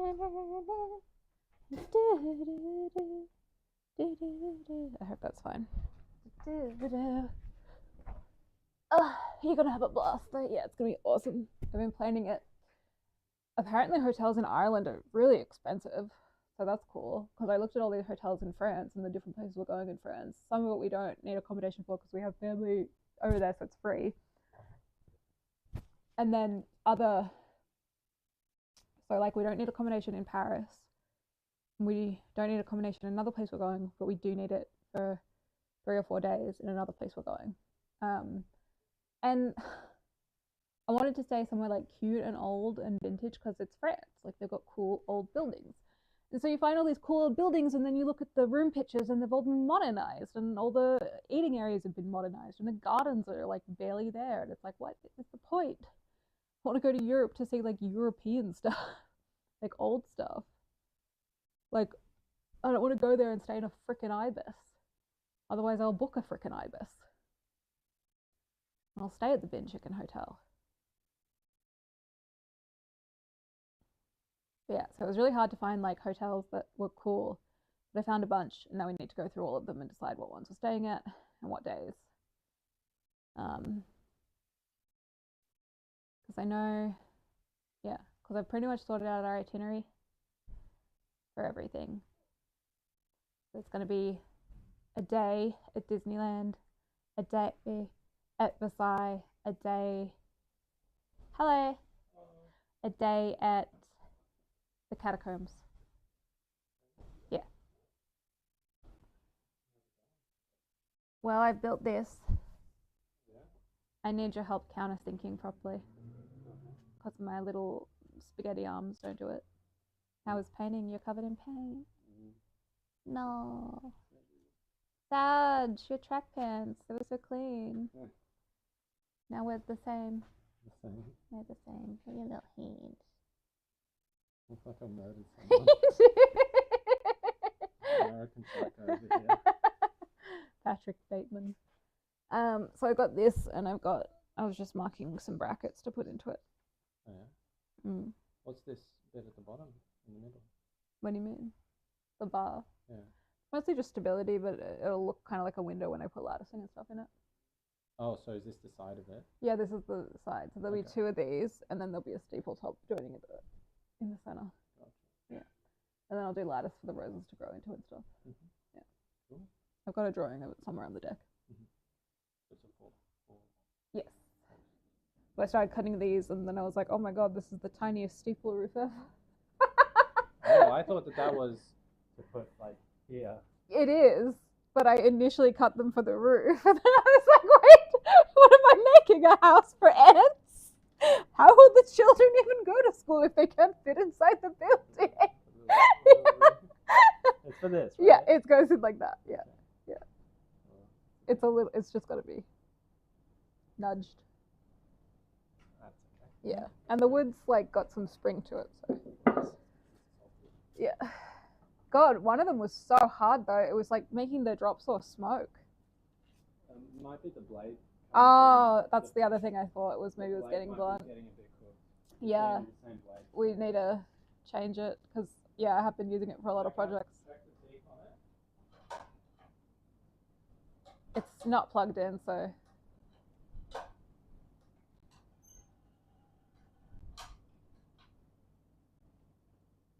[SPEAKER 1] hope that's fine. You're gonna have a blast though. Yeah, it's gonna be awesome. I've been planning it. Apparently hotels in Ireland are really expensive, so that's cool because I looked at all the hotels in France and the different places we're going in France. Some of it we don't need accommodation for because we have family over there, so it's free. And then so like we don't need accommodation in Paris. We don't need accommodation in another place we're going, but we do need it for 3 or 4 days in another place we're going. And I wanted to stay somewhere like cute and old and vintage because it's France. Like they've got cool old buildings. And so you find all these cool old buildings and then you look at the room pictures and they've all been modernized and all the eating areas have been modernized and the gardens are like barely there. And it's like, what is the point? I want to go to Europe to see like European stuff, like old stuff. Like, I don't want to go there and stay in a frickin' ibis. Otherwise, I'll book a frickin' ibis. I'll stay at the Bin Chicken Hotel. But yeah, so it was really hard to find like hotels that were cool. But I found a bunch, and now we need to go through all of them and decide what ones we're staying at and what days. Because I know, yeah, because I've pretty much sorted out our itinerary for everything. So it's going to be a day at Disneyland, a day at Versailles, a day at the catacombs. Yeah. Well, I've built this. I need your help counter-thinking properly. Because my little spaghetti arms don't do it. How is painting? You're covered in paint. No. Sag, your track pants. They were so clean.
[SPEAKER 3] Yeah.
[SPEAKER 1] Now we're the same.
[SPEAKER 3] The same.
[SPEAKER 1] We're the same.
[SPEAKER 2] Your little hands.
[SPEAKER 3] Looks like I murdered someone. American psycho over here.
[SPEAKER 1] Patrick Bateman. So I got this, and I was just marking some brackets to put into it.
[SPEAKER 3] Oh, yeah?
[SPEAKER 1] Mm.
[SPEAKER 3] What's this bit at the bottom, in the middle?
[SPEAKER 1] What do you mean? The bar.
[SPEAKER 3] Yeah.
[SPEAKER 1] Mostly just stability, but it'll look kind of like a window when I put latticing and stuff in it.
[SPEAKER 3] Oh, so is this the side of it?
[SPEAKER 1] Yeah, this is the side. So there'll be
[SPEAKER 3] Okay.
[SPEAKER 1] 2 of these, and then there'll be a steeple top joining it in the center.
[SPEAKER 3] Gotcha.
[SPEAKER 1] Yeah. And then I'll do lattice for the roses to grow into and stuff.
[SPEAKER 3] Mm-hmm.
[SPEAKER 1] Yeah.
[SPEAKER 3] Cool.
[SPEAKER 1] I've got a drawing of it somewhere on the deck.
[SPEAKER 3] It's a four.
[SPEAKER 1] Yes. So I started cutting these, and then I was like, oh my god, this is the tiniest steeple roof ever.
[SPEAKER 3] Oh, I thought that was to put like here.
[SPEAKER 1] It is, but I initially cut them for the roof, and then I was like, wait, what am I making? A house for ants? How will the children even go to school if they can't fit inside the building?
[SPEAKER 3] It's for this, right?
[SPEAKER 1] Yeah, it goes in like that. Yeah,
[SPEAKER 3] Okay.
[SPEAKER 1] yeah.
[SPEAKER 3] Well,
[SPEAKER 1] It's just got to be nudged.
[SPEAKER 3] that's okay.
[SPEAKER 1] Yeah, and the wood's like got some spring to it, so yeah. God, one of them was so hard though. It was like making the drops or smoke.
[SPEAKER 3] Might be the blade.
[SPEAKER 1] Oh, that's the other thing I thought was maybe it was getting blunt.
[SPEAKER 3] Getting a bit cooked.
[SPEAKER 1] Yeah,
[SPEAKER 3] The same blade.
[SPEAKER 1] we need to change it because yeah, I have been using it for a lot of projects.
[SPEAKER 3] Check the teeth on it.
[SPEAKER 1] It's not plugged in, so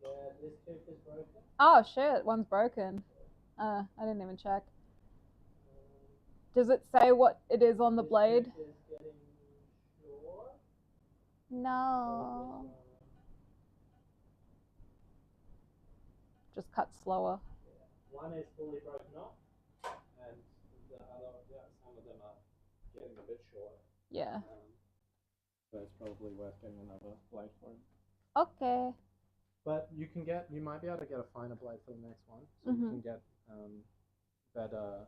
[SPEAKER 3] Yeah, this tooth is broken.
[SPEAKER 1] oh shit, one's broken. I didn't even check. Does it say what it is on the blade?
[SPEAKER 3] This tooth is getting short.
[SPEAKER 1] No. Just cut slower.
[SPEAKER 3] One is fully broken off, and the other, some of them are getting a bit shorter.
[SPEAKER 1] Yeah.
[SPEAKER 3] So it's probably worth getting another blade for him.
[SPEAKER 1] Okay.
[SPEAKER 3] But you might be able to get a finer blade for the next one, so you can get better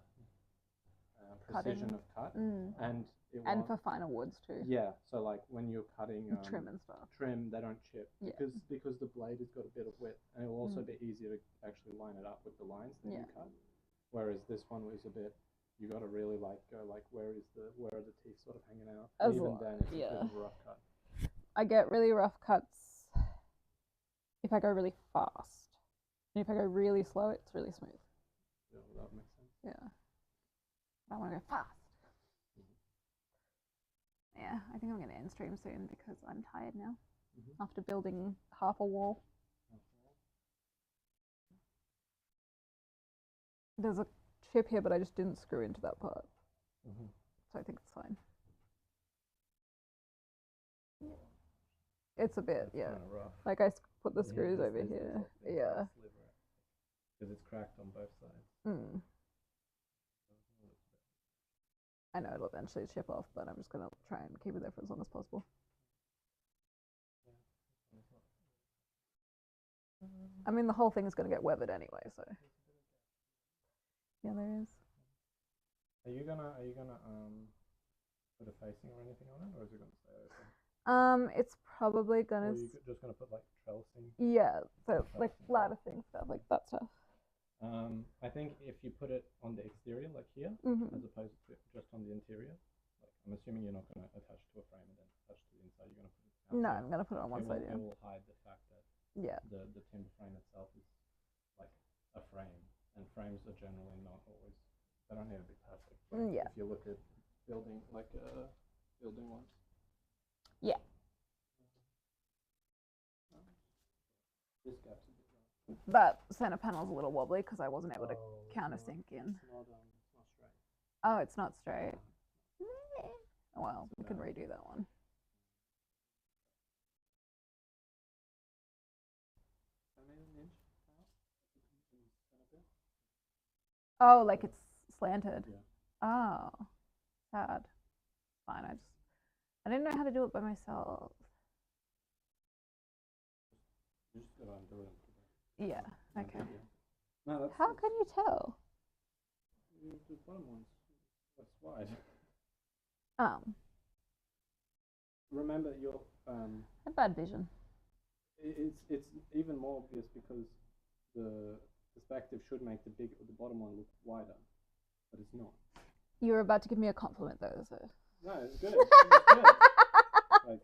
[SPEAKER 3] precision of cut, and
[SPEAKER 1] for finer woods too.
[SPEAKER 3] Yeah, so like when you're cutting
[SPEAKER 1] trim and stuff.
[SPEAKER 3] They don't chip because the blade has got a bit of width, and it will also be easier to actually line it up with the lines that you cut. Whereas this one was a bit, you got to really like go like where are the teeth sort of hanging out. And even then, it's a bit of a rough cut.
[SPEAKER 1] I get really rough cuts if I go really fast, and if I go really slow, it's really smooth.
[SPEAKER 3] Yeah, well, that makes sense.
[SPEAKER 1] Yeah. I want to go fast. Yeah, I think I'm going to end stream soon because I'm tired now after building half a wall. There's a chip here, but I just didn't screw into that part. So I think it's fine. It's a bit, yeah. Like I put the screws over here. Yeah.
[SPEAKER 3] Because it's cracked on both sides.
[SPEAKER 1] I know it'll eventually chip off, but I'm just going to try and keep it there for as long as possible. I mean, the whole thing is going to get weathered anyway, so. Yeah, there is.
[SPEAKER 3] Are you gonna put a facing or anything on it, or is it gonna stay open?
[SPEAKER 1] It's probably gonna.
[SPEAKER 3] Or are you just gonna put like trellising?
[SPEAKER 1] Yeah, so like latticing stuff, like that stuff.
[SPEAKER 3] I think if you put it on the exterior, like here, as opposed to just on the interior, like I'm assuming you're not gonna attach to a frame and then attach to the inside. You're gonna put it outside.
[SPEAKER 1] No, I'm gonna put it on one side.
[SPEAKER 3] It will hide the fact that the timber frame itself is like a frame, and frames are generally not always. They don't need to be perfect. Like if you look at building building ones.
[SPEAKER 1] Yeah.
[SPEAKER 3] This gap's a bit right.
[SPEAKER 1] That center panel's a little wobbly because I wasn't able to countersink in.
[SPEAKER 3] It's not straight.
[SPEAKER 1] Oh, it's not straight. Oh, well, we can redo that one. Oh, like it's slanted.
[SPEAKER 3] Yeah.
[SPEAKER 1] Oh, sad. Fine. I didn't know how to do it by myself.
[SPEAKER 3] You just gotta undo it.
[SPEAKER 1] Yeah. Okay.
[SPEAKER 3] No,
[SPEAKER 1] how can you tell?
[SPEAKER 3] The bottom one's that's wide. Remember your
[SPEAKER 1] I have bad vision.
[SPEAKER 3] It's even more obvious because the perspective should make the bottom one look wider, but it's not.
[SPEAKER 1] You were about to give me a compliment though, so.
[SPEAKER 3] No, it's good. It's good. Like,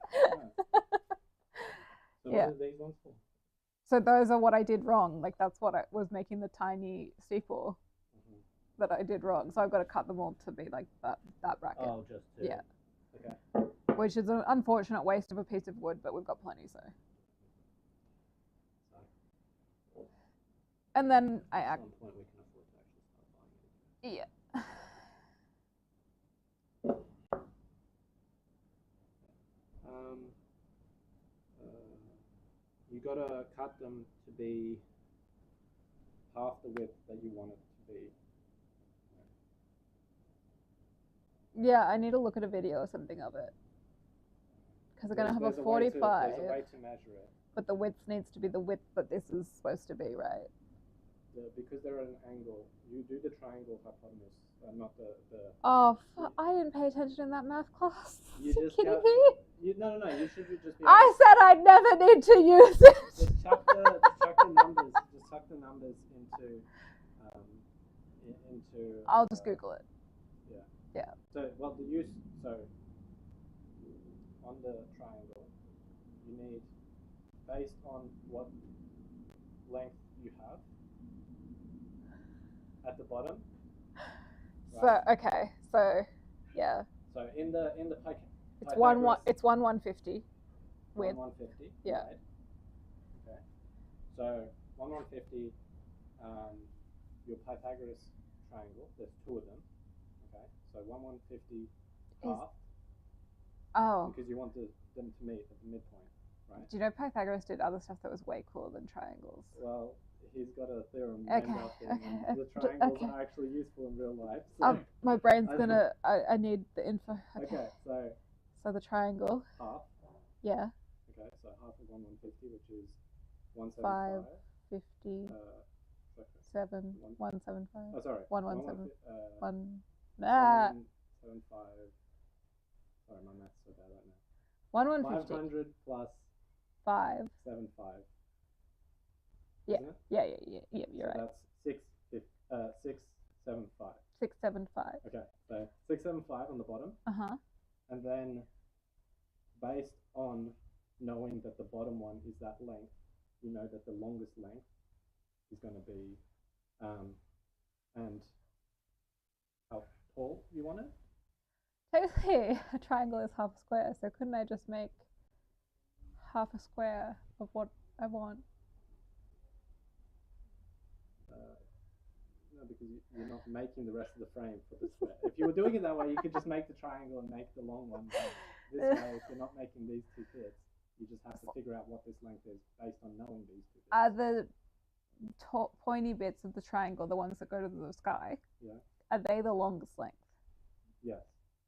[SPEAKER 3] yeah. So what are these ones for?
[SPEAKER 1] So those are what I did wrong. Like that's what I was making the tiny steeple that I did wrong. So I've got to cut them all to be like that bracket.
[SPEAKER 3] Oh, just to,
[SPEAKER 1] yeah.
[SPEAKER 3] Okay.
[SPEAKER 1] Which is an unfortunate waste of a piece of wood, but we've got plenty, so. And then
[SPEAKER 3] at some point we can afford to actually start buying it.
[SPEAKER 1] Yeah.
[SPEAKER 3] You gotta cut them to be half the width that you want it to be.
[SPEAKER 1] Yeah, I need to look at a video or something of it. Because I'm going to have a 45.
[SPEAKER 3] There's a way to measure it.
[SPEAKER 1] But the width needs to be the width that this is supposed to be, right?
[SPEAKER 3] Because they're at an angle, you do the triangle hypotenuse not the.
[SPEAKER 1] Oh, I didn't pay attention in that math class.
[SPEAKER 3] You
[SPEAKER 1] Are you
[SPEAKER 3] just
[SPEAKER 1] kidding
[SPEAKER 3] got-
[SPEAKER 1] me?
[SPEAKER 3] No. You should just be.
[SPEAKER 1] I said I'd never need to use it.
[SPEAKER 3] Just chuck the numbers. Just chuck the numbers into.
[SPEAKER 1] I'll just Google it.
[SPEAKER 3] Yeah. So on the triangle, you need, based on what length you have at the bottom.
[SPEAKER 1] Right? So yeah.
[SPEAKER 3] So in the
[SPEAKER 1] It's 150 with
[SPEAKER 3] 150.
[SPEAKER 1] yeah.
[SPEAKER 3] Right? Okay. So 150. Your Pythagoras triangle. There's two of them. Okay. So 150 half.
[SPEAKER 1] Oh.
[SPEAKER 3] Because you want them to meet at the midpoint, right?
[SPEAKER 1] Do you know Pythagoras did other stuff that was way cooler than triangles?
[SPEAKER 3] Well, he's got a theorem
[SPEAKER 1] Okay,
[SPEAKER 3] named after him.
[SPEAKER 1] okay,
[SPEAKER 3] And the triangles
[SPEAKER 1] okay.
[SPEAKER 3] are actually useful in real life. So,
[SPEAKER 1] My brain's gonna. I need the info.
[SPEAKER 3] okay,
[SPEAKER 1] So the triangle.
[SPEAKER 3] half.
[SPEAKER 1] Yeah.
[SPEAKER 3] Okay, so half of 150, which is 175.
[SPEAKER 1] 50.
[SPEAKER 3] Okay.
[SPEAKER 1] 175.
[SPEAKER 3] Oh, sorry.
[SPEAKER 1] 117.
[SPEAKER 3] 775. Sorry, my math's so bad right now.
[SPEAKER 1] 150.
[SPEAKER 3] 500 plus
[SPEAKER 1] 5.
[SPEAKER 3] 75.
[SPEAKER 1] Yeah.
[SPEAKER 3] Isn't it?
[SPEAKER 1] Yeah. You're
[SPEAKER 3] So
[SPEAKER 1] right.
[SPEAKER 3] that's 675.
[SPEAKER 1] 675.
[SPEAKER 3] Okay, so 675 on the bottom, and then based on knowing that the bottom one is that length, you know that the longest length is going to be, and how tall you want it.
[SPEAKER 1] Technically, a triangle is half a square, so couldn't I just make half a square of what I want?
[SPEAKER 3] No, because you're not making the rest of the frame for the square. If you were doing it that way, you could just make the triangle and make the long one. This way, if you're not making these two bits, you just have to figure out what this length is based on knowing these two bits.
[SPEAKER 1] Are the pointy bits of the triangle the ones that go to the sky?
[SPEAKER 3] Yeah.
[SPEAKER 1] Are they the longest length?
[SPEAKER 3] Yes.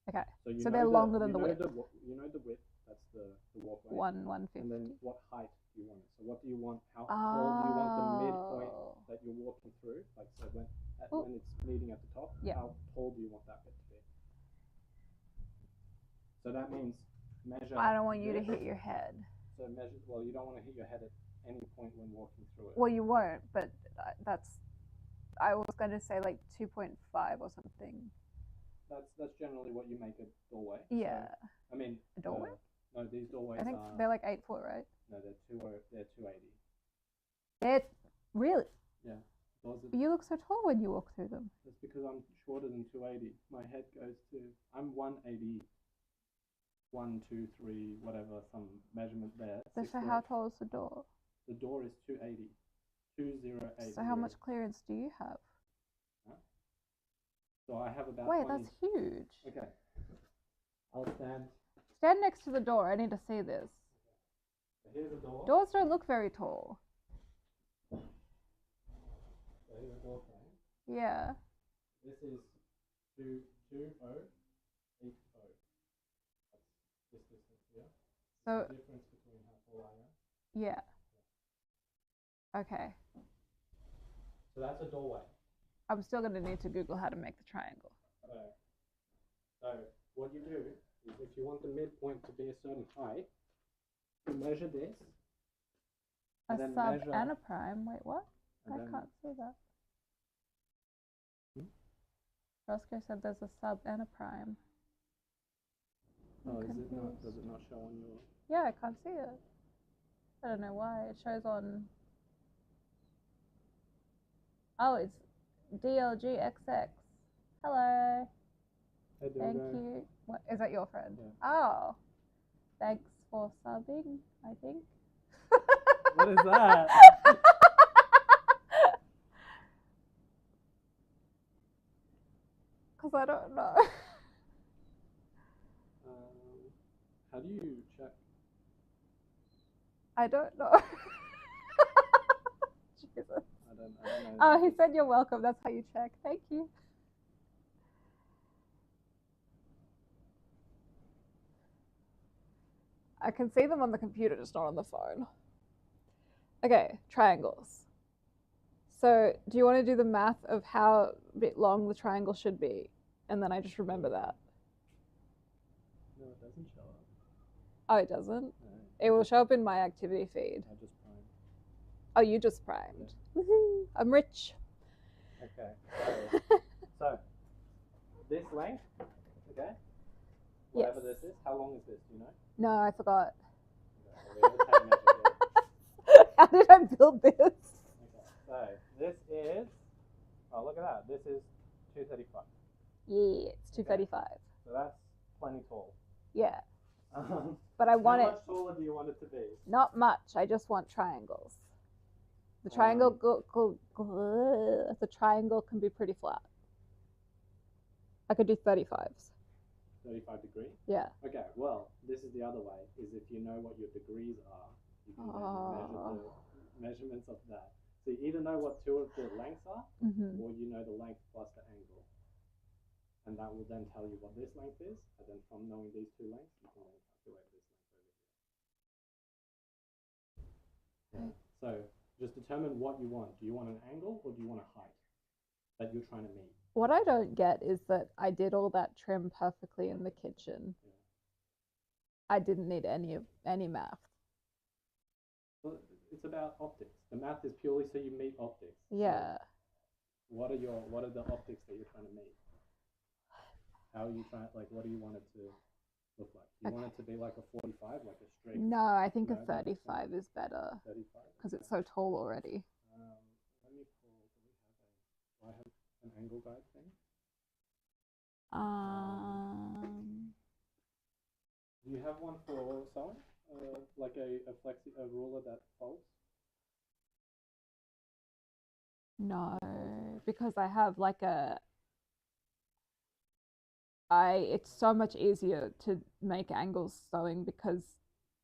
[SPEAKER 1] Okay.
[SPEAKER 3] So
[SPEAKER 1] they're longer than the width.
[SPEAKER 3] You know the width. That's the walkway.
[SPEAKER 1] 150.
[SPEAKER 3] And then what height do you want it? So what do you want? How tall do you want the midpoint that you're walking through? Like so when it's meeting at the top.
[SPEAKER 1] Yeah.
[SPEAKER 3] How tall do you want that bit to be? So that means measure.
[SPEAKER 1] I don't want you to hit your head.
[SPEAKER 3] So measure. Well, you don't want to hit your head at any point when walking through it.
[SPEAKER 1] Well, you won't, but that's. I was going to say like 2.5 or something.
[SPEAKER 3] That's generally what you make a doorway.
[SPEAKER 1] Yeah.
[SPEAKER 3] So, I mean.
[SPEAKER 1] A doorway?
[SPEAKER 3] No, these doorways
[SPEAKER 1] I think
[SPEAKER 3] are.
[SPEAKER 1] they're like 8 foot, right?
[SPEAKER 3] No, they're 280.
[SPEAKER 1] They're really.
[SPEAKER 3] Yeah.
[SPEAKER 1] You look so tall when you walk through them.
[SPEAKER 3] That's because I'm shorter than 280. My head goes to. I'm 180. 1, 2, 3, whatever, some measurement there.
[SPEAKER 1] So how tall is the door?
[SPEAKER 3] The door is 280. 280.
[SPEAKER 1] So how much clearance do you have?
[SPEAKER 3] Huh? So I have about.
[SPEAKER 1] Wait,
[SPEAKER 3] 20.
[SPEAKER 1] that's huge.
[SPEAKER 3] Okay. I'll stand.
[SPEAKER 1] Stand next to the door. I need to see this.
[SPEAKER 3] So here's the door.
[SPEAKER 1] Doors don't look very tall.
[SPEAKER 3] So here's the door frame.
[SPEAKER 1] Yeah.
[SPEAKER 3] This is 2080. This distance here.
[SPEAKER 1] So
[SPEAKER 3] the difference between how tall I am.
[SPEAKER 1] yeah. Okay.
[SPEAKER 3] So that's a doorway.
[SPEAKER 1] I'm still going to need to Google how to make the triangle.
[SPEAKER 3] So what you do is if you want the midpoint to be a certain height, you measure this.
[SPEAKER 1] A
[SPEAKER 3] and then
[SPEAKER 1] sub
[SPEAKER 3] measure,
[SPEAKER 1] and a prime. Wait, what? I
[SPEAKER 3] then,
[SPEAKER 1] can't see that. Roscoe said there's a sub and a prime.
[SPEAKER 3] Oh, is it not? Does it not show on your?
[SPEAKER 1] Yeah, I can't see it. I don't know why. It shows on. Oh, it's DLGXX. Hello.
[SPEAKER 3] Hey,
[SPEAKER 1] Thank you. What is that? Your friend?
[SPEAKER 3] Yeah.
[SPEAKER 1] Oh, thanks for subbing. I think.
[SPEAKER 3] What is that?
[SPEAKER 1] Because I don't know.
[SPEAKER 3] How do you check?
[SPEAKER 1] I don't know. Jesus.
[SPEAKER 3] I don't know.
[SPEAKER 1] Oh, he said you're welcome. That's how you check. Thank you. I can see them on the computer, just not on the phone. Okay, triangles. So do you want to do the math of how bit long the triangle should be, and then I just remember that.
[SPEAKER 3] No, it doesn't show up.
[SPEAKER 1] Oh, it doesn't?
[SPEAKER 3] No,
[SPEAKER 1] It will show up in my activity feed.
[SPEAKER 3] I just primed.
[SPEAKER 1] Oh, you just primed. Woohoo! I'm rich.
[SPEAKER 3] Okay. So this length, okay? Whatever
[SPEAKER 1] Yes.
[SPEAKER 3] this is, how long is this? Do you know?
[SPEAKER 1] No, I forgot.
[SPEAKER 3] Okay, so we have a tape measure here.
[SPEAKER 1] How did I build this?
[SPEAKER 3] Okay, so this is, oh look at that, this is 235.
[SPEAKER 1] Yeah, it's 235.
[SPEAKER 3] So that's plenty tall.
[SPEAKER 1] Yeah,
[SPEAKER 3] Um,
[SPEAKER 1] but I want
[SPEAKER 3] how
[SPEAKER 1] it
[SPEAKER 3] much taller do you want it to be?
[SPEAKER 1] not much. I just want triangles. The triangle the triangle can be pretty flat. I could do 35s.
[SPEAKER 3] 35 degree?
[SPEAKER 1] Yeah.
[SPEAKER 3] Okay, well, this is the other way, is if you know what your degrees are, you can then measure the measurements of that. So you either know what two of the lengths are, or you know the length plus the angle. And that will then tell you what this length is, and then from knowing these two lengths, you can then calculate this length over here. Yeah. So just determine what you want. Do you want an angle or do you want a height that you're trying to meet?
[SPEAKER 1] What I don't get is that I did all that trim perfectly in the kitchen.
[SPEAKER 3] Yeah.
[SPEAKER 1] I didn't need any math.
[SPEAKER 3] Well, it's about optics. The math is purely so you meet optics.
[SPEAKER 1] Yeah.
[SPEAKER 3] So what are the optics that you're trying to meet? How are you trying, like, what do you want it to look like? Do you want it to be like a 45, like a straight?
[SPEAKER 1] No, I think a 35 is better
[SPEAKER 3] 35?
[SPEAKER 1] because it's so tall already.
[SPEAKER 3] Let me pull, do I have an angle guide thing? Do you have one for sewing? Like a ruler that folds?
[SPEAKER 1] No, because I have like it's so much easier to make angles sewing because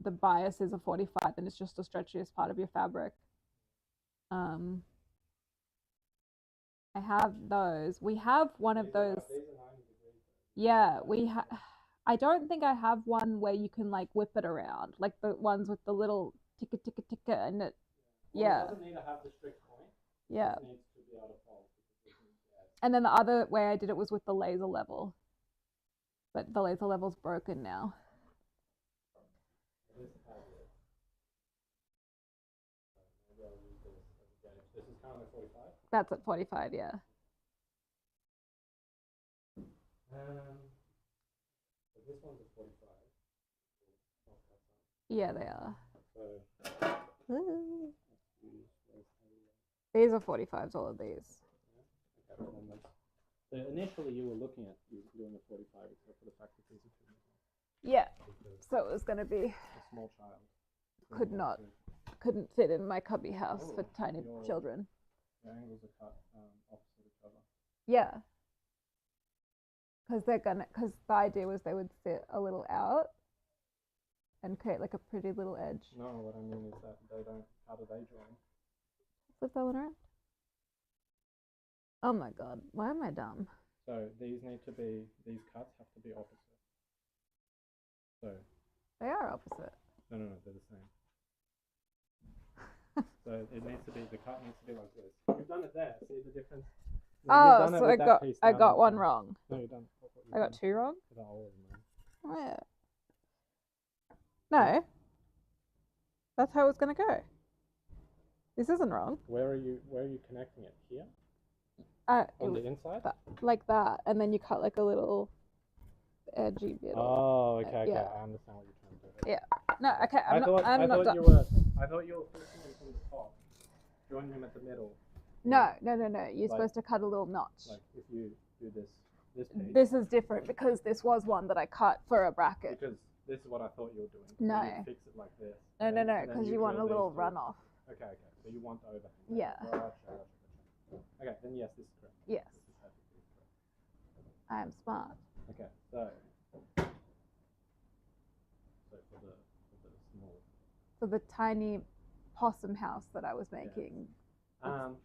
[SPEAKER 1] the bias is a 45 and it's just the stretchiest part of your fabric. I have those. We have one of those.
[SPEAKER 3] These are 90 degrees.
[SPEAKER 1] Yeah, I don't think I have one where you can like whip it around, like the ones with the little ticka ticka ticka and it.
[SPEAKER 3] Well,
[SPEAKER 1] Yeah.
[SPEAKER 3] It doesn't need to have the strict point.
[SPEAKER 1] Yeah.
[SPEAKER 3] It just needs to be able to fold.
[SPEAKER 1] And then the other way I did it was with the laser level. But the laser level's broken now.
[SPEAKER 3] This is kind of like 45.
[SPEAKER 1] That's at 45, yeah.
[SPEAKER 3] This one's a 45.
[SPEAKER 1] Yeah, they are.
[SPEAKER 3] So
[SPEAKER 1] these are 45s, all of these.
[SPEAKER 3] okay, well then so initially you were looking at doing a 45 except for the fact that these are too small.
[SPEAKER 1] Yeah. So it was going to be
[SPEAKER 3] A small child.
[SPEAKER 1] couldn't fit in my cubby house for tiny children.
[SPEAKER 3] Your angles are cut opposite each other.
[SPEAKER 1] Yeah. Because the idea was they would sit a little out and create like a pretty little edge.
[SPEAKER 3] No, what I mean is that they don't. How do they join?
[SPEAKER 1] Flip that one around. Oh my god, why am I dumb?
[SPEAKER 3] So these cuts have to be opposite. So
[SPEAKER 1] They are opposite.
[SPEAKER 3] no, they're the same. So it needs to be, the cut needs to be like this. You've done it there. See the difference?
[SPEAKER 1] Oh, so I got one wrong.
[SPEAKER 3] No, you've done.
[SPEAKER 1] I got two wrong?
[SPEAKER 3] All of them.
[SPEAKER 1] Oh yeah. No. That's how it's gonna go. This isn't wrong.
[SPEAKER 3] Where are you connecting it? Here? On the inside?
[SPEAKER 1] Like that, and then you cut like a little edgy bit.
[SPEAKER 3] Oh, okay,
[SPEAKER 1] yeah.
[SPEAKER 3] I understand what you're trying to do.
[SPEAKER 1] Yeah. No, okay,
[SPEAKER 3] I thought you were flipping him from the top, joining him at the middle.
[SPEAKER 1] No. You're supposed to cut a little notch.
[SPEAKER 3] Like if you do this piece.
[SPEAKER 1] This is different because this was one that I cut for a bracket.
[SPEAKER 3] Because this is what I thought you were doing.
[SPEAKER 1] No.
[SPEAKER 3] You fix it like this.
[SPEAKER 1] No, because you want a little runoff.
[SPEAKER 3] Okay. So you want the overhang.
[SPEAKER 1] Yeah.
[SPEAKER 3] Gotcha. Okay, then yes, this is correct.
[SPEAKER 1] Yes.
[SPEAKER 3] This is perfectly correct.
[SPEAKER 1] I am smart.
[SPEAKER 3] Okay, so for the small.
[SPEAKER 1] For the tiny possum house that I was making.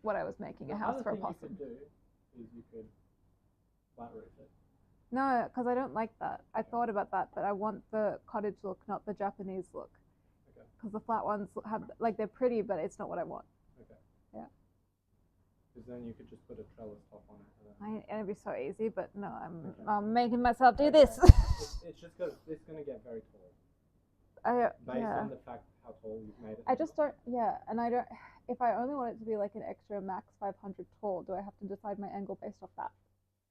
[SPEAKER 1] What I was making, a house for a possum.
[SPEAKER 3] What you could do is you could flat roof it.
[SPEAKER 1] No, because I don't like that. I thought about that, but I want the cottage look, not the Japanese look.
[SPEAKER 3] Okay.
[SPEAKER 1] Because the flat ones have, like, they're pretty, but it's not what I want.
[SPEAKER 3] Okay.
[SPEAKER 1] Yeah.
[SPEAKER 3] Because then you could just put a trellis top on it.
[SPEAKER 1] It'd be so easy, but no,
[SPEAKER 3] Okay.
[SPEAKER 1] I'm making myself do this.
[SPEAKER 3] It's just because it's going to get very tall. Based
[SPEAKER 1] Yeah.
[SPEAKER 3] on the fact how tall you've made it.
[SPEAKER 1] I just don't, yeah, and I don't, if I only want it to be like an extra max 500 tall, do I have to decide my angle based off that?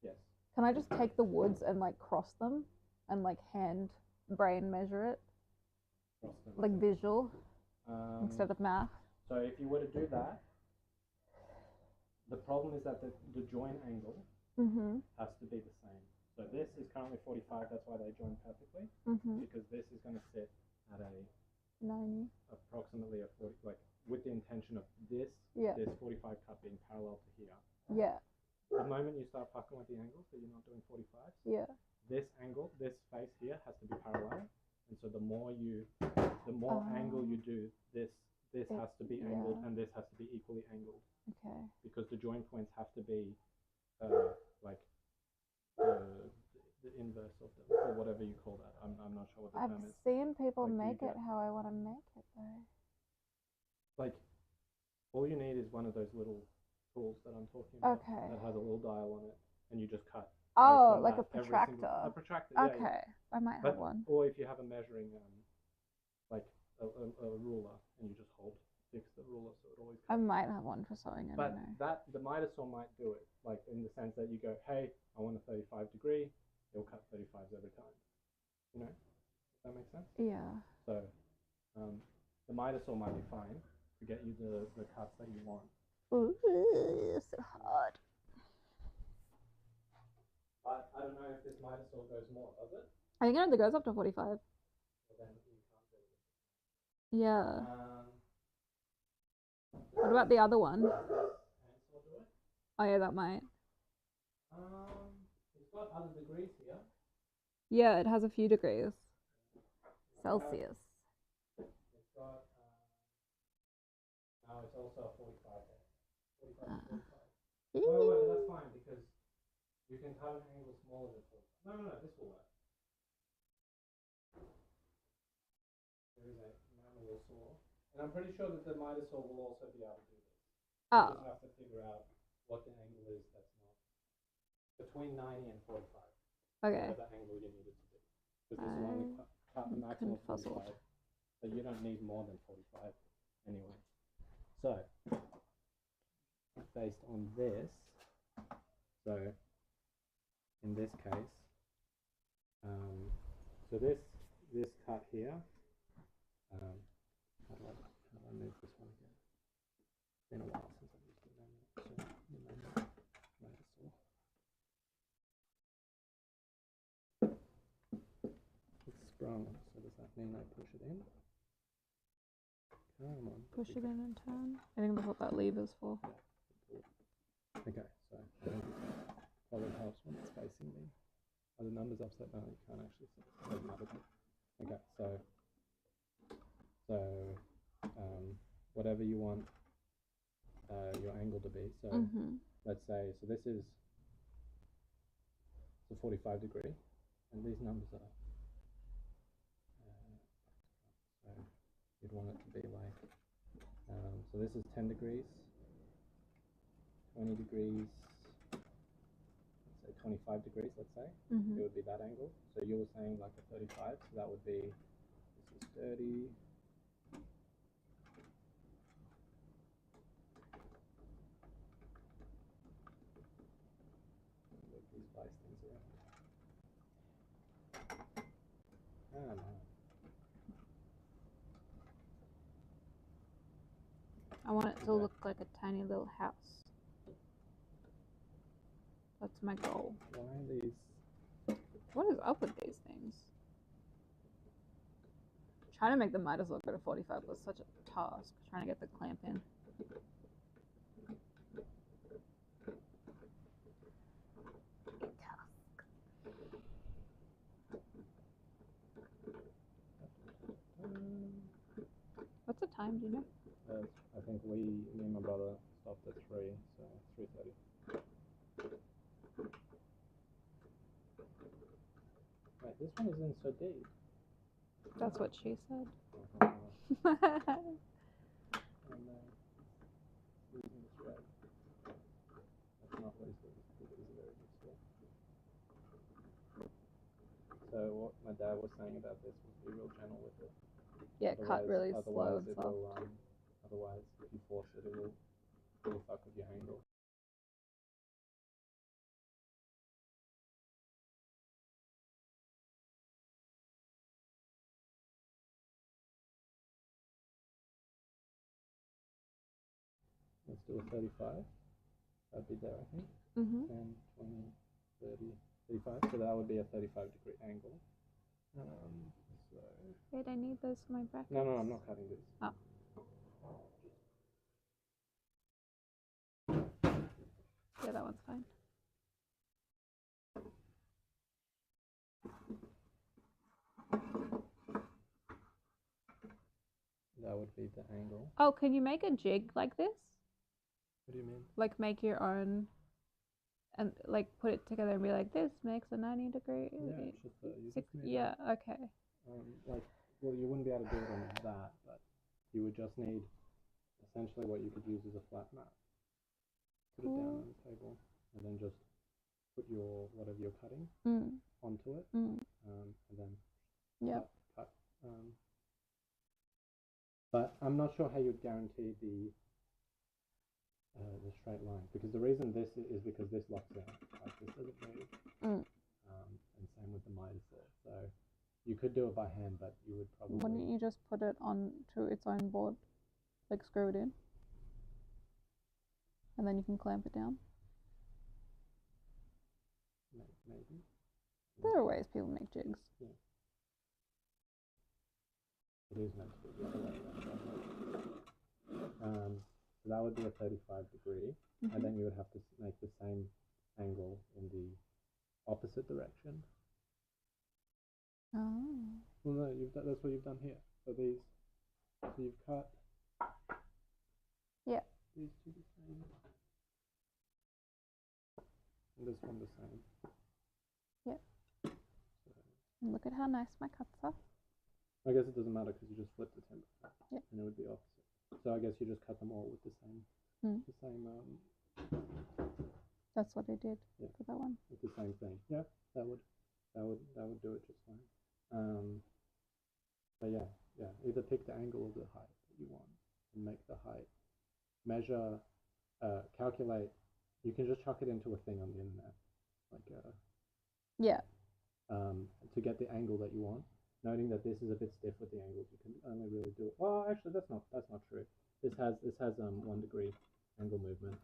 [SPEAKER 3] Yes.
[SPEAKER 1] Can I just take the woods and like cross them and like hand brain measure it?
[SPEAKER 3] Cross them.
[SPEAKER 1] Like visual instead of math?
[SPEAKER 3] So if you were to do that, the problem is that the join angle has to be the same. So this is currently 45, that's why they join perfectly, because this is going to sit at a
[SPEAKER 1] 90.
[SPEAKER 3] Approximately a 40, like with the intention of this 45 cut being parallel to here.
[SPEAKER 1] Yeah.
[SPEAKER 3] The moment you start fucking with the angles, so you're not doing 45s.
[SPEAKER 1] Yeah.
[SPEAKER 3] This angle, this face here has to be parallel, and so the more angle you do, this has to be angled, and this has to be equally angled.
[SPEAKER 1] Okay.
[SPEAKER 3] Because the join points have to be like the inverse of them, or whatever you call that. I'm not sure what the term is.
[SPEAKER 1] I've seen people
[SPEAKER 3] Like,
[SPEAKER 1] make it how I want to make it though.
[SPEAKER 3] Like, all you need is one of those little tools that I'm talking about.
[SPEAKER 1] Okay.
[SPEAKER 3] That has a little dial on it, and you just cut.
[SPEAKER 1] Oh, like a protractor.
[SPEAKER 3] A protractor. Yeah,
[SPEAKER 1] okay.
[SPEAKER 3] Yeah.
[SPEAKER 1] I might have one.
[SPEAKER 3] Or if you have a measuring, like a ruler, and you just fix the ruler so it always.
[SPEAKER 1] I might have one for sewing. I don't know.
[SPEAKER 3] But the miter saw might do it, like in the sense that you go, hey, I want a 35 degree. It'll cut 35s every time. You know, does that make sense?
[SPEAKER 1] Yeah.
[SPEAKER 3] So, the miter saw might be fine to get you the cuts that you want.
[SPEAKER 1] Ooh, so hard.
[SPEAKER 3] But I don't know if this miter saw goes more, does it?
[SPEAKER 1] I think it only goes up to 45.
[SPEAKER 3] Well, then you can't do it.
[SPEAKER 1] Yeah. What about the other one? Oh yeah, that might.
[SPEAKER 3] It's got other degrees here.
[SPEAKER 1] Yeah, it has a few degrees. Celsius.
[SPEAKER 3] It's got, no, it's also a 45 there. 45 to 45. Well, that's fine because you can cut an angle smaller than 45. No, this will work. There is a manual saw. And I'm pretty sure that the miter saw will also be able to do this. You just have to figure out what the angle is that's not between 90 and 45.
[SPEAKER 1] Okay.
[SPEAKER 3] Whatever angle you need it to be. Because this will only cut a maximum of 45. So you don't need more than 45 anyway. So, based on this, so in this case, so this cut here, how do I move this one again? It's been a while since I've used the manual saw. It's sprung, so does that mean I push it in? Come on.
[SPEAKER 1] Push it in and turn. I think that's what that lever's for.
[SPEAKER 3] Yeah. Okay, so I think it probably helps when it's facing me. Are the numbers upside down? You can't actually see. It doesn't matter. Okay, so whatever you want your angle to be. So let's say, so this is the 45 degree, and these numbers are. So you'd want it to be like. So this is 10 degrees, 20 degrees. 25 degrees, let's say, it would be that angle. So you were saying like a 35, so that would be, this is 30. Work these vice things around. Ah, no.
[SPEAKER 1] I want it to look like a tiny little house. That's my goal.
[SPEAKER 3] Why are these?
[SPEAKER 1] What is up with these things? Trying to make the miter saw go to 45 was such a task. Trying to get the clamp in. What's the time, do you know?
[SPEAKER 3] I think me and my brother stopped at 3, so 3:30. Right, this one isn't so deep.
[SPEAKER 1] That's what she said.
[SPEAKER 3] Losing the thread. not wasted. It is very useful. So what my dad was saying about this was be real gentle with it.
[SPEAKER 1] Yeah, cut really slow
[SPEAKER 3] Otherwise,
[SPEAKER 1] and
[SPEAKER 3] it
[SPEAKER 1] soft.
[SPEAKER 3] will. Otherwise, if you force it, it will fuck with your angle. Let's do a 35. That'd be there, I think. 10, 20, 30, 35. So that would be a 35-degree angle. So
[SPEAKER 1] Wait, I need those for my brackets.
[SPEAKER 3] no, I'm not cutting this.
[SPEAKER 1] Oh. Yeah, that one's fine.
[SPEAKER 3] That would be the angle.
[SPEAKER 1] Oh, can you make a jig like this?
[SPEAKER 3] What do you mean?
[SPEAKER 1] Like make your own and like put it together and be like, this makes a 90-degree.
[SPEAKER 3] Yeah, it's just
[SPEAKER 1] yeah, okay.
[SPEAKER 3] Well, you wouldn't be able to do it on that, but you would just need essentially what you could use as a flat mat. Put it down on the table, and then just put your whatever you're cutting onto it, and then cut. But I'm not sure how you'd guarantee the straight line, because the reason this is because this locks in, like this doesn't move, and same with the miter saw. So you could do it by hand, but you would probably.
[SPEAKER 1] Wouldn't you just put it onto its own board, like screw it in, and then you can clamp it down?
[SPEAKER 3] Maybe.
[SPEAKER 1] There are ways people make jigs.
[SPEAKER 3] Yeah. It is meant to be the other way around. So that would be a 35-degree, and then you would have to make the same angle in the opposite direction.
[SPEAKER 1] Oh.
[SPEAKER 3] Well, no, that's what you've done here. So you've cut.
[SPEAKER 1] Yeah.
[SPEAKER 3] These two the same. And this one the same.
[SPEAKER 1] Yeah. And look at how nice my cuts are.
[SPEAKER 3] I guess it doesn't matter because you just flip the timber.
[SPEAKER 1] Yeah.
[SPEAKER 3] And it would be opposite. So I guess you just cut them all with the same.
[SPEAKER 1] That's what I did for that one.
[SPEAKER 3] With the same thing. Yeah, that would do it just fine. But yeah, either pick the angle or the height that you want and make the height. Measure, calculate. You can just chuck it into a thing on the internet, like to get the angle that you want. Noting that this is a bit stiff with the angles, you can only really do it. Well, actually, that's not true. This has 1 degree angle movement.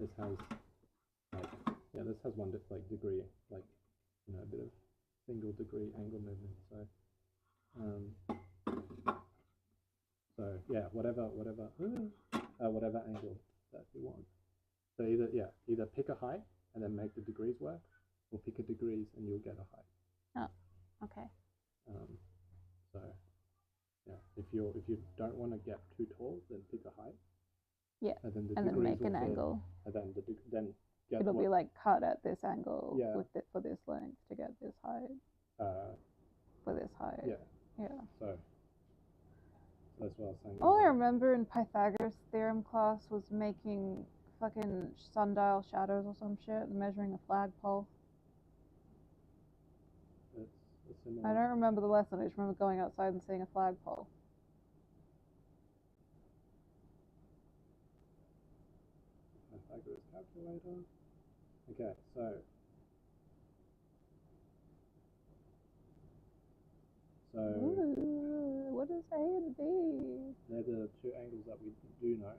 [SPEAKER 3] This has this has 1 degree, a bit of single degree angle movement. So yeah, whatever angle that you want. So either pick a height and then make the degrees work, or pick a degrees and you'll get a height.
[SPEAKER 1] Oh, okay.
[SPEAKER 3] So yeah, if you don't want to get too tall, then pick a height.
[SPEAKER 1] Yeah.
[SPEAKER 3] And then
[SPEAKER 1] then make an angle.
[SPEAKER 3] And then
[SPEAKER 1] it'll be like cut at this angle with it for this length to get this height. For this height.
[SPEAKER 3] Yeah.
[SPEAKER 1] Yeah.
[SPEAKER 3] So that's what I was saying.
[SPEAKER 1] All I remember in Pythagoras theorem class was making fucking sundial shadows or some shit, measuring a flagpole. I don't remember the lesson. I just remember going outside and seeing a flagpole.
[SPEAKER 3] Pythagoras calculator. Okay, so
[SPEAKER 1] Ooh, what is A and B?
[SPEAKER 3] They're the two angles that we do know.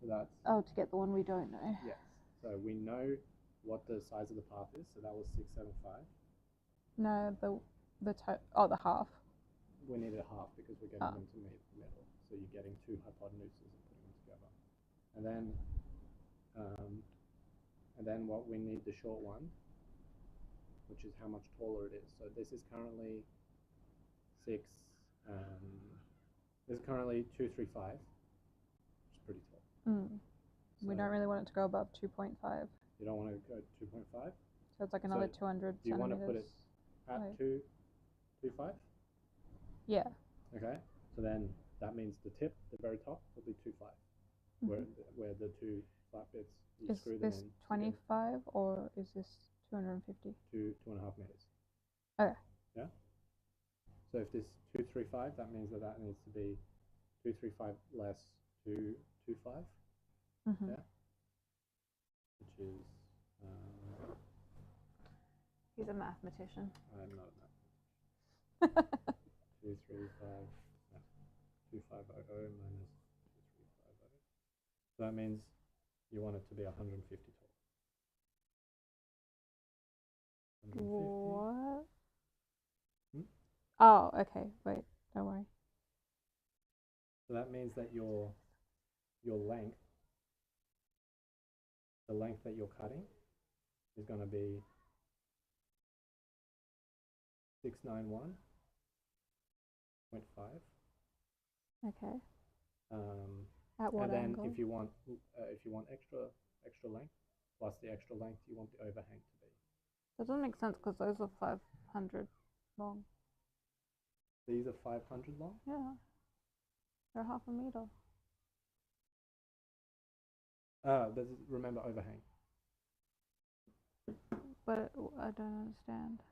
[SPEAKER 3] So that's
[SPEAKER 1] to get the one we don't know.
[SPEAKER 3] Yes. So we know what the size of the path is. So that was 675.
[SPEAKER 1] No, the half.
[SPEAKER 3] We need a half because we're getting them to meet the middle. So you're getting two hypotenuses and putting them together. And then what we need the short one, which is how much taller it is. So this is currently 235, which is pretty tall.
[SPEAKER 1] We don't really want it to go above 2.5.
[SPEAKER 3] You don't want to go 2.5?
[SPEAKER 1] So it's like another 200
[SPEAKER 3] do you
[SPEAKER 1] centimeters.
[SPEAKER 3] want to put it at 2.5?
[SPEAKER 1] Yeah.
[SPEAKER 3] Okay. So then that means the tip, the very top, will be 2.5. where the two flat bits, you
[SPEAKER 1] Is
[SPEAKER 3] screw them
[SPEAKER 1] this
[SPEAKER 3] in
[SPEAKER 1] 25 or is this 250?
[SPEAKER 3] to 2.5 meters.
[SPEAKER 1] Okay.
[SPEAKER 3] Yeah. So if this 235, that means that needs to be 235 less 225.
[SPEAKER 1] Mm-hmm.
[SPEAKER 3] Yeah. Which is.
[SPEAKER 1] He's a mathematician.
[SPEAKER 3] I'm not a mathematician. 235. 2500 minus 2350. So that means you want it to be 150 tall. 150.
[SPEAKER 1] What?
[SPEAKER 3] Hmm?
[SPEAKER 1] Oh, okay. Wait, don't worry.
[SPEAKER 3] So that means that your length, the length that you're cutting, is going to be 691.5.
[SPEAKER 1] Okay.
[SPEAKER 3] At
[SPEAKER 1] what
[SPEAKER 3] and then
[SPEAKER 1] angle?
[SPEAKER 3] if you want extra length plus the extra length, you want the overhang to be.
[SPEAKER 1] That doesn't make sense because those are 500 long.
[SPEAKER 3] These are 500 long.
[SPEAKER 1] Yeah, they're half a meter.
[SPEAKER 3] But remember overhang.
[SPEAKER 1] But I don't understand.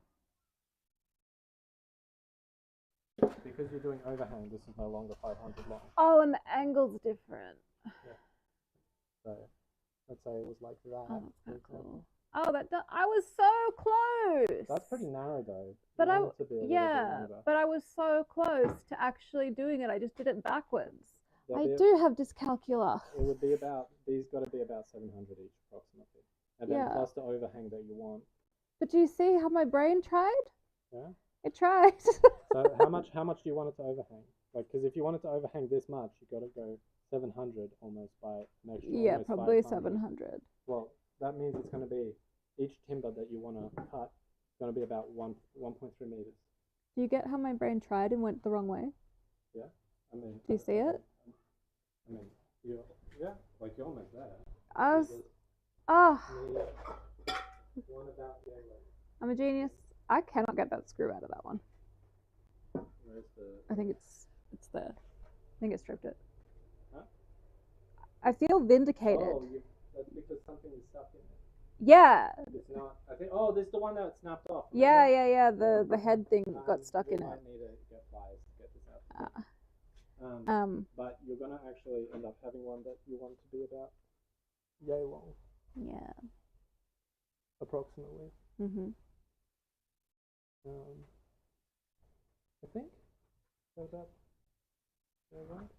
[SPEAKER 3] Because you're doing overhang, this is no longer 500 long.
[SPEAKER 1] Oh, and the angle's different.
[SPEAKER 3] Yeah. So let's say it was like that.
[SPEAKER 1] Oh, that's kind of cool. Oh, I was so close.
[SPEAKER 3] That's pretty narrow though.
[SPEAKER 1] But I was so close to actually doing it. I just did it backwards. I do have dyscalculia.
[SPEAKER 3] It would be about, these got to be about 700 each approximately. And then plus the overhang that you want.
[SPEAKER 1] But do you see how my brain tried?
[SPEAKER 3] Yeah.
[SPEAKER 1] It tried.
[SPEAKER 3] So how much do you want it to overhang? Like, because if you want it to overhang this much, you got to go 700 almost by an extra.
[SPEAKER 1] Yeah, probably 700.
[SPEAKER 3] Well, that means it's going to be each timber that you want to cut is going to be about 1.3 meters.
[SPEAKER 1] Do you get how my brain tried and went the wrong way?
[SPEAKER 3] Yeah, I mean.
[SPEAKER 1] Do you see it?
[SPEAKER 3] I mean, like you're almost there. One about
[SPEAKER 1] I'm a genius. I cannot get that screw out of that one.
[SPEAKER 3] Where's the?
[SPEAKER 1] I think it's there. I think it stripped it.
[SPEAKER 3] Huh?
[SPEAKER 1] I feel vindicated.
[SPEAKER 3] Oh, that's because something is stuck in it.
[SPEAKER 1] Yeah.
[SPEAKER 3] It's not. I think. Oh, this is the one that snapped off.
[SPEAKER 1] Yeah. The head thing got stuck in it.
[SPEAKER 3] We might need to get pliers to get this out. But you're gonna actually end up having one that you want to be about yay long.
[SPEAKER 1] Yeah.
[SPEAKER 3] Approximately.
[SPEAKER 1] Mhm.
[SPEAKER 3] I think. So that. Right.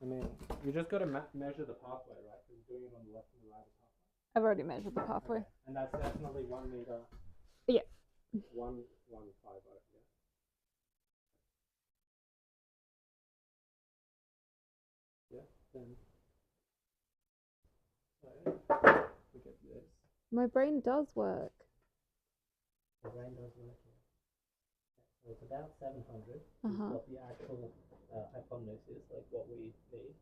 [SPEAKER 3] I mean, you just got to measure the pathway, right? Because you're doing it on the left and the right of the pathway.
[SPEAKER 1] I've already measured the pathway.
[SPEAKER 3] Okay. And that's definitely 1 meter.
[SPEAKER 1] Yeah.
[SPEAKER 3] 1.50. Yeah. Yeah. Then. So, we get this.
[SPEAKER 1] My brain does work.
[SPEAKER 3] The brain does work. So it's about 700 is what the actual hypotenuse is, like what we need.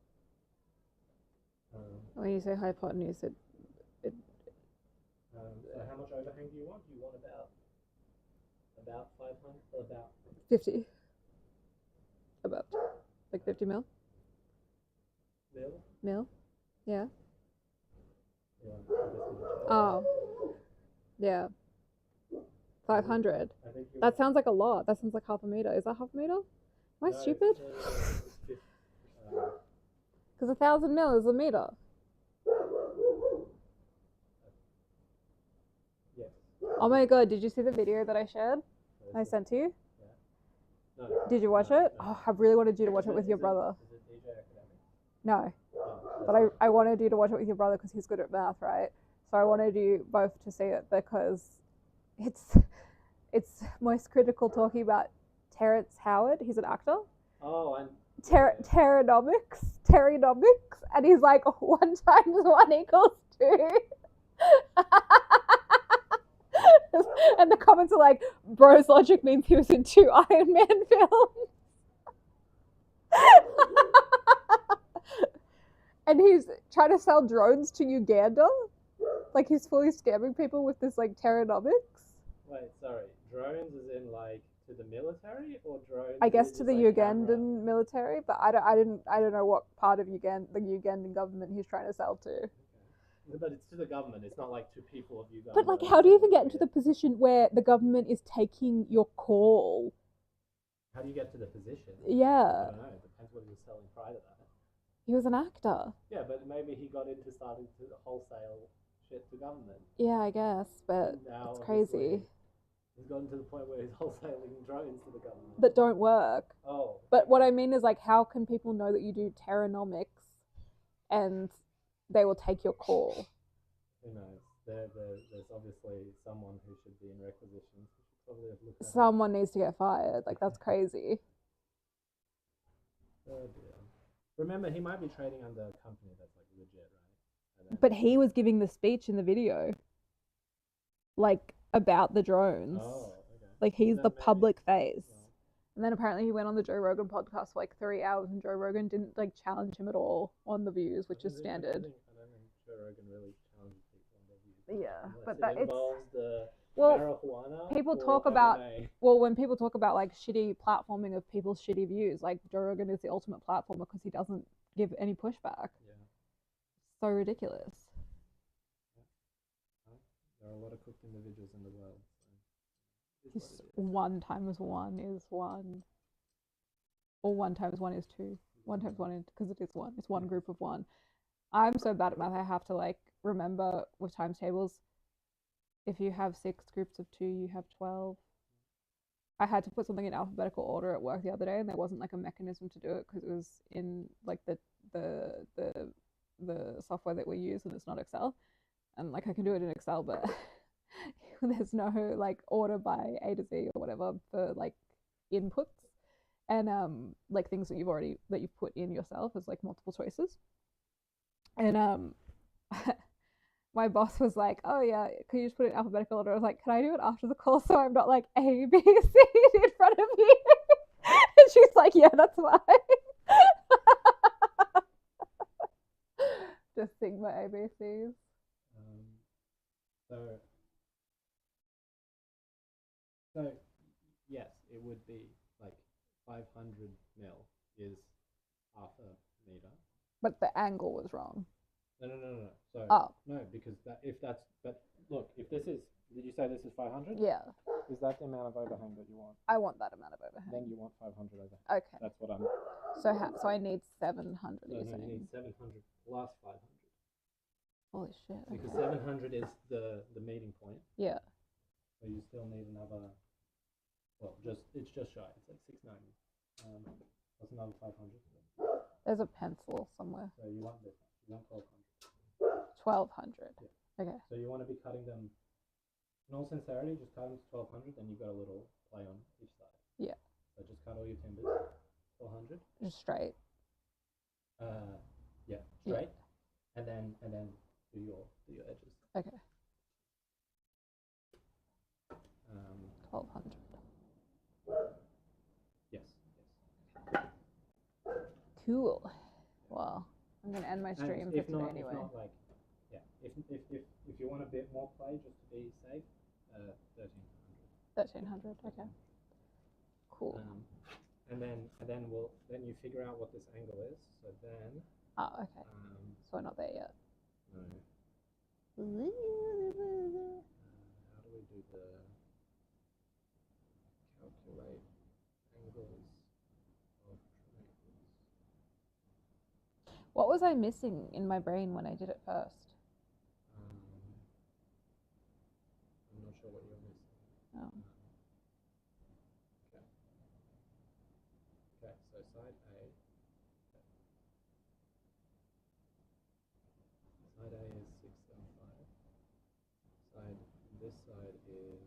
[SPEAKER 1] When you say hypotenuse,
[SPEAKER 3] so how much overhang do you want? Do you want about 500? About
[SPEAKER 1] 50. About like 50 mil? Mil? Yeah. Oh. Yeah. 500. That sounds like a lot. That sounds like half a meter. Is that half a meter? Am I stupid? Because 1,000 mil is a meter.
[SPEAKER 3] Yes.
[SPEAKER 1] Oh my god, did you see the video that I shared? I sent to you?
[SPEAKER 3] Yeah. No.
[SPEAKER 1] Did you watch it? Oh, I really wanted you to watch it with your brother.
[SPEAKER 3] Is it DJ Academic?
[SPEAKER 1] No. But I wanted you to watch it with your brother because he's good at math, right? So I wanted you both to see it because it's most critical talking about Terrence Howard. He's an actor.
[SPEAKER 3] Oh, and
[SPEAKER 1] Terronomics, and he's like 1 times 1 equals 2. And the comments are like, bro's logic means he was in 2 Iron Man films. And he's trying to sell drones to Uganda. Like he's fully scamming people with this like Terronomics.
[SPEAKER 3] Wait, sorry. Drones is in like to the military or drones?
[SPEAKER 1] I
[SPEAKER 3] is
[SPEAKER 1] guess
[SPEAKER 3] it
[SPEAKER 1] to
[SPEAKER 3] just
[SPEAKER 1] the
[SPEAKER 3] like
[SPEAKER 1] Ugandan
[SPEAKER 3] camera?
[SPEAKER 1] military, but I don't know what part of Uganda, the Ugandan government he's trying to sell to.
[SPEAKER 3] Okay. But it's to the government. It's not like to people of Uganda.
[SPEAKER 1] But like, how do you even get into the position where the government is taking your call?
[SPEAKER 3] How do you get to the position?
[SPEAKER 1] Yeah.
[SPEAKER 3] I don't know. It depends what he was selling prior to that.
[SPEAKER 1] He was an actor.
[SPEAKER 3] Yeah, but maybe he got into starting to wholesale shit to government.
[SPEAKER 1] Yeah, I guess, but
[SPEAKER 3] Now,
[SPEAKER 1] it's crazy.
[SPEAKER 3] He's gotten to the point where he's wholesaling drones to the government.
[SPEAKER 1] That don't work.
[SPEAKER 3] Oh.
[SPEAKER 1] But what I mean is, like, how can people know that you do terranomics and they will take your call?
[SPEAKER 3] Who knows? There's obviously someone who should be in requisitions. Probably have looked at
[SPEAKER 1] Someone needs to get fired. Like, that's crazy.
[SPEAKER 3] Oh dear. Remember, he might be trading under a company that's like legit, right?
[SPEAKER 1] But he was giving the speech in the video, like, about the drones.
[SPEAKER 3] Oh, okay.
[SPEAKER 1] Like, he's
[SPEAKER 3] Then
[SPEAKER 1] the
[SPEAKER 3] maybe-
[SPEAKER 1] public face.
[SPEAKER 3] Well,
[SPEAKER 1] And then apparently he went on the Joe Rogan podcast for like 3 hours, and Joe Rogan didn't like challenge him at all on the views, which is standard.
[SPEAKER 3] I don't think Joe Rogan really challenges people on their views.
[SPEAKER 1] Yeah,
[SPEAKER 3] Unless
[SPEAKER 1] but
[SPEAKER 3] it
[SPEAKER 1] that
[SPEAKER 3] involves the
[SPEAKER 1] well,
[SPEAKER 3] marijuana.
[SPEAKER 1] people
[SPEAKER 3] or
[SPEAKER 1] talk about
[SPEAKER 3] MMA.
[SPEAKER 1] well, when people talk about like shitty platforming of people's shitty views, like Joe Rogan is the ultimate platformer because he doesn't give any pushback.
[SPEAKER 3] Yeah.
[SPEAKER 1] So ridiculous.
[SPEAKER 3] Well, there are a lot of cooked individuals in the world. So it is
[SPEAKER 1] Just
[SPEAKER 3] what it is.
[SPEAKER 1] 1 times 1 is 1, or 1 times 1 is 2. 1 times 1 is, because it is 1. It's one group of 1. I'm so bad at math. I have to like remember with times tables. If you have 6 groups of 2, you have 12. I had to put something in alphabetical order at work the other day, and there wasn't like a mechanism to do it because it was in like the software that we use, and it's not Excel. And like I can do it in Excel, but there's no like order by A to Z or whatever for like inputs and like things that you've put in yourself as like multiple choices. And my boss was like, "Oh yeah, could you just put it in alphabetical order?" I was like, "Can I do it after the call so I'm not like A, B, C in front of you?" And she's like, "Yeah, that's fine." Just sing my ABCs.
[SPEAKER 3] So yes, it would be like 500 mil is half a meter.
[SPEAKER 1] But the angle was wrong.
[SPEAKER 3] No. So
[SPEAKER 1] Oh.
[SPEAKER 3] no, because but look, if this is, did you say this is 500?
[SPEAKER 1] Yeah,
[SPEAKER 3] Is that the amount of overhang that you want?
[SPEAKER 1] I want that amount of overhang.
[SPEAKER 3] Then you want 500 overhang.
[SPEAKER 1] Okay.
[SPEAKER 3] That's what I'm.
[SPEAKER 1] So I need 700.
[SPEAKER 3] No,
[SPEAKER 1] You're
[SPEAKER 3] you
[SPEAKER 1] saying?
[SPEAKER 3] need 700 plus 500.
[SPEAKER 1] Holy shit.
[SPEAKER 3] Because
[SPEAKER 1] Okay.
[SPEAKER 3] 700 is the meeting point.
[SPEAKER 1] Yeah.
[SPEAKER 3] So you still need another. Well, it's just shy. It's like 690. That's another 500.
[SPEAKER 1] There's a pencil somewhere.
[SPEAKER 3] So you want this. You want 1200.
[SPEAKER 1] 1200.
[SPEAKER 3] Yeah.
[SPEAKER 1] Okay.
[SPEAKER 3] So you want to be cutting them. In all sincerity, just cut them to 1200. Then you've got a little play on each side.
[SPEAKER 1] Yeah.
[SPEAKER 3] So just cut all your timbers. 1200.
[SPEAKER 1] Just straight.
[SPEAKER 3] Yeah, straight. Yeah. And then do your edges.
[SPEAKER 1] Okay. 1200.
[SPEAKER 3] Yes.
[SPEAKER 1] Cool. Well, I'm gonna end my stream for today anyway.
[SPEAKER 3] If not, like, yeah. If you want a bit more play just to be safe, 1300.
[SPEAKER 1] 1300. Okay. Cool.
[SPEAKER 3] And then you figure out what this angle is. So then.
[SPEAKER 1] Oh, okay. So we're not there yet.
[SPEAKER 3] No.
[SPEAKER 2] Ooh.
[SPEAKER 3] How do we do the calculate angles of triangles?
[SPEAKER 1] What was I missing in my brain when I did it first?
[SPEAKER 3] I'm not sure what you're missing.
[SPEAKER 1] Oh.
[SPEAKER 3] Okay, so side A. Side A is 675. This side is,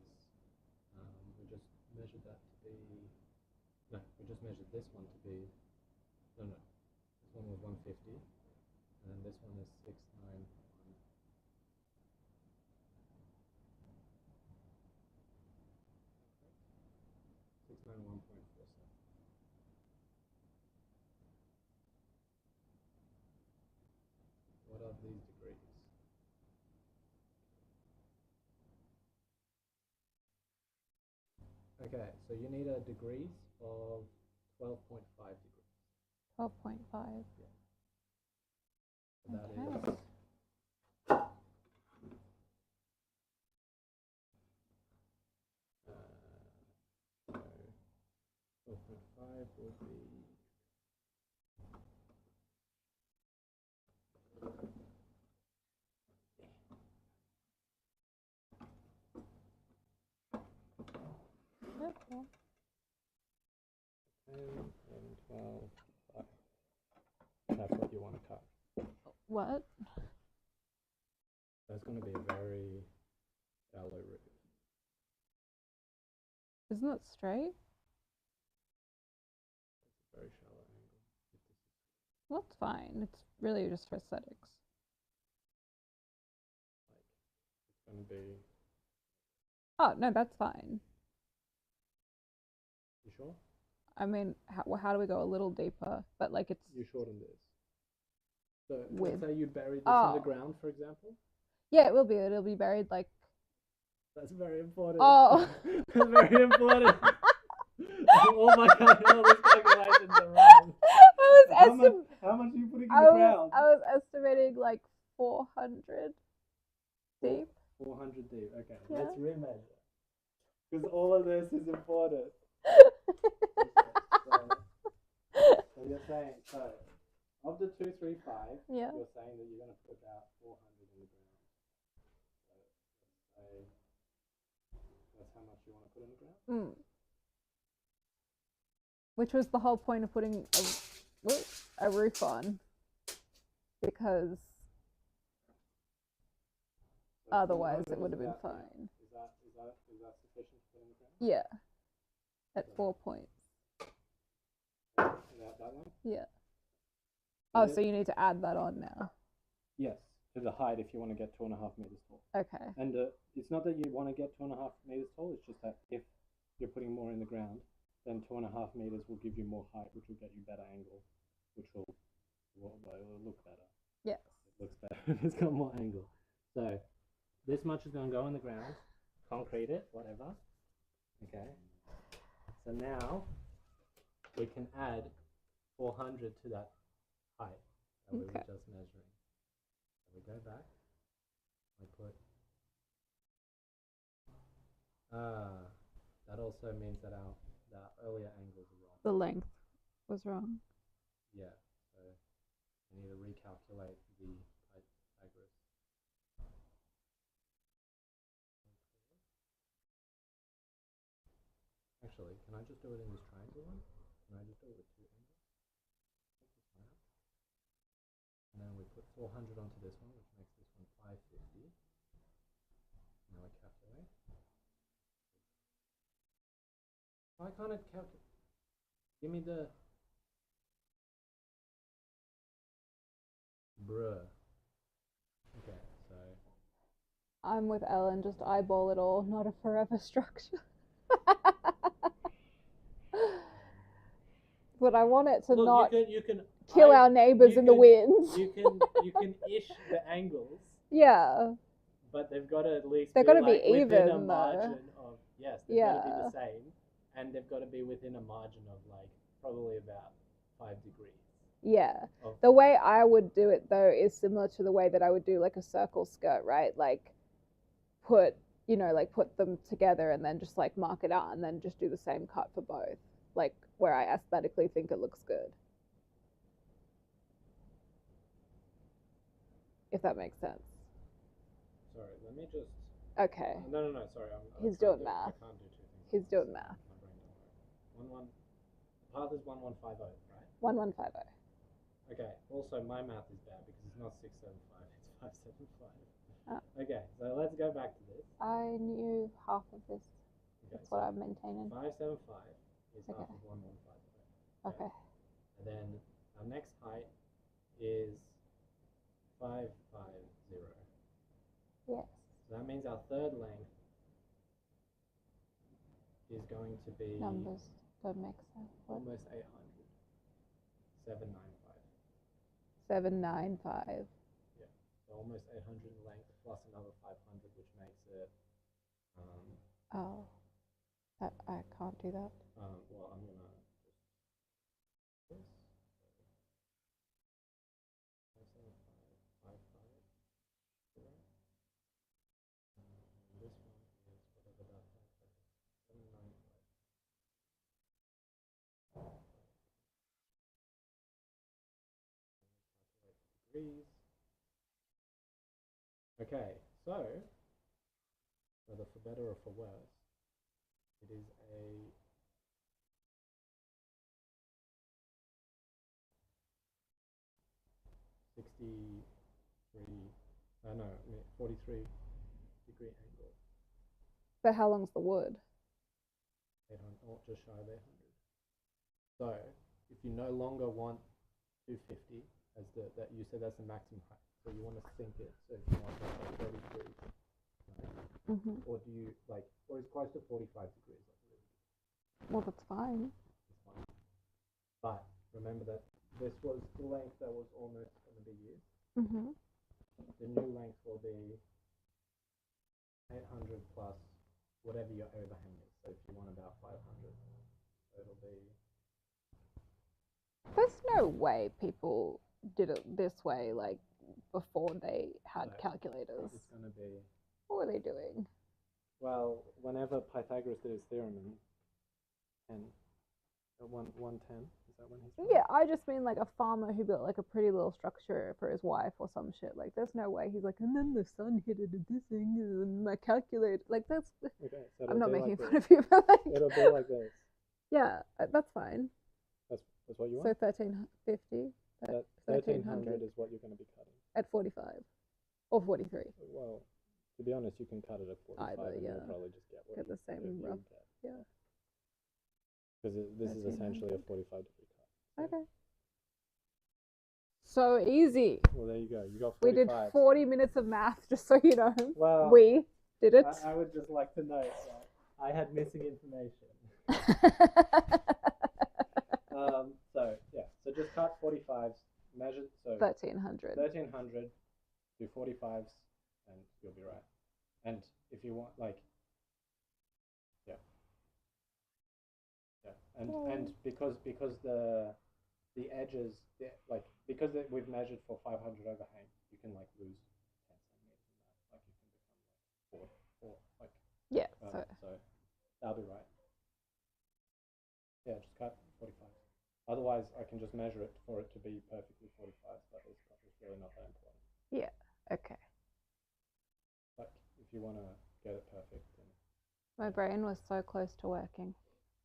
[SPEAKER 3] we just measured that to be, no, we just measured this one to be, no, this one was 150, and then this one is 691. 691.47. What are these degrees? Okay, so you need a degrees of 12.5 degrees.
[SPEAKER 1] 12.5.
[SPEAKER 3] Yeah. So that
[SPEAKER 1] Okay.
[SPEAKER 3] is so 12.5 would be
[SPEAKER 1] Okay.
[SPEAKER 3] 10 and 12. 5. That's what you want to cut.
[SPEAKER 1] What?
[SPEAKER 3] That's going to be a very shallow roof.
[SPEAKER 1] Isn't it straight?
[SPEAKER 3] It's a very shallow angle.
[SPEAKER 1] Well, that's fine. It's really just for aesthetics.
[SPEAKER 3] It's going to be.
[SPEAKER 1] Oh, no, that's fine.
[SPEAKER 3] You sure?
[SPEAKER 1] I mean, how do we go a little deeper? But like it's
[SPEAKER 3] You shorten this. So
[SPEAKER 1] with.
[SPEAKER 3] let's say you buried this in the ground, for example.
[SPEAKER 1] Yeah, it will be. It'll be buried like.
[SPEAKER 3] That's very important.
[SPEAKER 1] Oh.
[SPEAKER 3] That's very important. Oh my god, all these calculations are wrong. How much are you putting in the ground?
[SPEAKER 1] I was estimating like 400 deep.
[SPEAKER 3] 400 deep. Okay,
[SPEAKER 1] Yeah.
[SPEAKER 3] let's remeasure. Because all of this is important. So you're saying, of the 235,
[SPEAKER 1] yeah.
[SPEAKER 3] you're saying that you're going to put about 400 in the ground. So that's how much you want to put in the ground?
[SPEAKER 1] Which was the whole point of putting a roof on. Because otherwise it would have been fine.
[SPEAKER 3] Is that sufficient to put in the ground?
[SPEAKER 1] Yeah. At 4 points.
[SPEAKER 3] That one?
[SPEAKER 1] Yeah. Oh, so you need to add that on now.
[SPEAKER 3] Yes, to the height if you want to get 2.5 meters tall.
[SPEAKER 1] Okay.
[SPEAKER 3] And it's not that you want to get 2.5 meters tall, it's just that if you're putting more in the ground, then 2.5 meters will give you more height, which will get you better angle, which will look better.
[SPEAKER 1] Yes.
[SPEAKER 3] It looks better if it's got more angle. So this much is going to go in the ground, concrete it, whatever. Okay. So now we can add 400 to that height that we were just measuring. So we go back. I put. That also means that our earlier angles are wrong.
[SPEAKER 1] The length was wrong.
[SPEAKER 3] Yeah. So we need to recalculate the Pythagoras. Actually, can I just do it in this triangle one? Can I just do it with two angles? And then we put 400 onto this one, which makes this one 550. Now I calculate. Why can't it calculate? Give me the... Bruh. Okay, so...
[SPEAKER 1] I'm with Ellen, just eyeball it all, not a forever structure. But I want it to not kill our neighbors in the winds.
[SPEAKER 3] You can ish the angles.
[SPEAKER 1] Yeah.
[SPEAKER 3] But they've got to at least
[SPEAKER 1] they've got to be
[SPEAKER 3] within
[SPEAKER 1] even
[SPEAKER 3] a margin
[SPEAKER 1] though.
[SPEAKER 3] Of they've got to be the same, and they've got to be within a margin of like probably about 5 degrees.
[SPEAKER 1] Yeah. The way I would do it though is similar to the way that I would do like a circle skirt, right? Like put them together and then just like mark it out and then just do the same cut for both. Like where I aesthetically think it looks good. If that makes sense.
[SPEAKER 3] Sorry, let me just...
[SPEAKER 1] Okay.
[SPEAKER 3] No, sorry.
[SPEAKER 1] He's doing math.
[SPEAKER 3] I can't do two things.
[SPEAKER 1] He's doing math.
[SPEAKER 3] My brain don't work. Path is 1150, right?
[SPEAKER 1] 1150.
[SPEAKER 3] Okay, also my math is bad because it's not 675, it's 575.
[SPEAKER 1] Oh.
[SPEAKER 3] Okay, so let's go back to this.
[SPEAKER 1] I knew half of this. Okay, that's what I'm maintaining.
[SPEAKER 3] 575 is half of 1150.
[SPEAKER 1] Okay.
[SPEAKER 3] And then our next height is 550.
[SPEAKER 1] Yes.
[SPEAKER 3] So that means our third length is going to be...
[SPEAKER 1] Numbers don't make sense.
[SPEAKER 3] Almost 800. 795.
[SPEAKER 1] 795.
[SPEAKER 3] Yeah, so almost 800 in length plus another 500, which makes it...
[SPEAKER 1] I can't do that.
[SPEAKER 3] Well, I'm gonna just this. 57555. And this one is whatever that is. 795. Degrees. Okay, so whether for better or for worse, it is a 43 degree angle.
[SPEAKER 1] But how long's the wood?
[SPEAKER 3] 800, or just shy of 800. So if you no longer want 250 as that you said that's the maximum height, so you want to sink it. So if you want like 30 degrees, right? Or do you like, or it's close to 45 degrees? Like really?
[SPEAKER 1] Well, that's fine.
[SPEAKER 3] It's fine. But remember that this was the length that was almost going to be used. The new length will be 800 plus whatever your overhang is. So if you want about 500, it'll be.
[SPEAKER 1] There's no way people did it this way, like before they had calculators.
[SPEAKER 3] It's going to be.
[SPEAKER 1] What were they doing?
[SPEAKER 3] Well, whenever Pythagoras did his theorem in 110, is that when he's from?
[SPEAKER 1] Yeah, I just mean like a farmer who built like a pretty little structure for his wife or some shit. Like, there's no way he's like, and then the sun hit it at this thing, and my calculator. Like, that's.
[SPEAKER 3] Okay, so
[SPEAKER 1] I'm not making
[SPEAKER 3] like
[SPEAKER 1] fun of you, but like.
[SPEAKER 3] It'll be like this.
[SPEAKER 1] Yeah, that's fine.
[SPEAKER 3] That's what you
[SPEAKER 1] So
[SPEAKER 3] want.
[SPEAKER 1] 1350.
[SPEAKER 3] That 1300 is what you're going to be cutting
[SPEAKER 1] at 45 or 43.
[SPEAKER 3] Well, to be honest, you can cut it at 45.
[SPEAKER 1] Either,
[SPEAKER 3] and
[SPEAKER 1] yeah.
[SPEAKER 3] you'll probably just get
[SPEAKER 1] the same rough. Yeah.
[SPEAKER 3] Because this is essentially a 45 degree cut.
[SPEAKER 1] Okay. So easy.
[SPEAKER 3] Well, there you go. You got 45.
[SPEAKER 1] We did 40 minutes of math, just so you know.
[SPEAKER 3] Well,
[SPEAKER 1] we did it.
[SPEAKER 3] I would just like to note that I had missing information. So yeah, so just cut 45s, measure, so
[SPEAKER 1] 1300.
[SPEAKER 3] 1300, do 45s, and you'll be right. And if you want, like, yeah, and because the edges, like, because we've measured for 500 overhang, you can like lose 10 centimeters in that, like you can become like 4, like.
[SPEAKER 1] Yeah.
[SPEAKER 3] So that'll be right. Yeah, just cut 45. Otherwise, I can just measure it for it to be perfectly 45, but it's really not that important.
[SPEAKER 1] Yeah, okay.
[SPEAKER 3] Like, if you want to get it perfect. Then,
[SPEAKER 1] my brain was so close to working.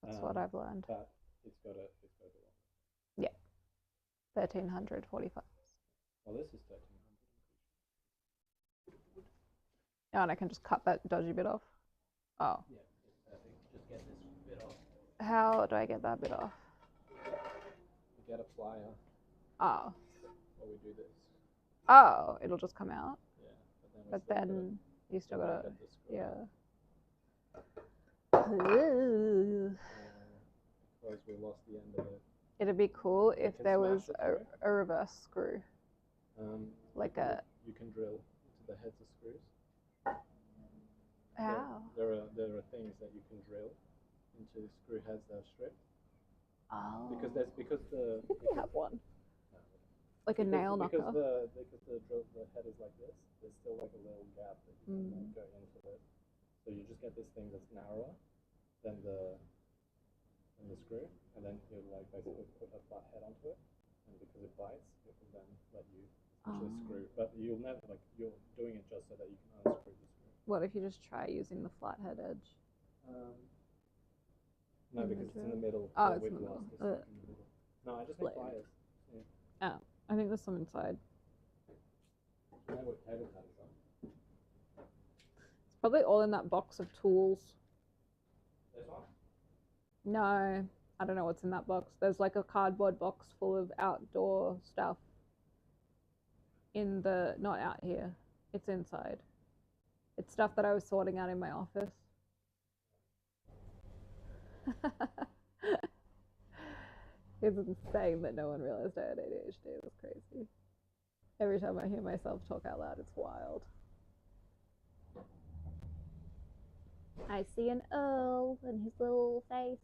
[SPEAKER 1] That's what I've learned.
[SPEAKER 3] But it's got to be long.
[SPEAKER 1] Yeah. 1300, 45.
[SPEAKER 3] Well, this is 1300.
[SPEAKER 1] Oh, and I can just cut that dodgy bit off. Oh.
[SPEAKER 3] Yeah, it's perfect. Just get this bit off.
[SPEAKER 1] How do I get that bit off?
[SPEAKER 3] You get a plier.
[SPEAKER 1] Oh.
[SPEAKER 3] Or we do this.
[SPEAKER 1] Oh, it'll just come out.
[SPEAKER 3] Yeah,
[SPEAKER 1] but then you still gotta. Yeah.
[SPEAKER 3] Because we lost the end of it.
[SPEAKER 1] It'd be cool if there was a reverse screw. Like
[SPEAKER 3] you can drill into the heads of screws.
[SPEAKER 1] How?
[SPEAKER 3] There are things that you can drill into the screw heads that are stripped.
[SPEAKER 1] Oh.
[SPEAKER 3] Because the.
[SPEAKER 1] If you have one. No. Like a nail knocker.
[SPEAKER 3] Because the head is like this. There's still like a little gap that you can go into it. So you just get this thing that's narrower than the screw, and then you like basically put a flat head onto it, and because it bites, it will then let you actually screw. But you'll never you're doing it just so that you can unscrew the screw.
[SPEAKER 1] What if you just try using the flathead edge?
[SPEAKER 3] No, because it's in the middle.
[SPEAKER 1] Oh, it's in the middle.
[SPEAKER 3] No, I just need pliers.
[SPEAKER 1] Yeah. Oh, I think there's some inside.
[SPEAKER 3] You know what table cutters are?
[SPEAKER 1] It's probably all in that box of tools.
[SPEAKER 3] This one?
[SPEAKER 1] No, I don't know what's in that box. There's like a cardboard box full of outdoor stuff. Not out here. It's inside. It's stuff that I was sorting out in my office. It's insane that no one realized I had ADHD. It was crazy. Every time I hear myself talk out loud, it's wild.
[SPEAKER 2] I see an Earl and his little face.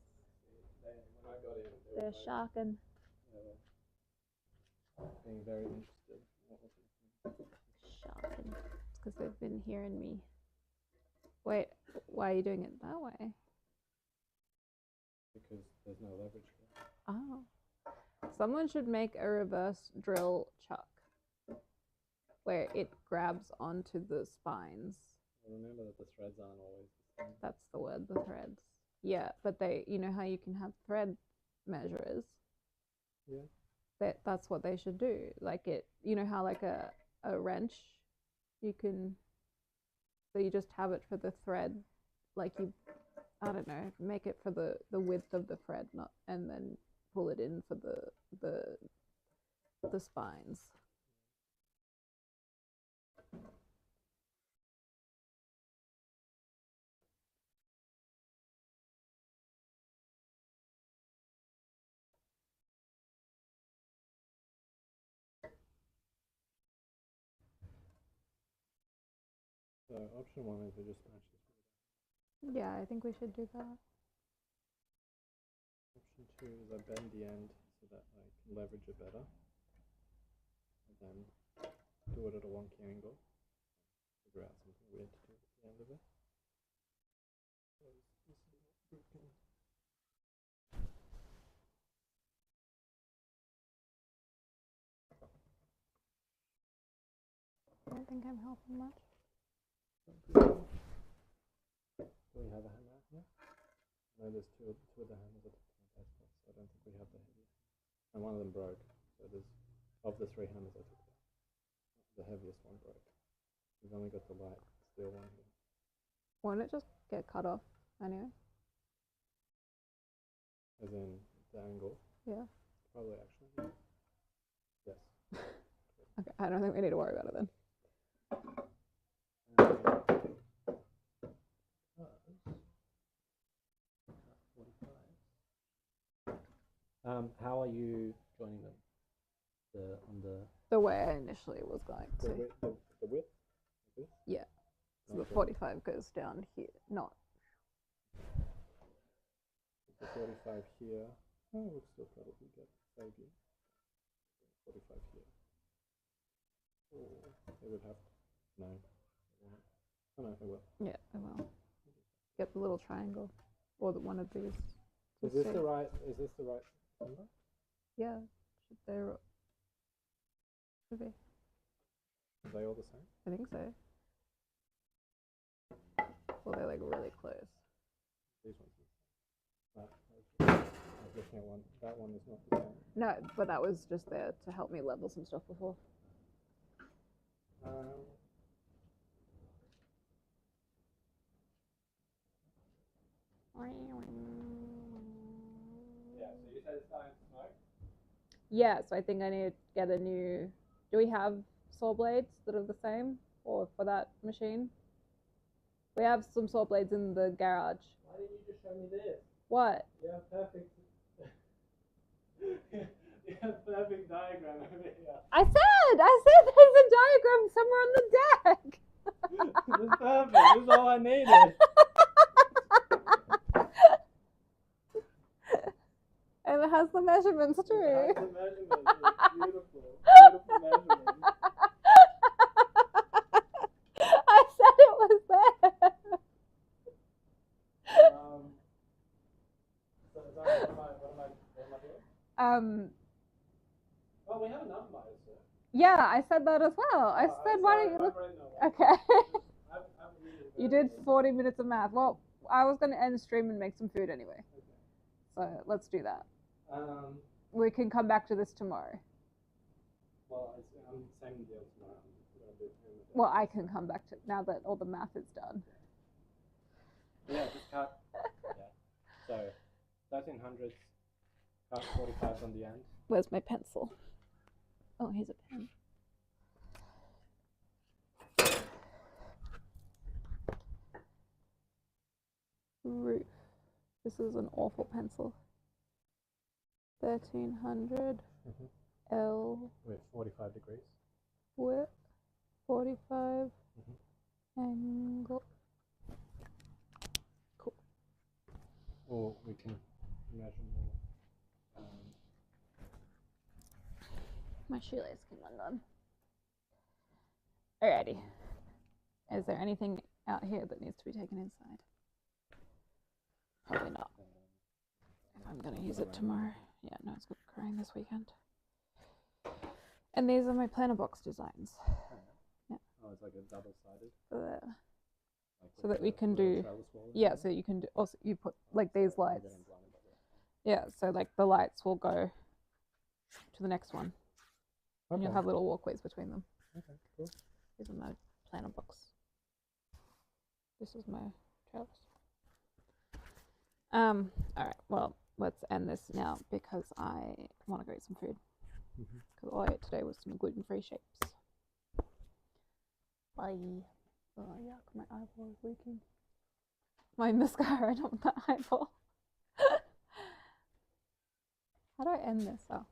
[SPEAKER 3] When I got in,
[SPEAKER 2] They're sharking.
[SPEAKER 3] being very interested. What was it?
[SPEAKER 2] Sharking.
[SPEAKER 1] It's because they've been hearing me. Wait, why are you doing it that way?
[SPEAKER 3] Because there's no leverage here.
[SPEAKER 1] Oh. Someone should make a reverse drill chuck where it grabs onto the spines.
[SPEAKER 3] Remember that the threads aren't always the same.
[SPEAKER 1] That's the word, the threads. Yeah, but they, you know how you can have thread measurers?
[SPEAKER 3] Yeah.
[SPEAKER 1] That's what they should do. Like it, you know how like a wrench, you can, so you just have it for the thread, like you, I don't know, make it for the width of the thread, not, and then pull it in for the spines.
[SPEAKER 3] So option 1 is to just match this.
[SPEAKER 1] Yeah, I think we should do that.
[SPEAKER 3] Option 2 is I bend the end so that I can leverage it better. And then do it at a wonky angle. Figure out something weird to do at the end of it. So this is broken.
[SPEAKER 1] I don't think I'm helping much.
[SPEAKER 3] Do we have a hammer here? No, there's two of the hammers at my desk, so I don't think we have the heaviest. And one of them broke. So there's, of the 3 hammers I took down, the heaviest one broke. We've only got the light steel one here.
[SPEAKER 1] Won't it just get cut off anyway?
[SPEAKER 3] As in the angle?
[SPEAKER 1] Yeah.
[SPEAKER 3] Probably actually. Yes.
[SPEAKER 1] Okay, I don't think we need to worry about it then.
[SPEAKER 3] How are you joining them?
[SPEAKER 1] The way I initially was going to.
[SPEAKER 3] The width? This?
[SPEAKER 1] Yeah. So
[SPEAKER 3] Okay.
[SPEAKER 1] the 45 goes down here, not.
[SPEAKER 3] The 45 here. Oh, we'll still probably get save you. 45 here. Oh, it would have. No. Oh no, it will.
[SPEAKER 1] Yeah, I will. Get the little triangle, or one of these.
[SPEAKER 3] Is this the right? Is this the right number?
[SPEAKER 1] Yeah, they're. Should be.
[SPEAKER 3] Are they all the same?
[SPEAKER 1] I think so. Well, they're like really close.
[SPEAKER 3] These ones. I was looking at one. That one is not the same.
[SPEAKER 1] No, but that was just there to help me level some stuff before.
[SPEAKER 3] Yeah, so you said it's starting to smoke?
[SPEAKER 1] Yeah, so I think I need to get a new. Do we have saw blades that are the same, or for that machine? We have some saw blades in the garage.
[SPEAKER 3] Why didn't you just show me this?
[SPEAKER 1] What?
[SPEAKER 3] You have perfect. You have perfect diagram over here.
[SPEAKER 1] I said there's a diagram somewhere on the deck.
[SPEAKER 3] This is perfect. This is all I needed.
[SPEAKER 1] And it has the measurements too.
[SPEAKER 3] It has the measurements. It's beautiful. Beautiful measurements.
[SPEAKER 1] I said it was there.
[SPEAKER 3] So what am I doing? Oh, we have enough miles, sir.
[SPEAKER 1] Yeah, I said that as well. I said, why don't you look? Okay. You did 40 minutes of math. Well, I was going to end the stream and make some food anyway.
[SPEAKER 3] Okay.
[SPEAKER 1] So let's do that.
[SPEAKER 3] Um,
[SPEAKER 1] We can come back to this tomorrow.
[SPEAKER 3] well, I'm same deal tomorrow.
[SPEAKER 1] Well, I can come back to now that all the math is done.
[SPEAKER 3] Yeah, just cut. Yeah. So 1300s, cut 45s on the end.
[SPEAKER 1] Where's my pencil? Oh, here's a pen. Roof. This is an awful pencil. 1300 L
[SPEAKER 3] With 45 degrees.
[SPEAKER 1] width, 45 angle.
[SPEAKER 3] or we can measure more.
[SPEAKER 1] My shoelace came undone. Alrighty. Is there anything out here that needs to be taken inside? Probably not. If I'm going to use it tomorrow. Yeah, no, it's growing this weekend. And these are my planter box designs.
[SPEAKER 3] Yeah. Oh, it's like a double-sided.
[SPEAKER 1] So that we can do, yeah, so you can do, also you put like these lights. Yeah, so like the lights will go to the next one. Okay. And you'll have little walkways between them.
[SPEAKER 3] Okay, cool.
[SPEAKER 1] These are my planter box. This is my trellis. Alright, well, let's end this now because I want to go eat some food. Because all I ate today was some gluten-free shapes. Bye. Oh, yuck, my eyeball is leaking. My mascara, not my eyeball. How do I end this? Oh.